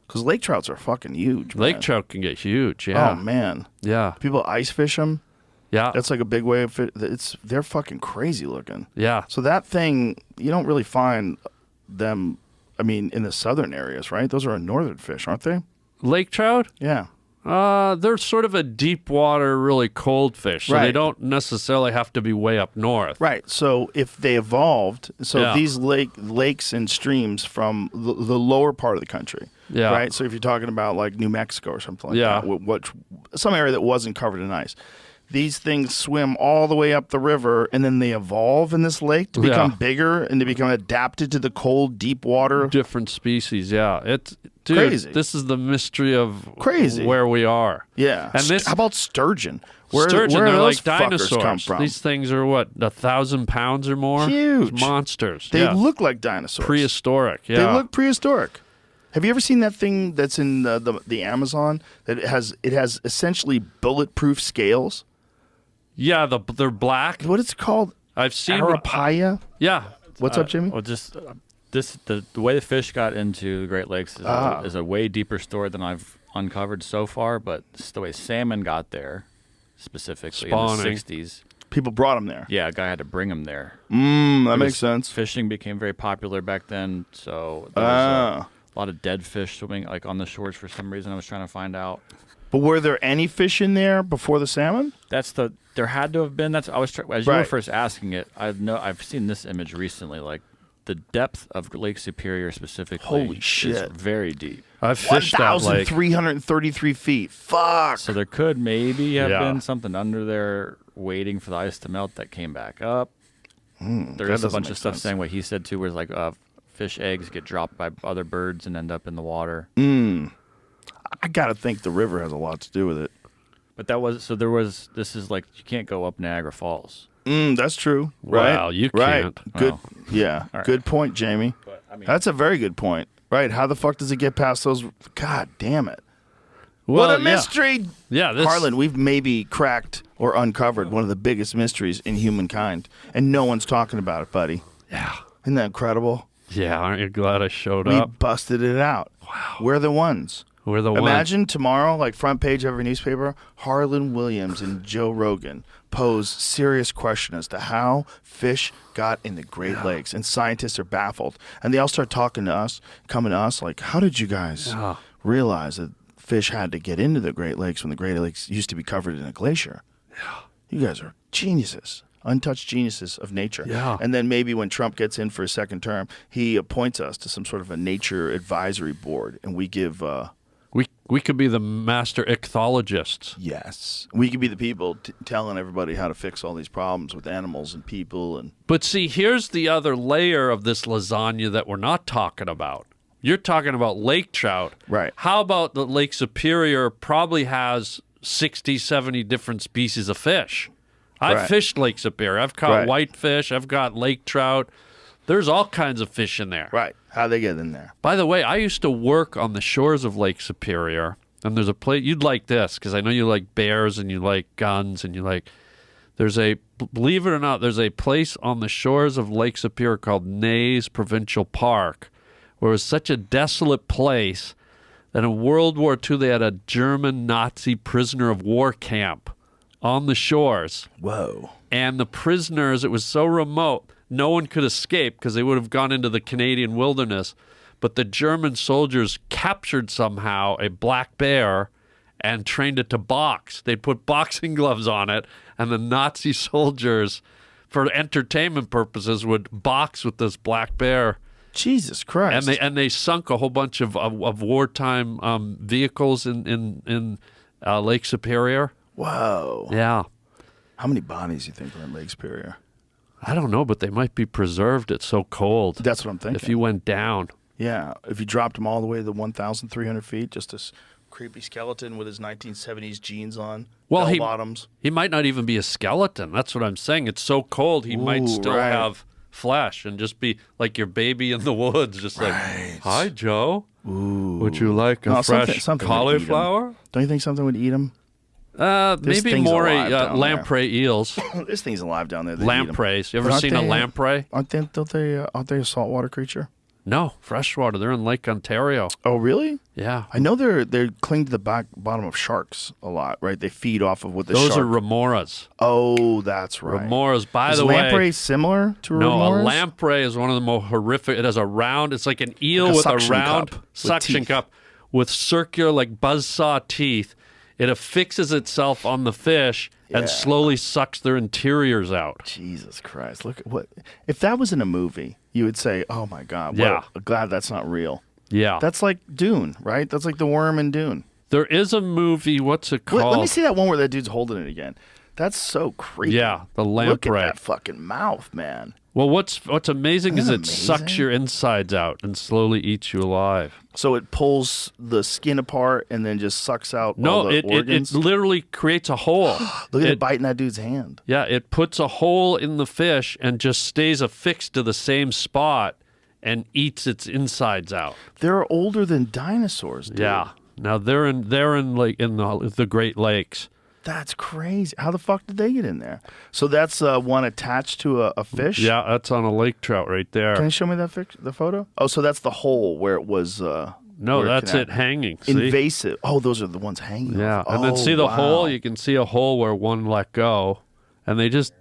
Because lake trouts are fucking huge. lake man. trout can get huge. Yeah, Oh man, yeah, people ice fish them. yeah, That's like a big way of they're fucking crazy looking. yeah. So that thing, you don't really find them. I mean, in the southern areas, right? Those are a northern fish, aren't they? Lake trout? Yeah. They're sort of a deep water, really cold fish, so they Right. don't necessarily have to be way up north. Right. So if they evolved, Yeah. if these lakes and streams from the lower part of the country, Yeah. right? So if you're talking about like New Mexico or something like Yeah. that, some area that wasn't covered in ice, these things swim all the way up the river, and then they evolve in this lake to become bigger and to become adapted to the cold, deep water. Different species, yeah. It's dude, Crazy. This is the mystery of Crazy. where we are. Yeah. And this, how about sturgeon? sturgeon, where they're do those like dinosaurs. fuckers come from? These things are what, 1,000 pounds or more? Huge. Monsters. They yeah. look like dinosaurs. Prehistoric. Yeah. They look prehistoric. Have you ever seen that thing that's in the Amazon that it has essentially bulletproof scales? Yeah, they're black. What is it called? I've seen Arapaia? Yeah. What's up, Jimmy? Well, just the way the fish got into the Great Lakes is a way deeper story than I've uncovered so far. But this is the way salmon got there, specifically Spawning. in the '60s. People brought them there. Yeah, a guy had to bring them there. That makes sense. Fishing became very popular back then, so there was a lot of dead fish swimming like on the shores for some reason. I was trying to find out. But were there any fish in there before the salmon? There had to have been. As you were Right. first asking it. I've seen this image recently. Like the depth of Lake Superior specifically. Holy is shit. very deep. I've fished that lake. 1,333 feet. Fuck. So there could maybe have Yeah. been something under there waiting for the ice to melt that came back up. There is a doesn't bunch make of stuff sense. saying what he said too, where like fish eggs get dropped by other birds and end up in the water. I gotta think the river has a lot to do with it. But this is like you can't go up Niagara Falls. That's true. Right? Wow, you right. can't. Good. Wow. Yeah. right. Good point, Jamie. That's a very good point. Right. How the fuck does it get past those? God damn it. Well, What a yeah. mystery. Yeah, this, Harland, we've maybe cracked or uncovered one of the biggest mysteries in humankind, and no one's talking about it, buddy. Yeah. Isn't that incredible? Yeah, aren't you glad I showed We up? busted it out. Wow. We're the ones. We're the ones. Imagine tomorrow, like front page of every newspaper, Harland Williams and Joe Rogan pose serious question as to how fish got in the Great Lakes, and scientists are baffled. And they all start talking to us, coming to us, like, how did you guys realize that fish had to get into the Great Lakes when the Great Lakes used to be covered in a glacier? Yeah. You guys are geniuses. Untouched geniuses of nature. Yeah. And then maybe when Trump gets in for his second term, he appoints us to some sort of a nature advisory board, and we give... we could be the master ichthyologists. Yes. We could be the people telling everybody how to fix all these problems with animals and people. And But see, here's the other layer of this lasagna that we're not talking about. You're talking about lake trout. Right. How about the Lake Superior probably has 60, 70 different species of fish? I've Right. fished Lake Superior. I've caught Right. whitefish. I've got lake trout. There's all kinds of fish in there. Right. How they get in there. By the way, I used to work on the shores of Lake Superior, and there's a place you'd like this because I know you like bears and you like guns and you like. Believe it or not, there's a place on the shores of Lake Superior called Nays Provincial Park, where it was such a desolate place that in World War II they had a German Nazi prisoner of war camp on the shores. Whoa. And the prisoners, it was so remote, no one could escape because they would have gone into the Canadian wilderness. But the German soldiers captured somehow a black bear and trained it to box. They'd put boxing gloves on it, and the Nazi soldiers, for entertainment purposes, would box with this black bear. Jesus Christ. And they sunk a whole bunch of wartime vehicles in Lake Superior. Whoa. Yeah. How many bodies do you think are in Lake Superior? I don't know, but they might be preserved. It's so cold. That's what I'm thinking. If you went down. Yeah. If you dropped him all the way to the 1,300 feet, just this creepy skeleton with his 1970s jeans on, Well, bell bottoms. he might not even be a skeleton. That's what I'm saying. It's so cold, he might Ooh, still right. have flesh and just be like your baby in the woods, just like, hi, Joe. Ooh. Would you like a No, fresh something would eat him. cauliflower? Don't you think something would eat him? Maybe thing's more alive down lamprey eels. This thing's alive down there. They'd eat him. Lampreys. You But ever aren't seen a they, lamprey? Aren't they a saltwater creature? No, freshwater. They're in Lake Ontario. Oh, really? Yeah. I know they cling to the bottom of sharks a lot, right? They feed off of what the Those shark. are remoras. Oh, that's right. Remoras. By Is the lamprey way, similar to no, remoras? a lamprey is one of the most horrific. It has a round. It's like an eel Like a with a suction round cup with suction teeth. cup with circular, like buzzsaw teeth. It affixes itself on the fish Yeah. and slowly sucks their interiors out. Jesus Christ! Look at what if that was in a movie, you would say, "Oh my God, Yeah. glad that's not real." Yeah. That's like Dune, right? That's like the worm in Dune. There is a movie. What's it called? Let me see that one where that dude's holding it again. That's so creepy. Yeah, the Look lamprey. at that fucking mouth, man. Well, what's amazing is Isn't it that sucks amazing? your insides out and slowly eats you alive. So it pulls the skin apart and then just sucks out all No, the it organs. literally creates a hole. Look at it it biting that dude's hand. Yeah, it puts a hole in the fish and just stays affixed to the same spot and eats its insides out. They're older than dinosaurs, dude. Yeah. Now they're in like in the Great Lakes. That's crazy. How the fuck did they get in there? So that's one attached to a fish? Yeah, that's on a lake trout right there. Can you show me the photo? Oh, so that's the hole where it was. No, where that's it connected. hanging. See? Invasive. Oh, those are the ones hanging. Yeah, off. and then see the wow. hole. You can see a hole where one let go, and they just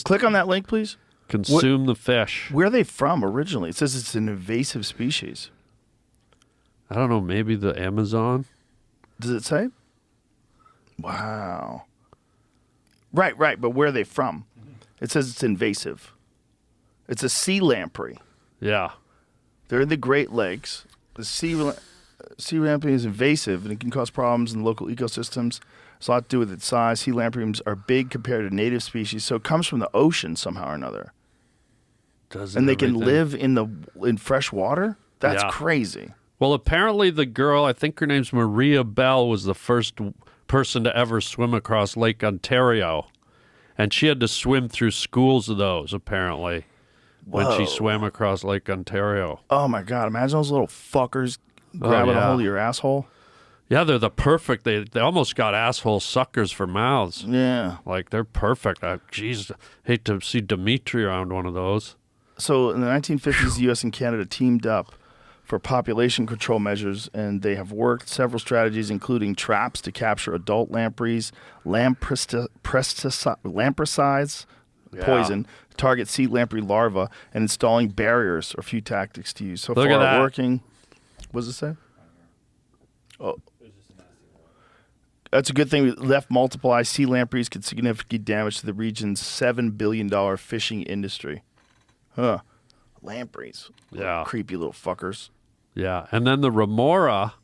Click on that link, please. consume the fish. Where are they from originally? It says it's an invasive species. I don't know, maybe the Amazon. Does it say? Wow. Right. But where are they from? It says it's invasive. It's a sea lamprey. Yeah, They're in the Great Lakes. The sea lamprey is invasive and it can cause problems in local ecosystems. It's a lot to do with its size. Sea lampreys are big compared to native species, so it comes from the ocean somehow or another. And they can live in fresh water? That's Yeah. crazy. Well, apparently the girl, I think her name's Maria Bell, was the first person to ever swim across Lake Ontario. And she had to swim through schools of those, apparently, when she Whoa. swam across Lake Ontario. Oh my God! Imagine those little fuckers grabbing a yeah. hold of your asshole. Yeah, they're the perfect. They almost got asshole suckers for mouths. Yeah. Like, they're perfect. Jeez, hate to see Dimitri around one of those. So in the 1950s, the U.S. and Canada teamed up for population control measures, and they have worked several strategies, including traps to capture adult lampreys, lampricides, poison, target sea lamprey larvae, and installing barriers are a few tactics to use. So Look at far, that. working. What does it say? Oh. That's a good thing. Left multiply sea lampreys could significantly damage to the region's $7 billion fishing industry. Huh. Lampreys. Yeah. Creepy little fuckers. Yeah, and then the remora.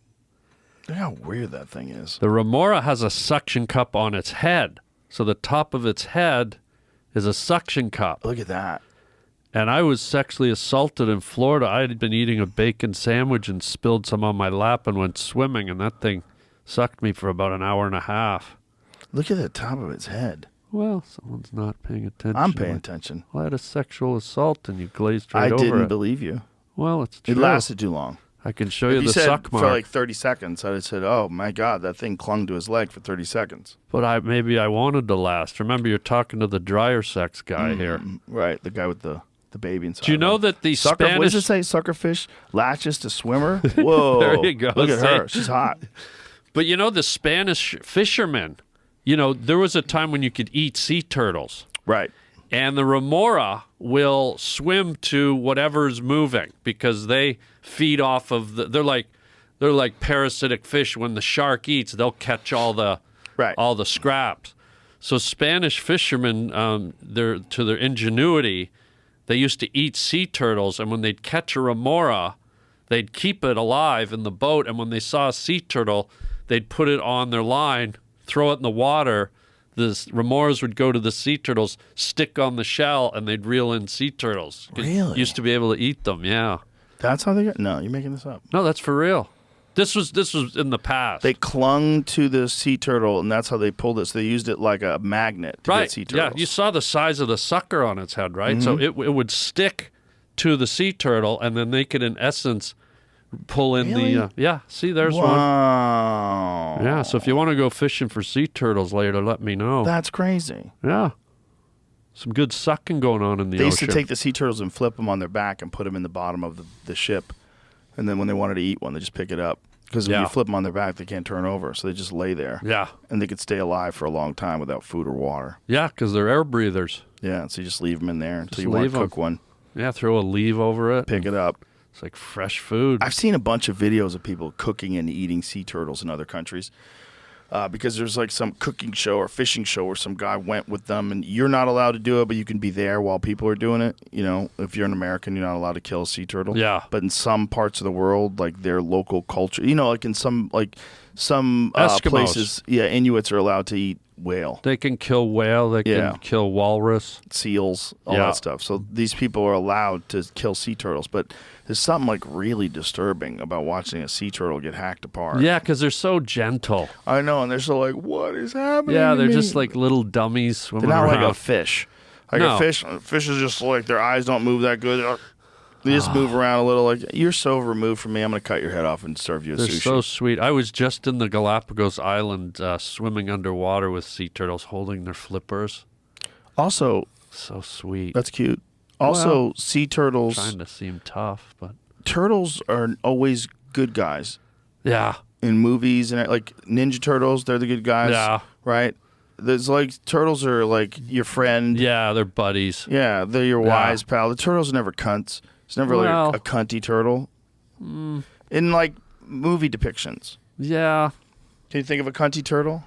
Look how weird that thing is. The remora has a suction cup on its head. So the top of its head is a suction cup. Look at that. And I was sexually assaulted in Florida. I had been eating a bacon sandwich and spilled some on my lap and went swimming, and that thing sucked me for about an hour and a half. Look at the top of its head. Well, someone's not paying attention. I'm paying attention. Well, I had a sexual assault and you glazed right I over didn't it. Believe you. Well, it's true. It lasted too long. I can show you If the said suck mark. for like 30 seconds, I'd have said, oh my God, that thing clung to his leg for 30 seconds. But maybe I wanted to last. Remember, you're talking to the dryer sex guy here. Right, the guy with the baby inside. Do you of know him. that the What does Spanish... it say? Suckerfish latches to swimmer? Whoa. There you go. Look at See? her. She's hot. But you know, the Spanish fishermen, there was a time when you could eat sea turtles. Right. And the remora will swim to whatever's moving because they feed off of they're like parasitic fish. When the shark eats, they'll catch all the scraps. So Spanish fishermen, to their ingenuity, they used to eat sea turtles, and when they'd catch a remora, they'd keep it alive in the boat, and when they saw a sea turtle, they'd put it on their line, throw it in the water. The remoras would go to the sea turtles, stick on the shell, and they'd reel in sea turtles. Really? Used to be able to eat them, yeah. That's how they got? No, you're making this up. No, that's for real. This was in the past. They clung to the sea turtle, and that's how they pulled it. So they used it like a magnet to get sea turtles. Yeah, you saw the size of the sucker on its head, right? So it would stick to the sea turtle, and then they could, in essence, pull in Really? see, there's one. Wow. Yeah, so if you want to go fishing for sea turtles later, let me know. That's crazy. Yeah. Some good sucking going on in the They ocean. used to take the sea turtles and flip them on their back and put them in the bottom of the ship. And then when they wanted to eat one, they just pick it up. Because when Yeah. you flip them on their back, they can't turn over. So they just lay there. Yeah. And they could stay alive for a long time without food or water. Yeah, because they're air breathers. Yeah, so you just leave them in there until Just you want leave to 'em. cook one, Yeah, throw a leaf over it. pick it up. It's like fresh food. I've seen a bunch of videos of people cooking and eating sea turtles in other countries. Because there's like some cooking show or fishing show where some guy went with them, and you're not allowed to do it, but you can be there while people are doing it. If you're an American, you're not allowed to kill a sea turtle. Yeah. But in some parts of the world, like their local culture, like in some Eskimos. places, Inuits are allowed to eat whale, They can kill whale. They Yeah. can kill walrus. seals, all Yeah. that stuff. So these people are allowed to kill sea turtles, but there's something like really disturbing about watching a sea turtle get hacked apart. Yeah, because they're so gentle. I know, and they're so like, what is happening? Yeah, to they're me? just like little dummies swimming They're not around. like a fish. Like No. a fish is just like their eyes don't move that good. They just move around a little. Like, you're so removed from me, I'm going to cut your head off and serve you a They're sushi. so sweet. I was just in the Galapagos Island swimming underwater with sea turtles holding their flippers. Also, So sweet. that's cute. Also, Well, sea turtles. Trying to seem tough, but Turtles are always good guys yeah. in movies, and like Ninja Turtles, they're the good guys. Yeah. Right? There's like, turtles are like your friend. Yeah, they're buddies. Yeah, they're your Yeah. wise pal. The turtles are never cunts. It's never Well. like a cunty turtle. In like movie depictions. Yeah. Can you think of a cunty turtle?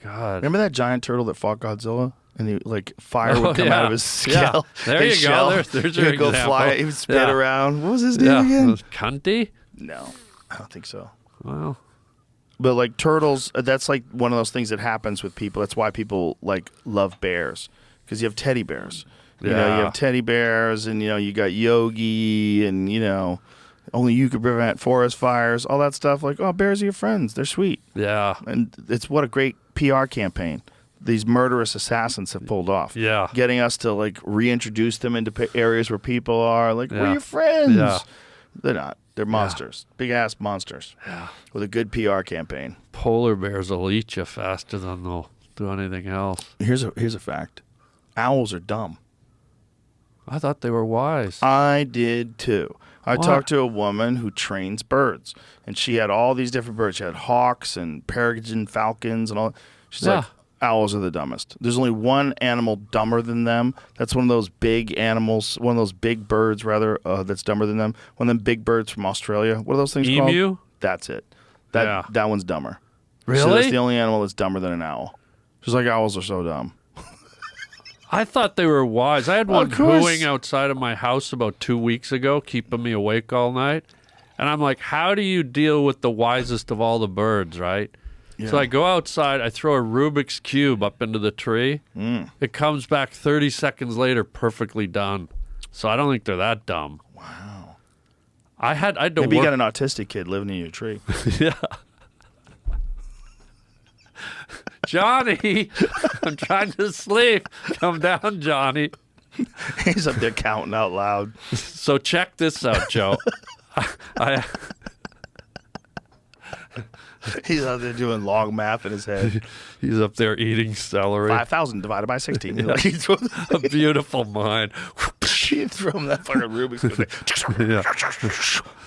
God. Remember that giant turtle that fought Godzilla? And he, like, fire Oh, would come out yeah. of his Yeah. shell. There his you go. shell. There's He your would go example. fly. He would spit Yeah. around. What was his name Yeah. again? Cunty? No, I don't think so. Well, But like turtles, that's like one of those things that happens with people. That's why people like love bears, because you have teddy bears. You know, you Yeah. have teddy bears, and you got Yogi, and only you could prevent forest fires, all that stuff. Like, oh, bears are your friends. They're sweet, yeah. and it's what a great PR campaign these murderous assassins have pulled off. Yeah. Getting us to like reintroduce them into areas where people are like, we're Yeah. your friends. Yeah. They're not. They're monsters, big ass monsters. Yeah. With a good PR campaign. Polar bears will eat you faster than they'll do anything else. Here's a fact. Owls are dumb. I thought they were wise. I did too. I What? talked to a woman who trains birds, and she had all these different birds. She had hawks and peregrine falcons and all. She's Yeah. like, owls are the dumbest. There's only one animal dumber than them. That's one of those big animals, one of those big birds, rather, that's dumber than them. One of them big birds from Australia. What are those things called? Emu? That's it. Yeah. That one's dumber. So Really? that's the only animal that's dumber than an owl. She's like, owls are so dumb. I thought they were wise. I had one Of course. hooing outside of my house about 2 weeks ago, keeping me awake all night. And I'm like, how do you deal with the wisest of all the birds, right? So I go outside, I throw a Rubik's Cube up into the tree. It comes back 30 seconds later, perfectly done. So I don't think they're that dumb. Wow. I had to Maybe you work. got an autistic kid living in your tree. Yeah. Johnny, I'm trying to sleep. Come down, Johnny. He's up there counting out loud. So check this out, Joe. I He's out there doing log math in his head. He's up there eating celery. 5,000 divided by 16. Like, he throws, A beautiful mind. he throws him that fucking Rubik's Cube. Yeah.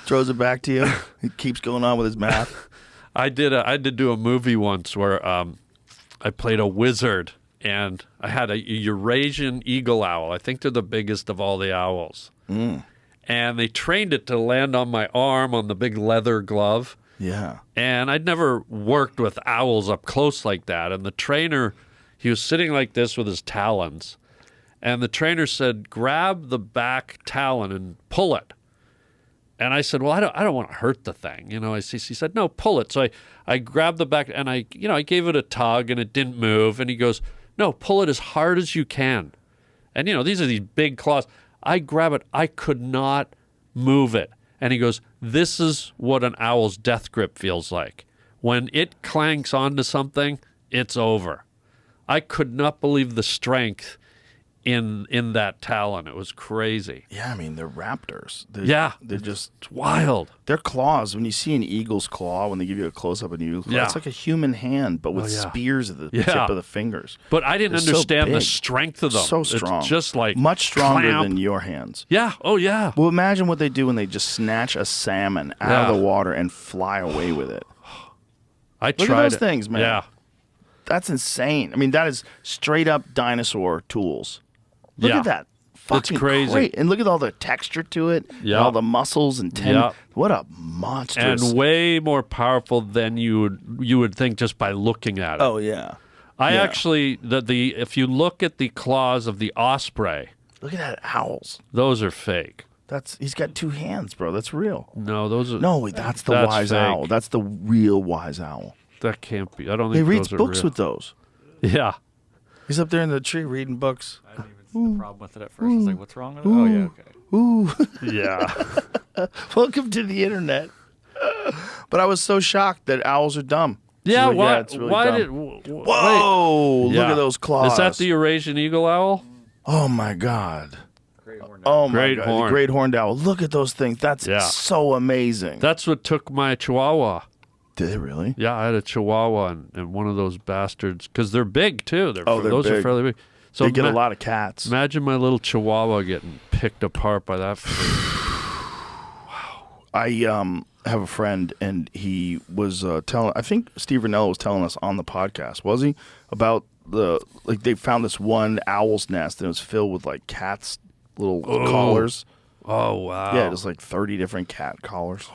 Throws it back to you. He keeps going on with his math. I did do a movie once where I played a wizard, and I had a Eurasian eagle owl. I think they're the biggest of all the owls. And they trained it to land on my arm on the big leather glove. Yeah. And I'd never worked with owls up close like that. And the trainer, he was sitting like this with his talons. And the trainer said, grab the back talon and pull it. And I said, well, I don't want to hurt the thing. He said, no, pull it. So I grabbed the back and I gave it a tug and it didn't move. And he goes, no, pull it as hard as you can. And, these are these big claws. I grab it. I could not move it. And he goes, this is what an owl's death grip feels like. When it clanks onto something, it's over. I could not believe the strength in that talon. It was crazy. Yeah, I mean, they're raptors. Yeah. They're just It's wild. their claws. When you see an eagle's claw, when they give you a close up of an eagle's claw, Yeah. it's like a human hand, but with Oh, yeah. spears at the Yeah. tip of the fingers. But I didn't They're so understand the big. strength of them. So strong. It's just like much stronger clamp. than your hands. Yeah. Oh, yeah. Well, imagine what they do when they just snatch a salmon out Yeah. of the water and fly away with it. I Look tried at those it. things, man. Yeah. That's insane. I mean, that is straight up dinosaur tools. Look Yeah. at that. Fucking crazy. great. And look at all the texture to it. And Yeah. all the muscles and tendons. Yeah. What a monstrous. And way more powerful than you would think just by looking at it. Oh, yeah. I yeah. actually the if you look at the claws of the osprey, Look at that owls. those are fake. He's got two hands, bro. That's real. No, those are No, wait, that's the That's wise fake. owl. That's the real wise owl. That can't be. I don't He think reads those are books real. with those. Yeah. He's up there in the tree reading books. I didn't even see the problem with it at first. I was like, what's wrong with it? Oh, yeah, okay. Ooh, Yeah. welcome to the internet. But I was so shocked that owls are dumb. Yeah, She's like, why, it's really why dumb. did... Whoa! Wait. Look Yeah. at those claws. Is that the Eurasian eagle owl? Oh my god! Great horn. Oh my Great god! horn. The great horned owl. Look at those things. That's Yeah. so amazing. That's what took my chihuahua. Did it really? Yeah, I had a chihuahua and one of those bastards, because they're big, too. They're They're are big. fairly big. So They get a lot of cats. Imagine my little chihuahua getting picked apart by that. I have a friend, and he was telling. I think Steve Ranella was telling us on the podcast. Was he about they found this one owl's nest, and it was filled with like cats' little collars. Oh, wow. Yeah, there's like 30 different cat collars.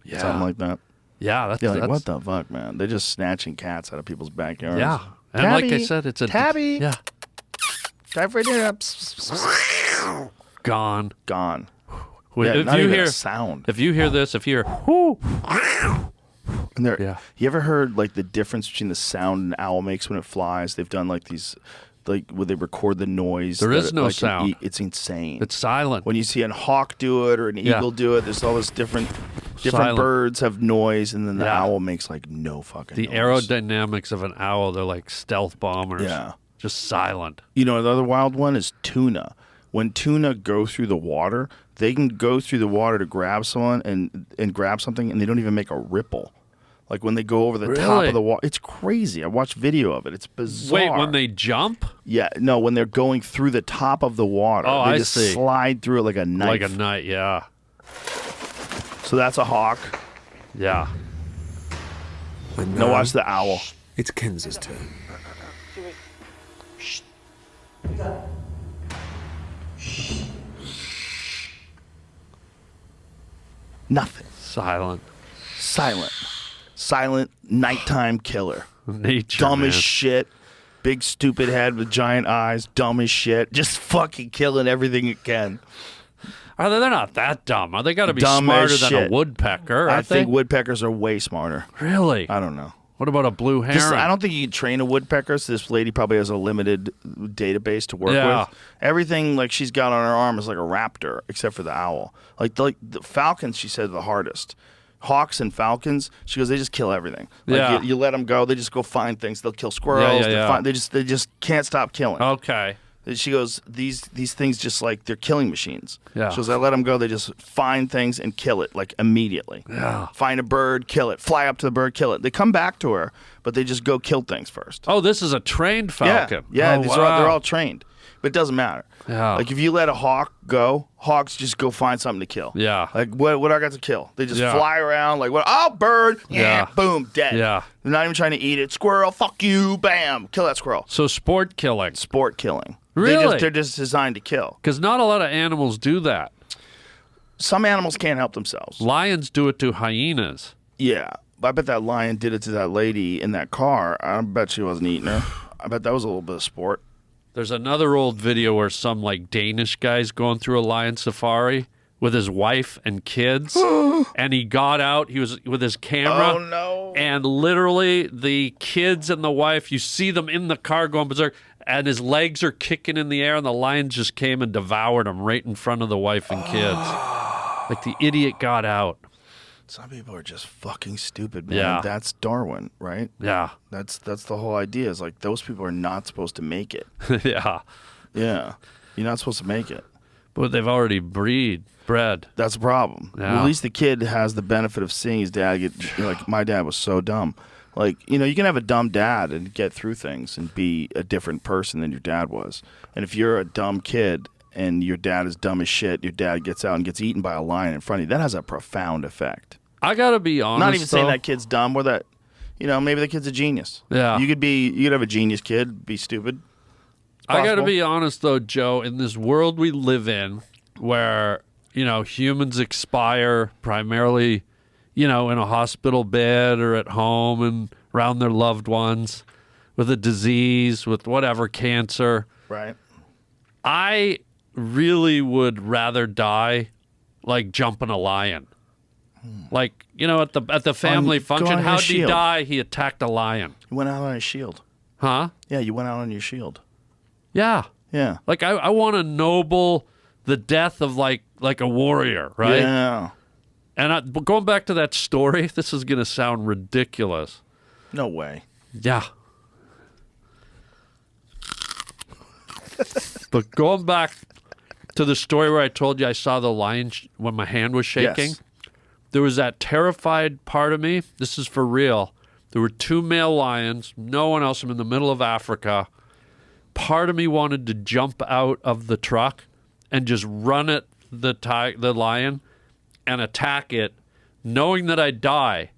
Yeah. Something like that. Yeah, that's... You're like, that's what the fuck, man? They're just snatching cats out of people's backyards. Yeah. And like I Tabby, said, it's a... Tabby. Yeah. Dive right in. Gone. Gone. When- Yeah, if not you even hear... a sound. If you hear this, if you hear... Whoo, And Yeah. You ever heard like the difference between the sound an owl makes when it flies? They've done like these, like where they record the noise. There that is it, no like, sound. It's insane. it's silent. when you see a hawk do it or an Yeah. eagle do it, there's all this different Silent. birds have noise, and then the Yeah. owl makes like no fucking The noise. aerodynamics of an owl, they're like stealth bombers. Yeah. Just silent. You know, another wild one is tuna. When tuna go through the water, they can go through the water to grab someone and grab something, and they don't even make a ripple. Like when they go over the top Really? of the water, it's crazy. I watched video of it. It's bizarre. Wait, when they jump? Yeah, no, when they're going through the top of the water, Oh, they I just see. slide through it like a knife. Like a night, yeah. So that's a hawk. Yeah. And Now now watch the owl. it's Kenz's turn. Nothing. Silent. Silent. Silent nighttime killer. Nature, Dumb man. as shit. Big stupid head with giant eyes. Dumb as shit. Just fucking killing everything it can. Are they? They're not that dumb. Are they got to be Dumb smarter as than shit. a woodpecker? I Aren't think they? woodpeckers are way smarter. Really? I don't know. What about a blue heron? Just, I don't think you can train a woodpecker, so this lady probably has a limited database to work Yeah. with. Everything like she's got on her arm is like a raptor, except for the owl. Like the falcons, she said, are the hardest. Hawks and falcons, she goes, they just kill everything. Like Yeah. you let them go, they just go find things. They'll kill squirrels. Yeah. They just can't stop killing. Okay. She goes, these things just like they're killing machines. Yeah. She goes, I let them go. They just find things and kill it like immediately. Yeah. Find a bird, kill it. Fly up to the bird, kill it. They come back to her, but they just go kill things first. Oh, this is a trained falcon. Yeah. Oh, They're wow. all trained, but it doesn't matter. Yeah. Like if you let a hawk go, hawks just go find something to kill. Yeah. Like what I got to kill? They just Yeah. fly around like what? Oh, bird. Yeah. Boom, dead. Yeah. They're not even trying to eat it. Squirrel. Fuck you. Bam. Kill that squirrel. So sport killing. Sport killing. Really? They're just designed to kill. Because not a lot of animals do that. Some animals can't help themselves. Lions do it to hyenas. Yeah. I bet that lion did it to that lady in that car. I bet she wasn't eating her. I bet that was a little bit of sport. There's another old video where some like Danish guy's going through a lion safari with his wife and kids, and he got out. He was with his camera. Oh, no. And literally, the kids and the wife, you see them in the car going berserk, and his legs are kicking in the air, and the lion just came and devoured him right in front of the wife and kids. Like the idiot got out. Some people are just fucking stupid, man. Yeah. That's Darwin, right? Yeah. That's the whole idea. Is like those people are not supposed to make it. Yeah. Yeah. You're not supposed to make it. But they've already bred. That's a problem. Yeah. Well, at least the kid has the benefit of seeing his dad get, like, my dad was so dumb. Like, you know, you can have a dumb dad and get through things and be a different person than your dad was. And if you're a dumb kid and your dad is dumb as shit, your dad gets out and gets eaten by a lion in front of you, that has a profound effect. I gotta be honest. Not even saying though. that kid's dumb or that, you know, maybe the kid's a genius. Yeah. You could have a genius kid, be stupid. It's I gotta possible. be honest though, Joe. In this world we live in, where humans expire primarily, in a hospital bed or at home and around their loved ones, with a disease, with whatever cancer. Right. I really would rather die like jumping a lion. Like, at the family go function, on how your did he shield. die? He attacked a lion. You went out on his shield. Huh? Yeah, you went out on your shield. Yeah. Yeah. Like, I want to noble the death of, like a warrior, right? Yeah. And but going back to that story, this is going to sound ridiculous. No way. Yeah. But going back to the story where I told you I saw the lion when my hand was shaking, Yes. there was that terrified part of me. This is for real. There were 2 male lions, no one else. I'm in the middle of Africa. Part of me wanted to jump out of the truck and just run at the lion and attack it, knowing that I'd die,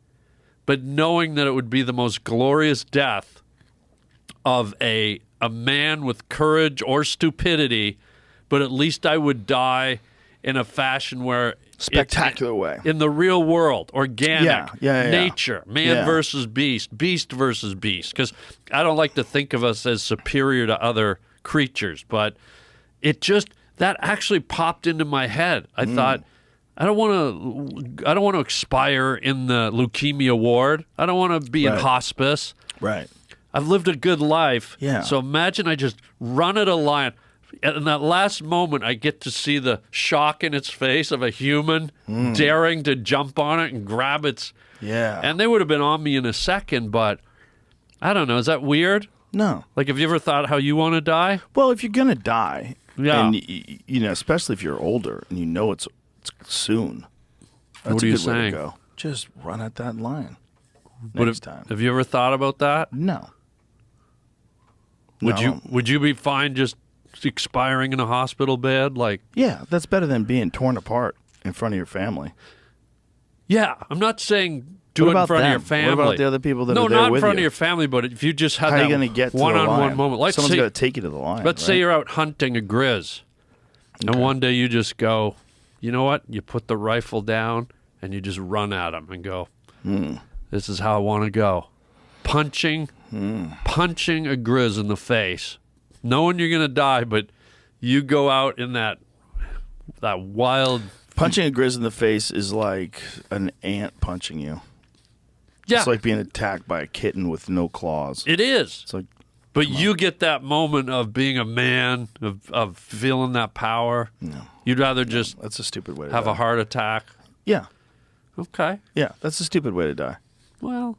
but knowing that it would be the most glorious death of a man with courage or stupidity, but at least I would die in a fashion where Spectacular way. in the real world, organic, Yeah. nature, man Yeah. versus beast, beast versus beast. Because I don't like to think of us as superior to other creatures, but that actually popped into my head. I thought, I don't want to expire in the leukemia ward. I don't want to be in Right. hospice. Right. I've lived a good life. Yeah. So imagine I just run at a lion. In that last moment, I get to see the shock in its face of a human daring to jump on it and grab its. Yeah. And they would have been on me in a second, but I don't know. Is that weird? No. Like, have you ever thought how you want to die? Well, if you're gonna die, Yeah. and especially if you're older and you know it's soon, that's What are a you good way saying? to go. Just run at that lion Would next have, time. Have you ever thought about that? No. Would No. you be fine just expiring in a hospital bed? Like, Yeah, that's better than being torn apart in front of your family. yeah, I'm not saying do What it in about front of them? your family. What about the other people that no, are there not in with front you? of your family, but if you just had How are that you going to get to the one-on-one lion? moment. Let's Someone's say, got to take you to the lion. let's say right? you're out hunting a grizz, and one day you just go, you know what? You put the rifle down and you just run at him and go, this is how I want to go. Punching a grizz in the face, knowing you're going to die, but you go out in that wild. Punching a grizz in the face is like an ant punching you. Yeah, It's like being attacked by a kitten with no claws. it is. It's like, But you get that moment of being a man, of feeling that power. no, You'd rather just that's a stupid way to have die. a heart attack. Yeah, Okay. yeah, that's a stupid way to die. Well,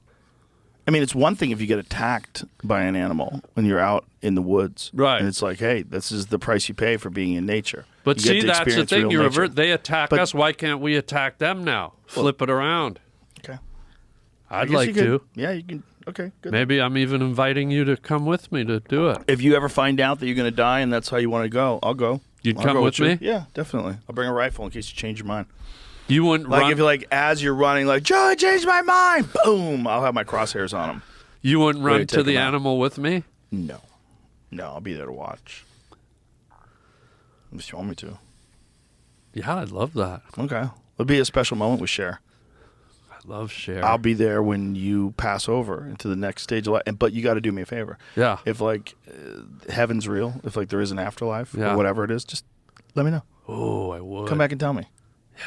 I mean, it's one thing if you get attacked by an animal when you're out in the woods. Right. And it's like, hey, this is the price you pay for being in nature. but You see, get to that's the experience thing. real You nature. revert. They attack But- us. Why can't we attack them now? Flip it around. Okay. I'd guess like you could- to. Yeah, you can. Okay, good. Maybe I'm even inviting you to come with me to do it. If you ever find out that you're going to die and that's how you want to go, I'll go. You'd I'll come go with you. me? Yeah, definitely. I'll bring a rifle in case you change your mind. You wouldn't Like run. if you're like as you're running, like Joe, I changed my mind. Boom! I'll have my crosshairs on him. You wouldn't Ready run to to take the 'em out. animal with me. No, I'll be there to watch. If you want me to. Yeah, I'd love that. Okay, it'll be a special moment with Cher. I love Cher. I'll be there when you pass over into the next stage of life. But you got to do me a favor. Yeah. If like heaven's real, if like there is an afterlife Yeah. or whatever it is, just let me know. Oh, I would. Come back and tell me.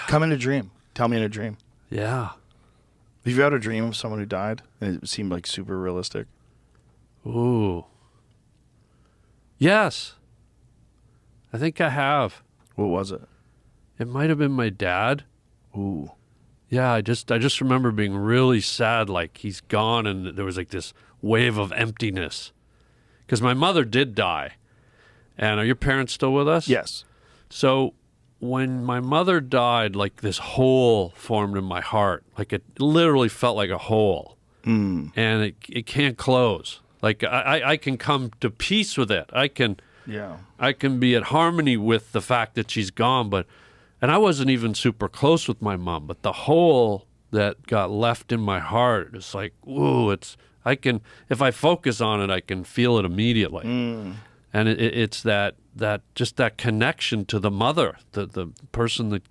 Come in a dream. Tell me in a dream. Yeah. Have you had a dream of someone who died and it seemed like super realistic? Ooh. Yes. I think I have. What was it? It might have been my dad. Ooh. Yeah, I just remember being really sad, like he's gone, and there was like this wave of emptiness. Because my mother did die. And are your parents still with us? Yes. So when my mother died, like this hole formed in my heart. Like it literally felt like a hole. And it can't close. Like I can come to peace with it. I can be at harmony with the fact that she's gone, and I wasn't even super close with my mom, but the hole that got left in my heart is like, ooh, if I focus on it, I can feel it immediately. And it's that just that connection to the mother, the person that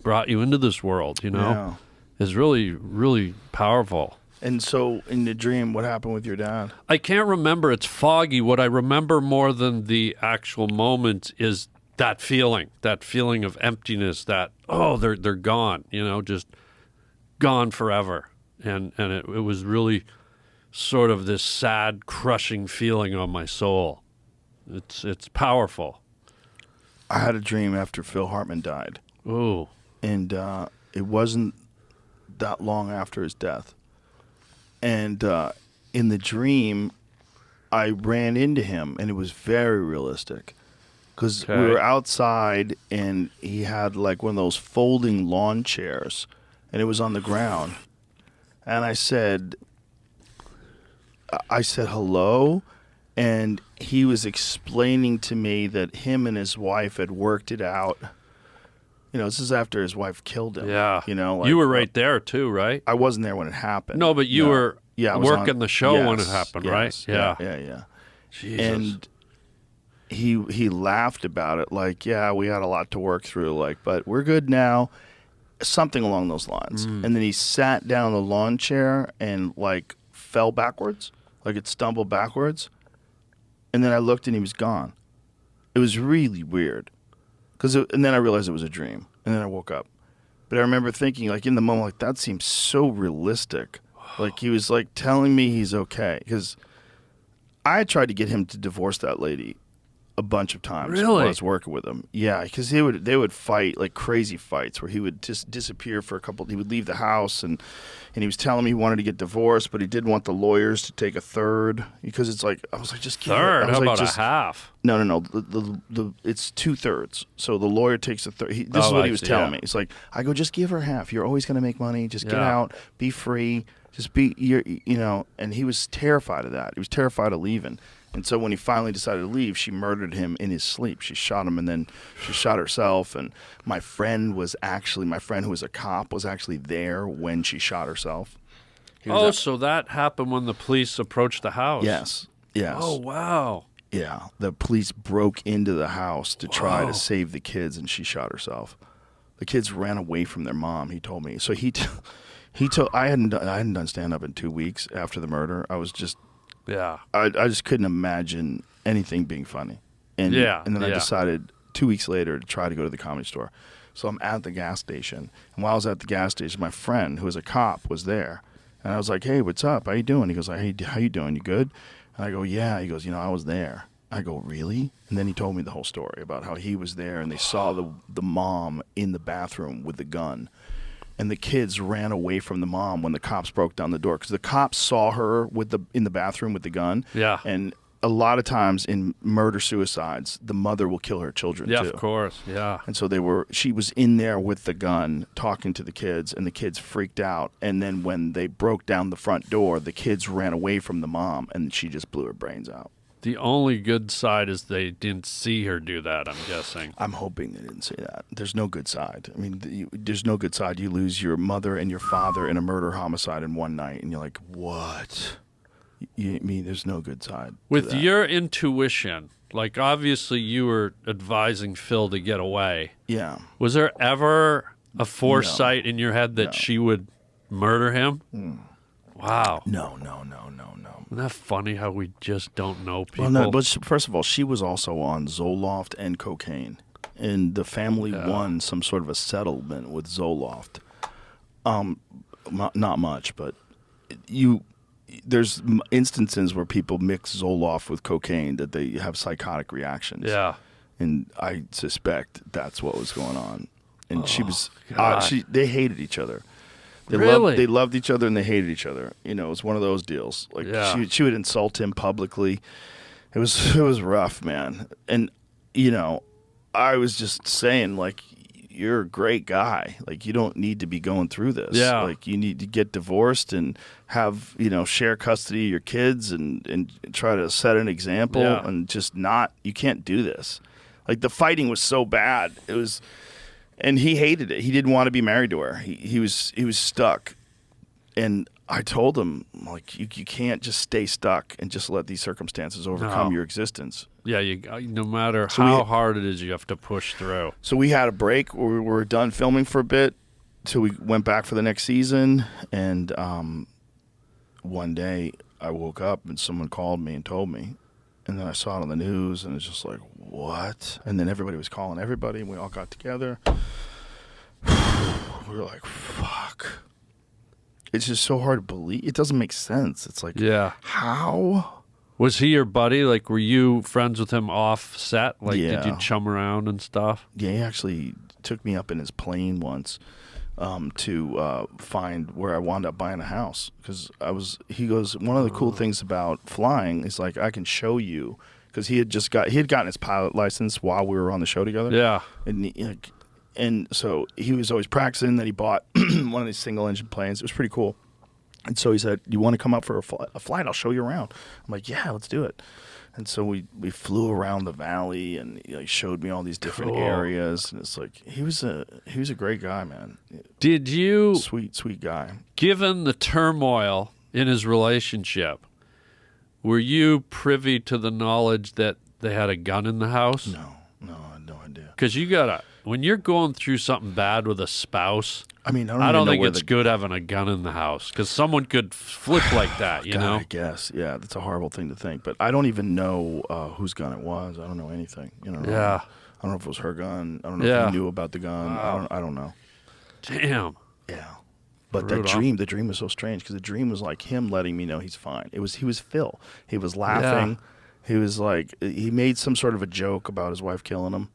brought you into this world, Yeah. is really, really powerful. And so in the dream, what happened with your dad? I can't remember. It's foggy. What I remember more than the actual moment is that feeling of emptiness, that, oh, they're gone, just gone forever. And it was really sort of this sad, crushing feeling on my soul. It's powerful. I had a dream after Phil Hartman died. Ooh. And it wasn't that long after his death. And in the dream, I ran into him, and it was very realistic. Because we were outside, and he had like one of those folding lawn chairs, and it was on the ground. And I said hello, and he was explaining to me that him and his wife had worked it out. You know, this is after his wife killed him. Yeah. You know, like, you were right there too, right? I wasn't there when it happened. No, but you were I was working the show when it yes, happened, yes, right? Yeah. Jesus. And he laughed about it, like, yeah, we had a lot to work through, like, but we're good now. Something along those lines. And then he sat down in the lawn chair and like fell backwards, like it stumbled backwards. And then I looked and he was gone. It was really weird. And then I realized it was a dream. And then I woke up. But I remember thinking, like, in the moment, like, that seems so realistic. Like, he was like telling me he's okay. Because I had tried to get him to divorce that lady a bunch of times Really? while I was working with him. Yeah, because they would fight like crazy fights where he would just disappear for a couple. He would leave the house and he was telling me he wanted to get divorced, but he didn't want the lawyers to take a third because it's like I was like just give Third? It. I was How like, about a half? No. The it's 2/3. So the lawyer takes a third. This is what he was telling me. He's like, I go, just give her half. You're always going to make money. Just get out, be free, just be you know. And he was terrified of that. He was terrified of leaving. And so when he finally decided to leave, she murdered him in his sleep. She shot him, and then she shot herself. And my friend who was a cop was actually there when she shot herself. So that happened when the police approached the house. Yes. Oh, wow. Yeah. The police broke into the house to try to save the kids, and she shot herself. The kids ran away from their mom, he told me. So he told I hadn't done stand-up in 2 weeks after the murder. I was just... Yeah. I just couldn't imagine anything being funny. And then I decided 2 weeks later to try to go to the Comedy Store. So I'm at the gas station. And while I was at the gas station, my friend, who was a cop, was there. And I was like, hey, what's up? How you doing? He goes, hey, how you doing? You good? And I go, yeah. He goes, I was there. I go, really? And then he told me the whole story about how he was there and they saw the mom in the bathroom with the gun. And the kids ran away from the mom when the cops broke down the door because the cops saw her in the bathroom with the gun. Yeah. And a lot of times in murder-suicides, the mother will kill her children too. Yeah, of course. Yeah. And so she was in there with the gun talking to the kids, and the kids freaked out. And then when they broke down the front door, the kids ran away from the mom, and she just blew her brains out. The only good side is they didn't see her do that, I'm guessing. I'm hoping they didn't say that. There's no good side. I mean, there's no good side. You lose your mother and your father in a murder-homicide in one night, and you're like, what? There's no good side. With your intuition, like obviously you were advising Phil to get away. Yeah. Was there ever a foresight in your head that she would murder him? Wow. No. Isn't that funny how we just don't know people? Well, no, but first of all, she was also on Zoloft and cocaine, and the family won some sort of a settlement with Zoloft. Not much, but there's instances where people mix Zoloft with cocaine that they have psychotic reactions. Yeah. And I suspect that's what was going on. And she was, God. they hated each other. They loved each other and they hated each other. It was one of those deals. Like she would insult him publicly. It was rough, man. And I was just saying, like, you're a great guy. Like, you don't need to be going through this. Yeah. Like, you need to get divorced and have, share custody of your kids and try to set an example and just you can't do this. Like, the fighting was so bad. It was, and he hated it. He didn't want to be married to her. He was stuck. And I told him, like, you can't just stay stuck and just let these circumstances overcome your existence. Yeah, no matter how hard it is, you have to push through. So we had a break where we were done filming for a bit till we went back for the next season. And one day I woke up and someone called me and told me. And then I saw it on the news and it's just like, what? And then everybody was calling everybody and we all got together. We were like, fuck. it's just so hard to believe. It doesn't make sense. It's like, Yeah. how? Was he your buddy? Like, were you friends with him off set? Like, did Yeah. you chum around and stuff? Yeah, he actually took me up in his plane once to find where I wound up buying a house. Because he goes, one of the cool things about flying is like, I can show you, because he had gotten his pilot license while we were on the show together. Yeah. And so he was always practicing. That he bought one of these single engine planes. It was pretty cool. And so he said, "You want to come up for a flight? I'll show you around." I'm like, "Yeah, let's do it." And so we flew around the valley, and he showed me all these different areas. And it's like he was a great guy, man. Did you, Sweet guy. given the turmoil in his relationship, were you privy to the knowledge that they had a gun in the house? No, I had no idea. Because when you're going through something bad with a spouse, I mean, I don't think it's good having a gun in the house, because someone could flip like that, you God, know? I guess, yeah, that's a horrible thing to think. But I don't even know whose gun it was. I don't know anything. You know? Yeah. I don't know if it was her gun. I don't know Yeah. if he knew about the gun. Wow. I don't know. Damn. Yeah. But Brutal. the dream was so strange, because the dream was like him letting me know he's fine. He was Phil. He was laughing. He was like, he made some sort of a joke about his wife killing him,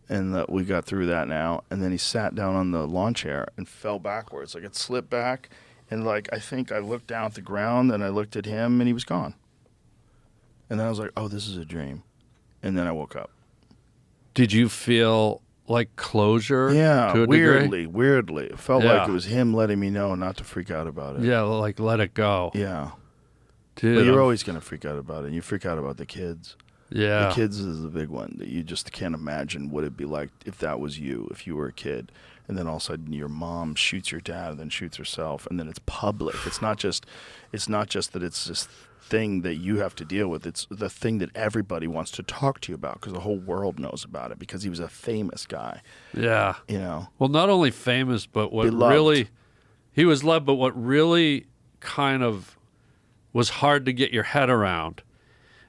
and that we got through that now. And then he sat down on the lawn chair and fell backwards. Like, it slipped back, and like, I think I looked down at the ground, and I looked at him, and he was gone. And then I was like, oh, this is a dream. And then I woke up. Did you feel like closure? Yeah, to a degree? weirdly. It felt Yeah. like it was him letting me know not to freak out about it. Yeah, like let it go. Yeah. Dude, But you're always going to freak out about it. And you freak out about the kids. yeah. The kids is the big one that you just can't imagine what it'd be like if that was you, if you were a kid. And then all of a sudden your mom shoots your dad and then shoots herself, and then it's public. It's not just that it's this thing that you have to deal with. It's the thing that everybody wants to talk to you about, because the whole world knows about it, because he was a famous guy, Yeah. you know. Well, not only famous, but what Beloved. really he was loved, but what really kind of was hard to get your head around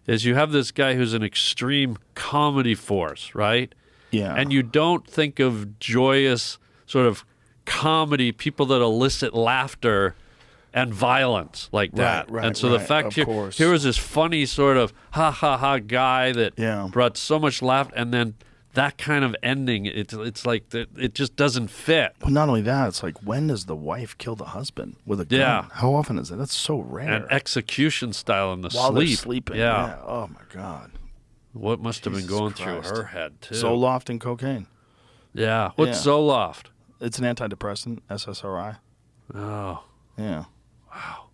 is you have this guy who's an extreme comedy force, right? Yeah. And you don't think of joyous sort of comedy, people that elicit laughter and violence like that. Right, and so the right, fact of here course. was this funny sort of ha ha ha guy that Yeah. brought so much laughter, and then that kind of ending, it's like it just doesn't fit. Well, not only that, it's like, when does the wife kill the husband with a gun? Yeah. How often is that? That's so rare. And execution style in the While they're sleep. sleeping. Yeah. Oh my God. What must have been Jesus going Christ. through her head too? Zoloft and cocaine. Yeah. What's Yeah. Zoloft? It's an antidepressant, SSRI. Oh. Yeah. Wow.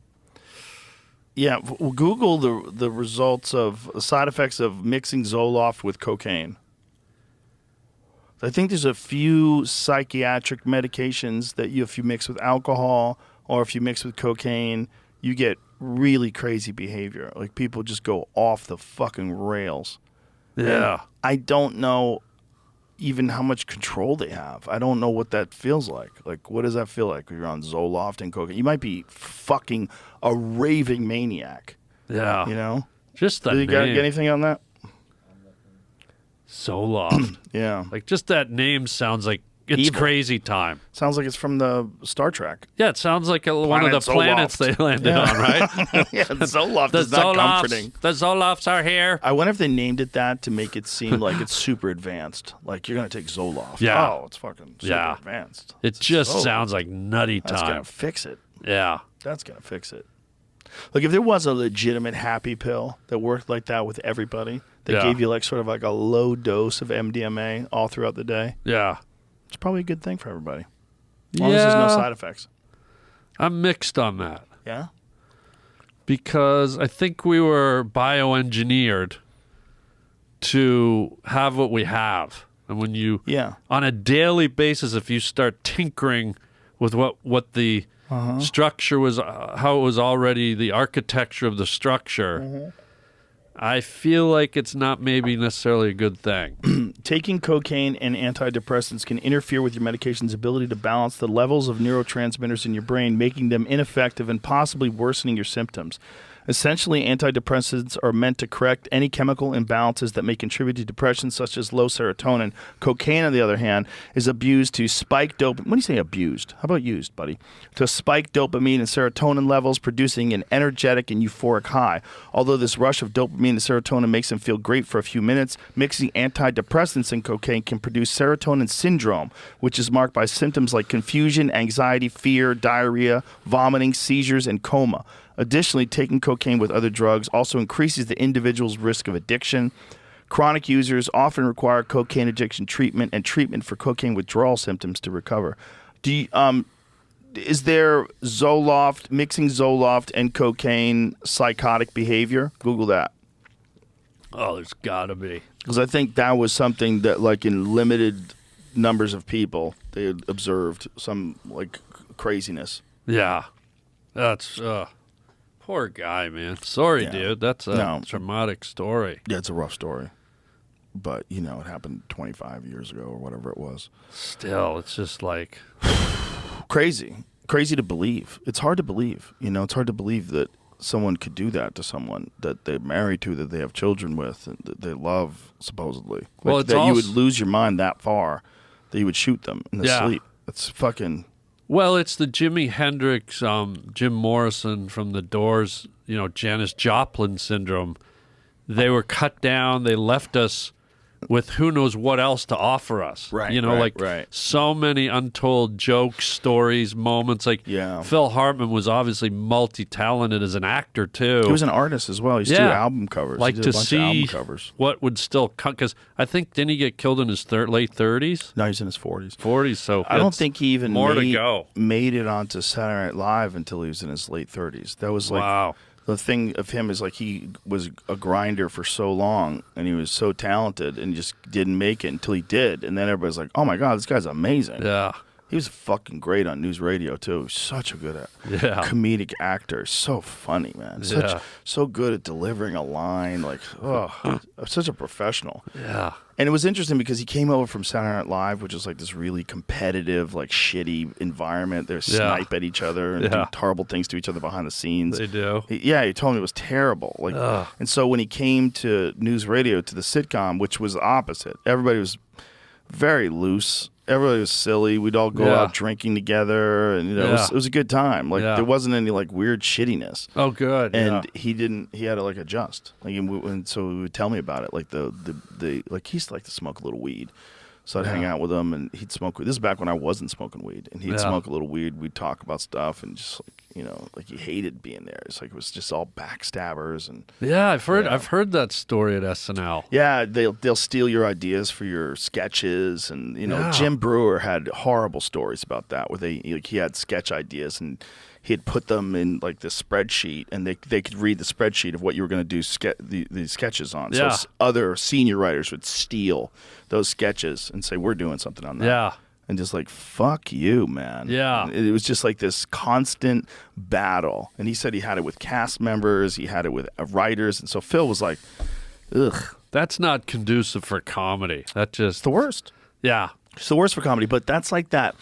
Yeah, Google the results of side effects of mixing Zoloft with cocaine. I think there's a few psychiatric medications that if you mix with alcohol or if you mix with cocaine, you get really crazy behavior. Like, people just go off the fucking rails. Yeah. And I don't know even how much control they have. I don't know what that feels like. Like, what does that feel like when you're on Zoloft and cocaine? You might be fucking a raving maniac, Yeah. you know? Just the Do you got name. anything on that? Zoloft. Yeah. Like, just that name sounds like it's Evil. crazy time. Sounds like it's from the Star Trek. Yeah, it sounds like one of Planet the planets Zoloft. they landed on, right? Yeah, Zoloft The is not comforting. The Zolofts are here. I wonder if they named it that to make it seem like it's super advanced. Like, you're going to take Zoloft. Yeah. Oh, it's fucking super Yeah. advanced. It just Zoloft. sounds like nutty That's going time. to fix it. Yeah. That's going to fix it. Like, if there was a legitimate happy pill that worked like that with everybody, that Yeah. gave you like sort of like a low dose of MDMA all throughout the day, Yeah. it's probably a good thing for everybody. As long as there's no side effects. I'm mixed on that Yeah? because I think we were bioengineered to have what we have. And when you, Yeah. on a daily basis, if you start tinkering with what the structure was, how it was already the architecture of the structure, I feel like it's not maybe necessarily a good thing. Taking cocaine and antidepressants can interfere with your medication's ability to balance the levels of neurotransmitters in your brain, making them ineffective and possibly worsening your symptoms. Essentially, antidepressants are meant to correct any chemical imbalances that may contribute to depression, such as low serotonin. Cocaine, on the other hand, is abused to spike dopamine. What do you say abused? How about used, buddy? To spike dopamine and serotonin levels, producing an energetic and euphoric high. Although this rush of dopamine and serotonin makes them feel great for a few minutes, mixing antidepressants and cocaine can produce serotonin syndrome, which is marked by symptoms like confusion, anxiety, fear, diarrhea, vomiting, seizures, and coma. Additionally, taking cocaine with other drugs also increases the individual's risk of addiction. Chronic users often require cocaine addiction treatment and treatment for cocaine withdrawal symptoms to recover. Is there mixing Zoloft and cocaine psychotic behavior? Google that. Oh, there's got to be. Because I think that was something that, like, in limited numbers of people, they had observed some, like, craziness. Yeah. That's, poor guy, man. Sorry, dude. That's a traumatic story. Yeah, it's a rough story. But, you know, it happened 25 years ago or whatever it was. Still, it's just like... Crazy to believe. It's hard to believe. You know, it's hard to believe that someone could do that to someone that they're married to, that they have children with, and that they love, supposedly. Well, like, it's that you would lose your mind that far that you would shoot them in their Yeah. sleep. It's fucking... Well, it's the Jimi Hendrix, Jim Morrison from The Doors, you know, Janis Joplin syndrome. They were cut down. They left us with who knows what else to offer us. Right, You know, right. so many untold jokes, stories, moments. Like Yeah. Phil Hartman was obviously multi-talented as an actor, too. He was an artist as well. He used to do album covers. Like he did to a bunch of album see covers. what would still come. Because I think, didn't he get killed in his late 30s? No, he's in his 40s. 40s, so I don't it's think he even more to go. made it onto Saturday Night Live until he was in his late 30s. That was like... Wow. The thing of him is, like, he was a grinder for so long, and he was so talented, and just didn't make it until he did. And then everybody's like, "Oh my God, this guy's amazing!" Yeah. He was fucking great on news radio too. Such a good comedic actor. So funny, man. So good at delivering a line. Like, such a professional. Yeah. And it was interesting because he came over from Saturday Night Live, which is like this really competitive, like, shitty environment. They snipe at each other and do horrible things to each other behind the scenes. They do. He told me it was terrible. Like, and so when he came to news radio, to the sitcom, which was the opposite, everybody was very loose. Everybody was silly. We'd all go out drinking together, and, you know, it was a good time. Like, there wasn't any, like, weird shittiness. Oh, good. And he had to, like, adjust. Like, and so he would tell me about it. Like, like, he used to like to smoke a little weed. So I'd hang out with him, and he'd smoke weed. This is back when I wasn't smoking weed. And he'd smoke a little weed. We'd talk about stuff, and just, like, you know, like, he hated being there. It's like it was just all backstabbers. And I've heard that story at SNL. yeah, they'll steal your ideas for your sketches, and, you know, Jim Brewer had horrible stories about that, where he had sketch ideas, and he'd put them in, like, this spreadsheet, and they could read the spreadsheet of what you were going to do the sketches on. So other senior writers would steal those sketches and say, "We're doing something on that." Yeah. And just like, fuck you, man. Yeah. It was just like this constant battle. And he said he had it with cast members, he had it with writers. And so Phil was like, ugh. That's not conducive for comedy. That just... It's the worst. Yeah. It's the worst for comedy. But that's like that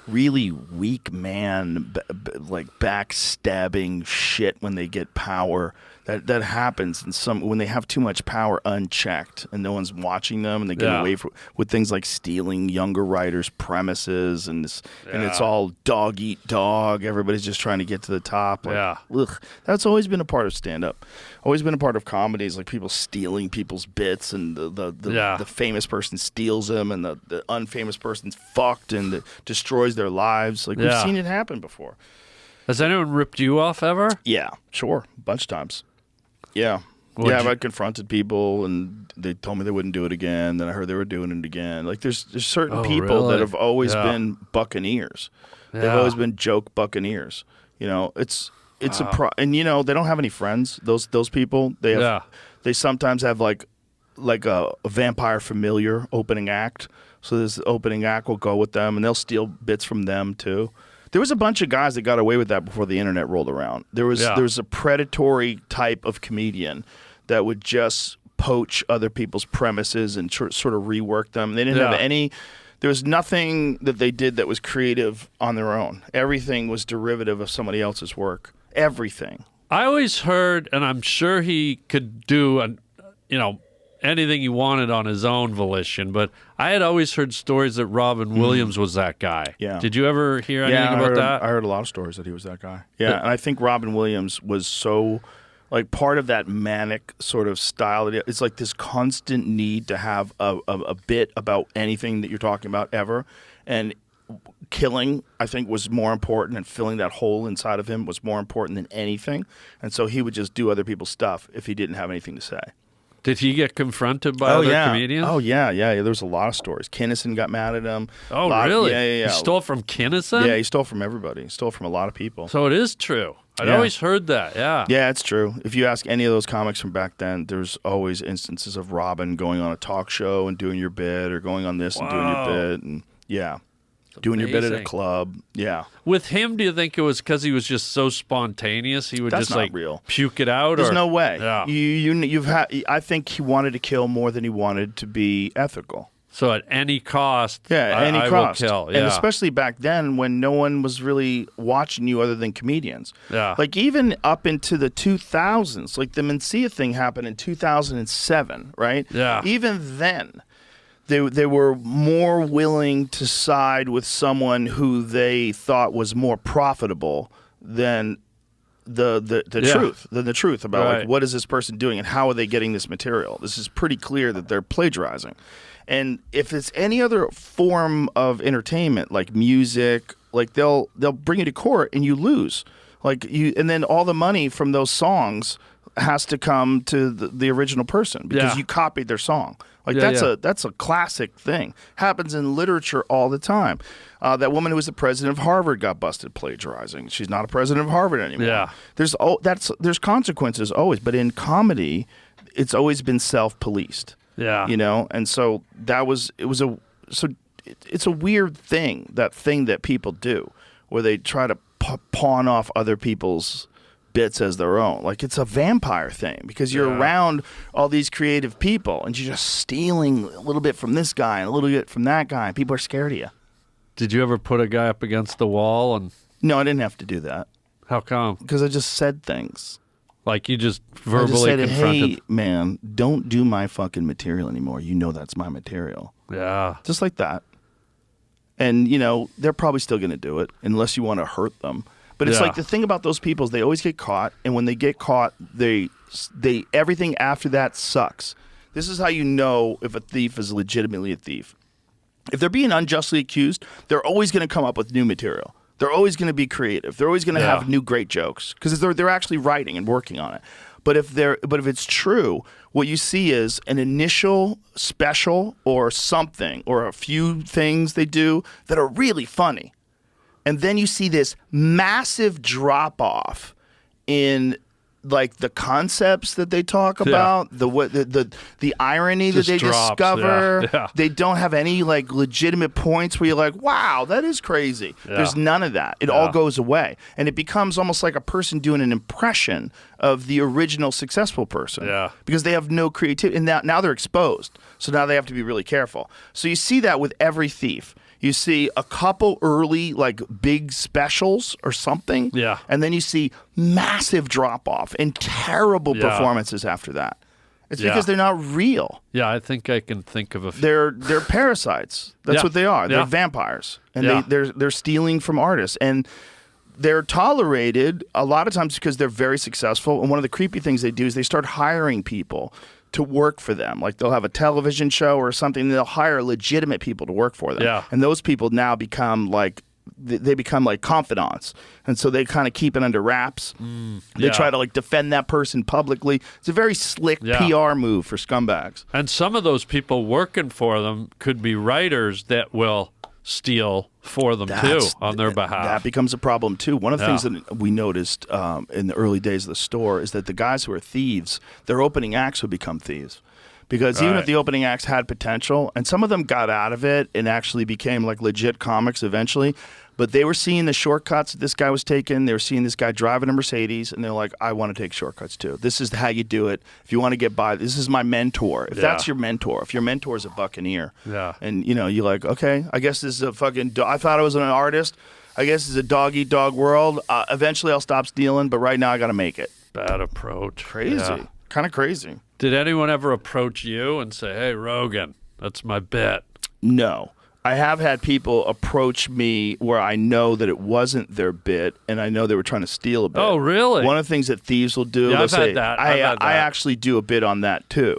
really weak man, like, backstabbing shit when they get power. That happens when they have too much power unchecked and no one's watching them, and they get away with things like stealing younger writers' premises, and it's all dog eat dog. Everybody's just trying to get to the top. Like, ugh. That's always been a part of stand-up. Always been a part of comedies, like people stealing people's bits, and the famous person steals them, and the unfamous person's fucked and destroys their lives. Like, we've seen it happen before. Has anyone ripped you off ever? Yeah, sure. A bunch of times. Yeah. I've confronted people, and they told me they wouldn't do it again. Then I heard they were doing it again. Like, there's certain people that have always been buccaneers. Yeah. They've always been joke buccaneers. You know, it's and, you know, they don't have any friends. Those people, they sometimes have like a vampire familiar opening act. So this opening act will go with them, and they'll steal bits from them too. There was a bunch of guys that got away with that before the internet rolled around. There was a predatory type of comedian that would just poach other people's premises and sort of rework them. They didn't have any. There was nothing that they did that was creative on their own. Everything was derivative of somebody else's work. Everything. I always heard, and I'm sure he could do, anything he wanted on his own volition, but I had always heard stories that Robin Williams was that guy. Yeah. Did you ever hear anything about that? I heard a lot of stories that he was that guy. Yeah, and I think Robin Williams was so, like, part of that manic sort of style. It's like this constant need to have a bit about anything that you're talking about ever. And killing, I think, was more important, and filling that hole inside of him was more important than anything. And so he would just do other people's stuff if he didn't have anything to say. Did he get confronted by other comedians? Oh, yeah. There's a lot of stories. Kinnison got mad at him. Oh, really? Yeah. He stole from Kinnison? Yeah, he stole from everybody. He stole from a lot of people. So it is true. I'd always heard that, yeah. Yeah, it's true. If you ask any of those comics from back then, there's always instances of Robin going on a talk show and doing your bit, or going on this and doing your bit. And doing your bit at a club. Yeah. With him, do you think it was because he was just so spontaneous? He would That's just not real. Puke it out? There's no way. Yeah. I think he wanted to kill more than he wanted to be ethical. So at any cost, any cost. I will kill. Yeah. And especially back then when no one was really watching you other than comedians. Yeah. Like even up into the 2000s, like the Mencia thing happened in 2007, right? Yeah. Even then, they were more willing to side with someone who they thought was more profitable than the truth about like what is this person doing and how are they getting this material. This is pretty clear that they're plagiarizing. And if it's any other form of entertainment, like music, like they'll bring you to court and you lose. And then all the money from those songs has to come to the original person because you copied their song. That's a classic thing. Happens in literature all the time. That woman who was the president of Harvard got busted plagiarizing. She's not a president of Harvard anymore. Yeah. There's consequences always, but in comedy, it's always been self-policed. Yeah. And so it's a weird thing, that people do, where they try to pawn off other people's bits as their own. Like it's a vampire thing because you're around all these creative people and you're just stealing a little bit from this guy and a little bit from that guy, and people are scared of you. Did you ever put a guy up against the wall? And No, I didn't have to do that. How come? Because I just said things. Like you just verbally I just said, confronted? Hey, man, don't do my fucking material anymore. You know that's my material. Yeah. Just like that. And, they're probably still going to do it unless you want to hurt them. But it's like the thing about those people is they always get caught, and when they get caught, they everything after that sucks. This is how you know if a thief is legitimately a thief. If they're being unjustly accused, they're always going to come up with new material. They're always going to be creative. They're always going to have new great jokes because they're actually writing and working on it. But if it's true, what you see is an initial special or something or a few things they do that are really funny. And then you see this massive drop off in like the concepts that they talk about, the irony Just that they drops, discover. yeah. They don't have any like legitimate points where you're like, wow, that is crazy. Yeah. There's none of that. It all goes away. And it becomes almost like a person doing an impression of the original successful person. Yeah. Because they have no creativity. And now they're exposed. So now they have to be really careful. So you see that with every thief. You see a couple early, like, big specials or something. Yeah. And then you see massive drop-off and terrible performances after that. It's because they're not real. Yeah, I think I can think of a few. They're parasites. That's what they are. They're vampires. And they're stealing from artists. And they're tolerated a lot of times because they're very successful. And one of the creepy things they do is they start hiring people to work for them. Like they'll have a television show or something, and they'll hire legitimate people to work for them. Yeah. And those people now become like, they become like confidants. And so they kind of keep it under wraps. They try to like defend that person publicly. It's a very slick PR move for scumbags. And some of those people working for them could be writers that will steal for them too on their behalf. That becomes a problem too. One of the things that we noticed in the early days of the store is that the guys who are thieves, their opening acts would become thieves. Because even if the opening acts had potential, and some of them got out of it and actually became like legit comics eventually, but they were seeing the shortcuts that this guy was taking. They were seeing this guy driving a Mercedes, and they're like, I want to take shortcuts too. This is how you do it. If you want to get by, this is my mentor. If that's your mentor, if your mentor is a buccaneer, and you're like, okay, I guess this is a fucking, I thought I was an artist. I guess it's a dog-eat-dog world. Eventually, I'll stop stealing, but right now, I got to make it. Bad approach. Crazy. Yeah. Kind of crazy. Did anyone ever approach you and say, "Hey, Rogan, that's my bit"? No. I have had people approach me where I know that it wasn't their bit, and I know they were trying to steal a bit. Oh, really? One of the things that thieves will do, Yeah, they'll I've had say, that. I've had that. I actually do a bit on that, too.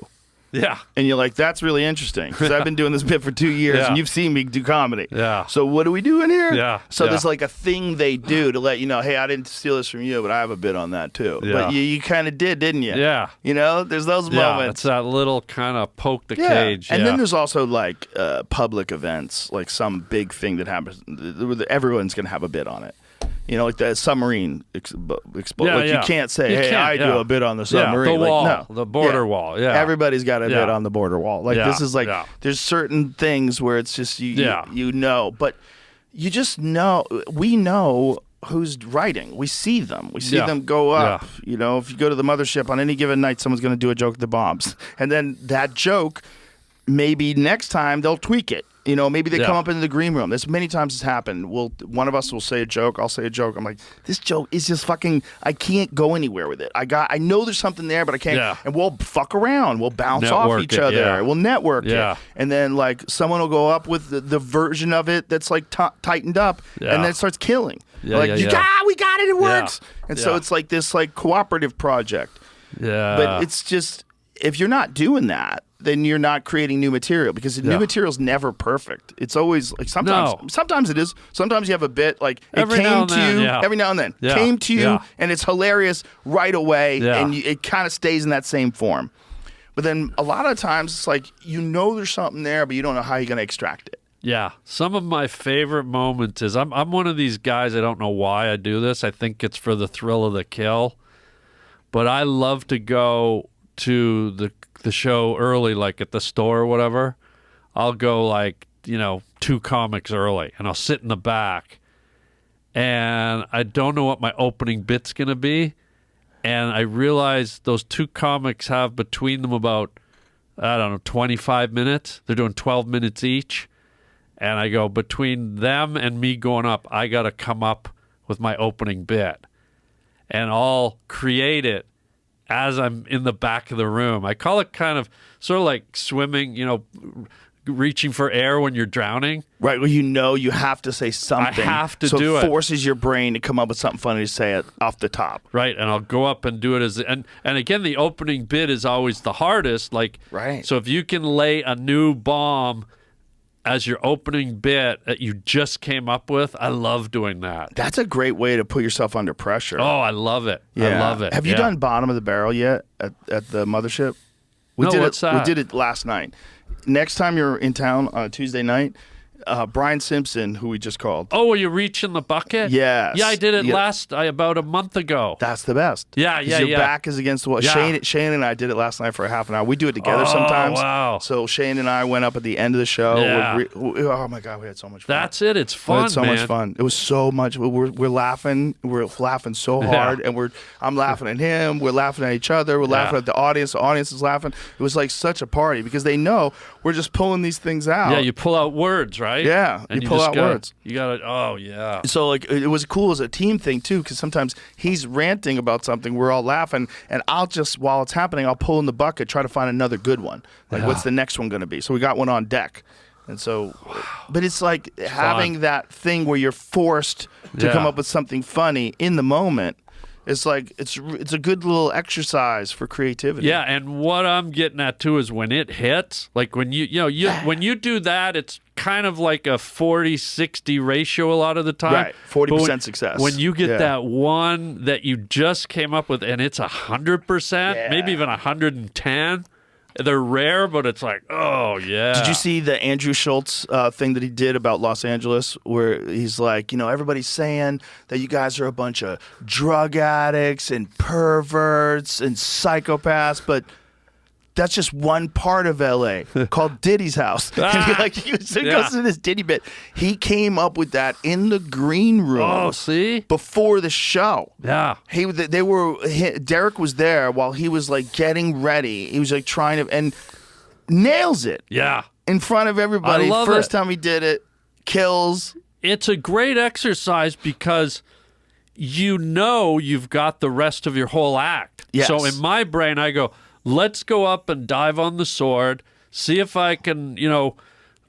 Yeah. And you're like, that's really interesting because I've been doing this bit for 2 years Yeah. and you've seen me do comedy. Yeah. So what do we do in here? Yeah. So Yeah. there's like a thing they do to let you know, hey, I didn't steal this from you, but I have a bit on that too. Yeah. But you kind of did, didn't you? Yeah. You know, there's those Yeah, moments. it's that little kind of poke the Yeah. cage. And yeah. then there's also like public events, like some big thing that happens. Everyone's going to have a bit on it. You know, like the submarine explode. Yeah, like yeah. you can't say, You hey, can't, I do yeah. a bit on the Yeah, submarine. the wall, like, no. the border wall, yeah. Everybody's got a Yeah. bit on the border wall. Like Yeah, this is like, yeah. there's certain things where it's just Yeah. you know, but you just know. We know who's writing. We see them. We see Yeah. them go up. Yeah. You know, if you go to the mothership on any given night, someone's going to do a joke at the bombs, and then that joke, maybe next time they'll tweak it. You know, maybe they Yeah. come up into the green room. This many times has happened. One of us will say a joke. I'll say a joke. I'm like, this joke is just fucking. I can't go anywhere with it. I know there's something there, but I can't. Yeah. And we'll fuck around. We'll bounce off Network each it, other. yeah. We'll network Yeah. it. And then like someone will go up with the version of it that's like tightened up, Yeah. and then it starts killing. Yeah, like yeah, you yeah. we got it. It Yeah. works. And so Yeah. it's like this like cooperative project. Yeah. But it's just if you're not doing that, then you're not creating new material because Yeah. new material is never perfect. It's always like sometimes it is. Sometimes you have a bit like Every it now came and to then, you yeah. every now and then. Yeah. Came to you Yeah. and it's hilarious right away Yeah. and it kind of stays in that same form. But then a lot of times it's like you know there's something there but you don't know how you're going to extract it. Yeah. Some of my favorite moments is I'm one of these guys, I don't know why I do this. I think it's for the thrill of the kill. But I love to go to the show early, like at the store or whatever. I'll go like, 2 comics early and I'll sit in the back. And I don't know what my opening bit's going to be. And I realize those 2 comics have between them about, 25 minutes. They're doing 12 minutes each. And I go, between them and me going up, I got to come up with my opening bit. And I'll create it as I'm in the back of the room. I call it kind of sort of like swimming, reaching for air when you're drowning. Right, well, you have to say something. I have to so do it it. forces your brain to come up with something funny to say it off the top. Right, and I'll go up and do it and again, the opening bit is always the hardest. Like, right. So if you can lay a new bomb as your opening bit that you just came up with, I love doing that. That's a great way to put yourself under pressure. Oh, I love it. Yeah. I love it. Have you Yeah. done Bottom of the Barrel yet at the mothership? No, did what's it, that? We did it last night. Next time you're in town on Tuesday night, Brian Simpson, who we just called. Oh, were you reaching the bucket? Yes. Yeah, I did it Yeah. about a month ago. That's the best. Yeah, 'Cause yeah, your yeah. back is against the wall. Yeah. Shane and I did it last night for a half an hour. We do it together Oh, sometimes. wow. So Shane and I went up at the end of the show. Yeah. Oh my God, we had so much fun. That's it. It's We fun, had so man. much fun. It was so much. We're laughing. We're laughing so hard, and I'm laughing at him. We're laughing at each other. We're laughing Yeah. at the audience. The audience is laughing. It was like such a party because they know we're just pulling these things out. Yeah, you pull out words, right? Yeah, and you pull just out gotta- words. You got to. Oh yeah. So like it was cool as a team thing too, because sometimes he's ranting about something, we're all laughing, and I'll just while it's happening, I'll pull in the bucket, try to find another good one. Like what's the next one going to be? So we got one on deck, and so, but it's like having that thing where you're forced to Yeah. come up with something funny in the moment. It's like it's a good little exercise for creativity. Yeah, and what I'm getting at too is when it hits, like when when you do that, it's kind of like a 40-60 ratio a lot of the time. Right, 40% But when- success. When you get Yeah. that one that you just came up with and it's 100%, Yeah. maybe even 110, they're rare, but it's like, oh yeah. Did you see the Andrew Schultz thing that he did about Los Angeles where he's like, everybody's saying that you guys are a bunch of drug addicts and perverts and psychopaths, but that's just one part of L.A. called Diddy's house. And he goes to this Diddy bit. He came up with that in the green room. Oh, see? Before the show. Yeah. Derek was there while he was like getting ready. He was like trying to, and nails it Yeah. in front of everybody. I love First it. time he did it, kills. it's a great exercise because you know you've got the rest of your whole act. Yes. So in my brain, I go, let's go up and dive on the sword, see if I can,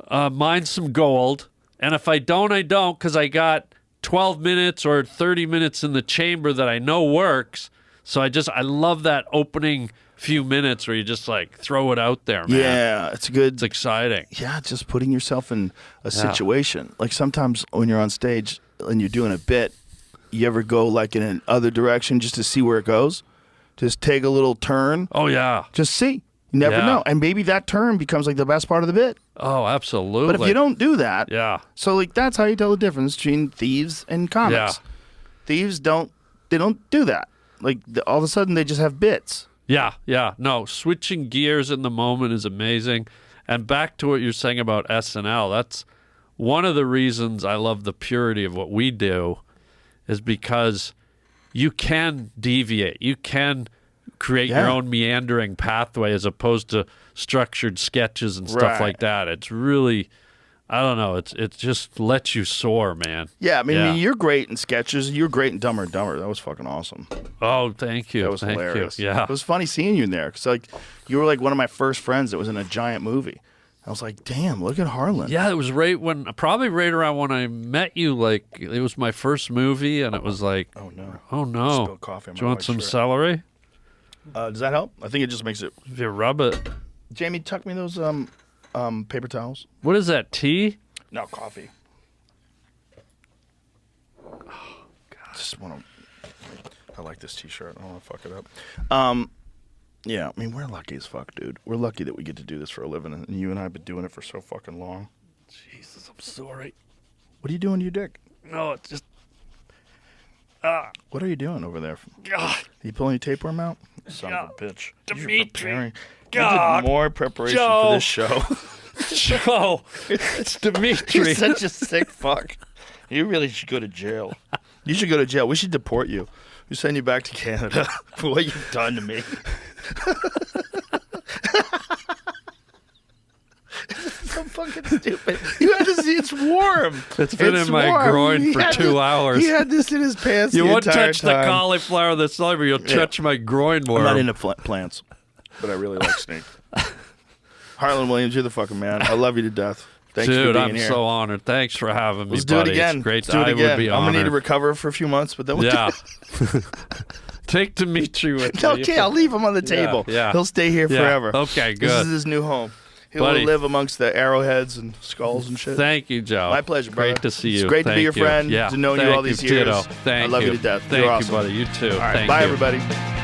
mine some gold. And if I don't, I don't, because I got 12 minutes or 30 minutes in the chamber that I know works. So I love that opening few minutes where you just like throw it out there, man. Yeah, it's good. It's exciting. Yeah, just putting yourself in a situation. Like sometimes when you're on stage and you're doing a bit, you ever go like in another direction just to see where it goes? Just take a little turn. Oh, yeah. Just see. You never know. And maybe that turn becomes like the best part of the bit. Oh, absolutely. But if you don't do that, so like that's how you tell the difference between thieves and comics. Thieves don't do that. Like all of a sudden they just have bits. Yeah. No, switching gears in the moment is amazing. And back to what you're saying about SNL, that's one of the reasons I love the purity of what we do is because you can deviate. You can create your own meandering pathway as opposed to structured sketches and stuff like that. It's really, I don't know, it just lets you soar, man. Yeah, I mean, you're great in sketches. You're great in Dumber and Dumber. That was fucking awesome. Oh, thank you. That was thank hilarious. You. Yeah. It was funny seeing you in there because like you were like one of my first friends that was in a giant movie. I was like, damn, look at Harland. Yeah, it was probably right around when I met you. Like, it was my first movie, and it was like, oh no. Spilled coffee on my Do you want white some shirt. celery? Does that help? I think it just makes it. If you rub it. Jamie, tuck me those paper towels. What is that, tea? No, coffee. Oh, God. Just want to. I like this T-shirt. I don't want to fuck it up. Yeah, I mean, we're lucky as fuck, dude. We're lucky that we get to do this for a living, and you and I have been doing it for so fucking long. Jesus, I'm sorry. What are you doing to your dick? No, it's just. What are you doing over there? You pulling your tapeworm out? Son of a bitch. Dimitri. You did more preparation for this show. Joe, it's Dimitri. You're such a sick fuck. You really should go to jail. You should go to jail. We should deport you. We send you back to Canada for what you've done to me. So fucking stupid. You had to see it's warm. It's been in my groin for 2 hours. He had this in his pants. You the won't entire touch time. the cauliflower this summer. You'll touch my groin more. I'm not into plants, but I really like snake. Harland Williams, you're the fucking man. I love you to death. Thanks for Dude, being I'm here. so honored. Thanks for having me, Let's do buddy. it again. It's great. Let's do it again. I would be I'm honored. gonna need to recover for a few months, but then we'll do it. Take Dimitri with you. Okay, I'll leave him on the table. Yeah. He'll stay here forever. Okay, good. This is his new home. He'll Buddy. live amongst the arrowheads and skulls and shit. Thank you, Joe. My pleasure, brother. Great to see you. It's great to be Thank your friend, Yeah. to know you Thank all these you. years. Ditto. Thank I love you to death. Thank You're you, awesome. buddy. You too. All right, Thank bye, you. everybody.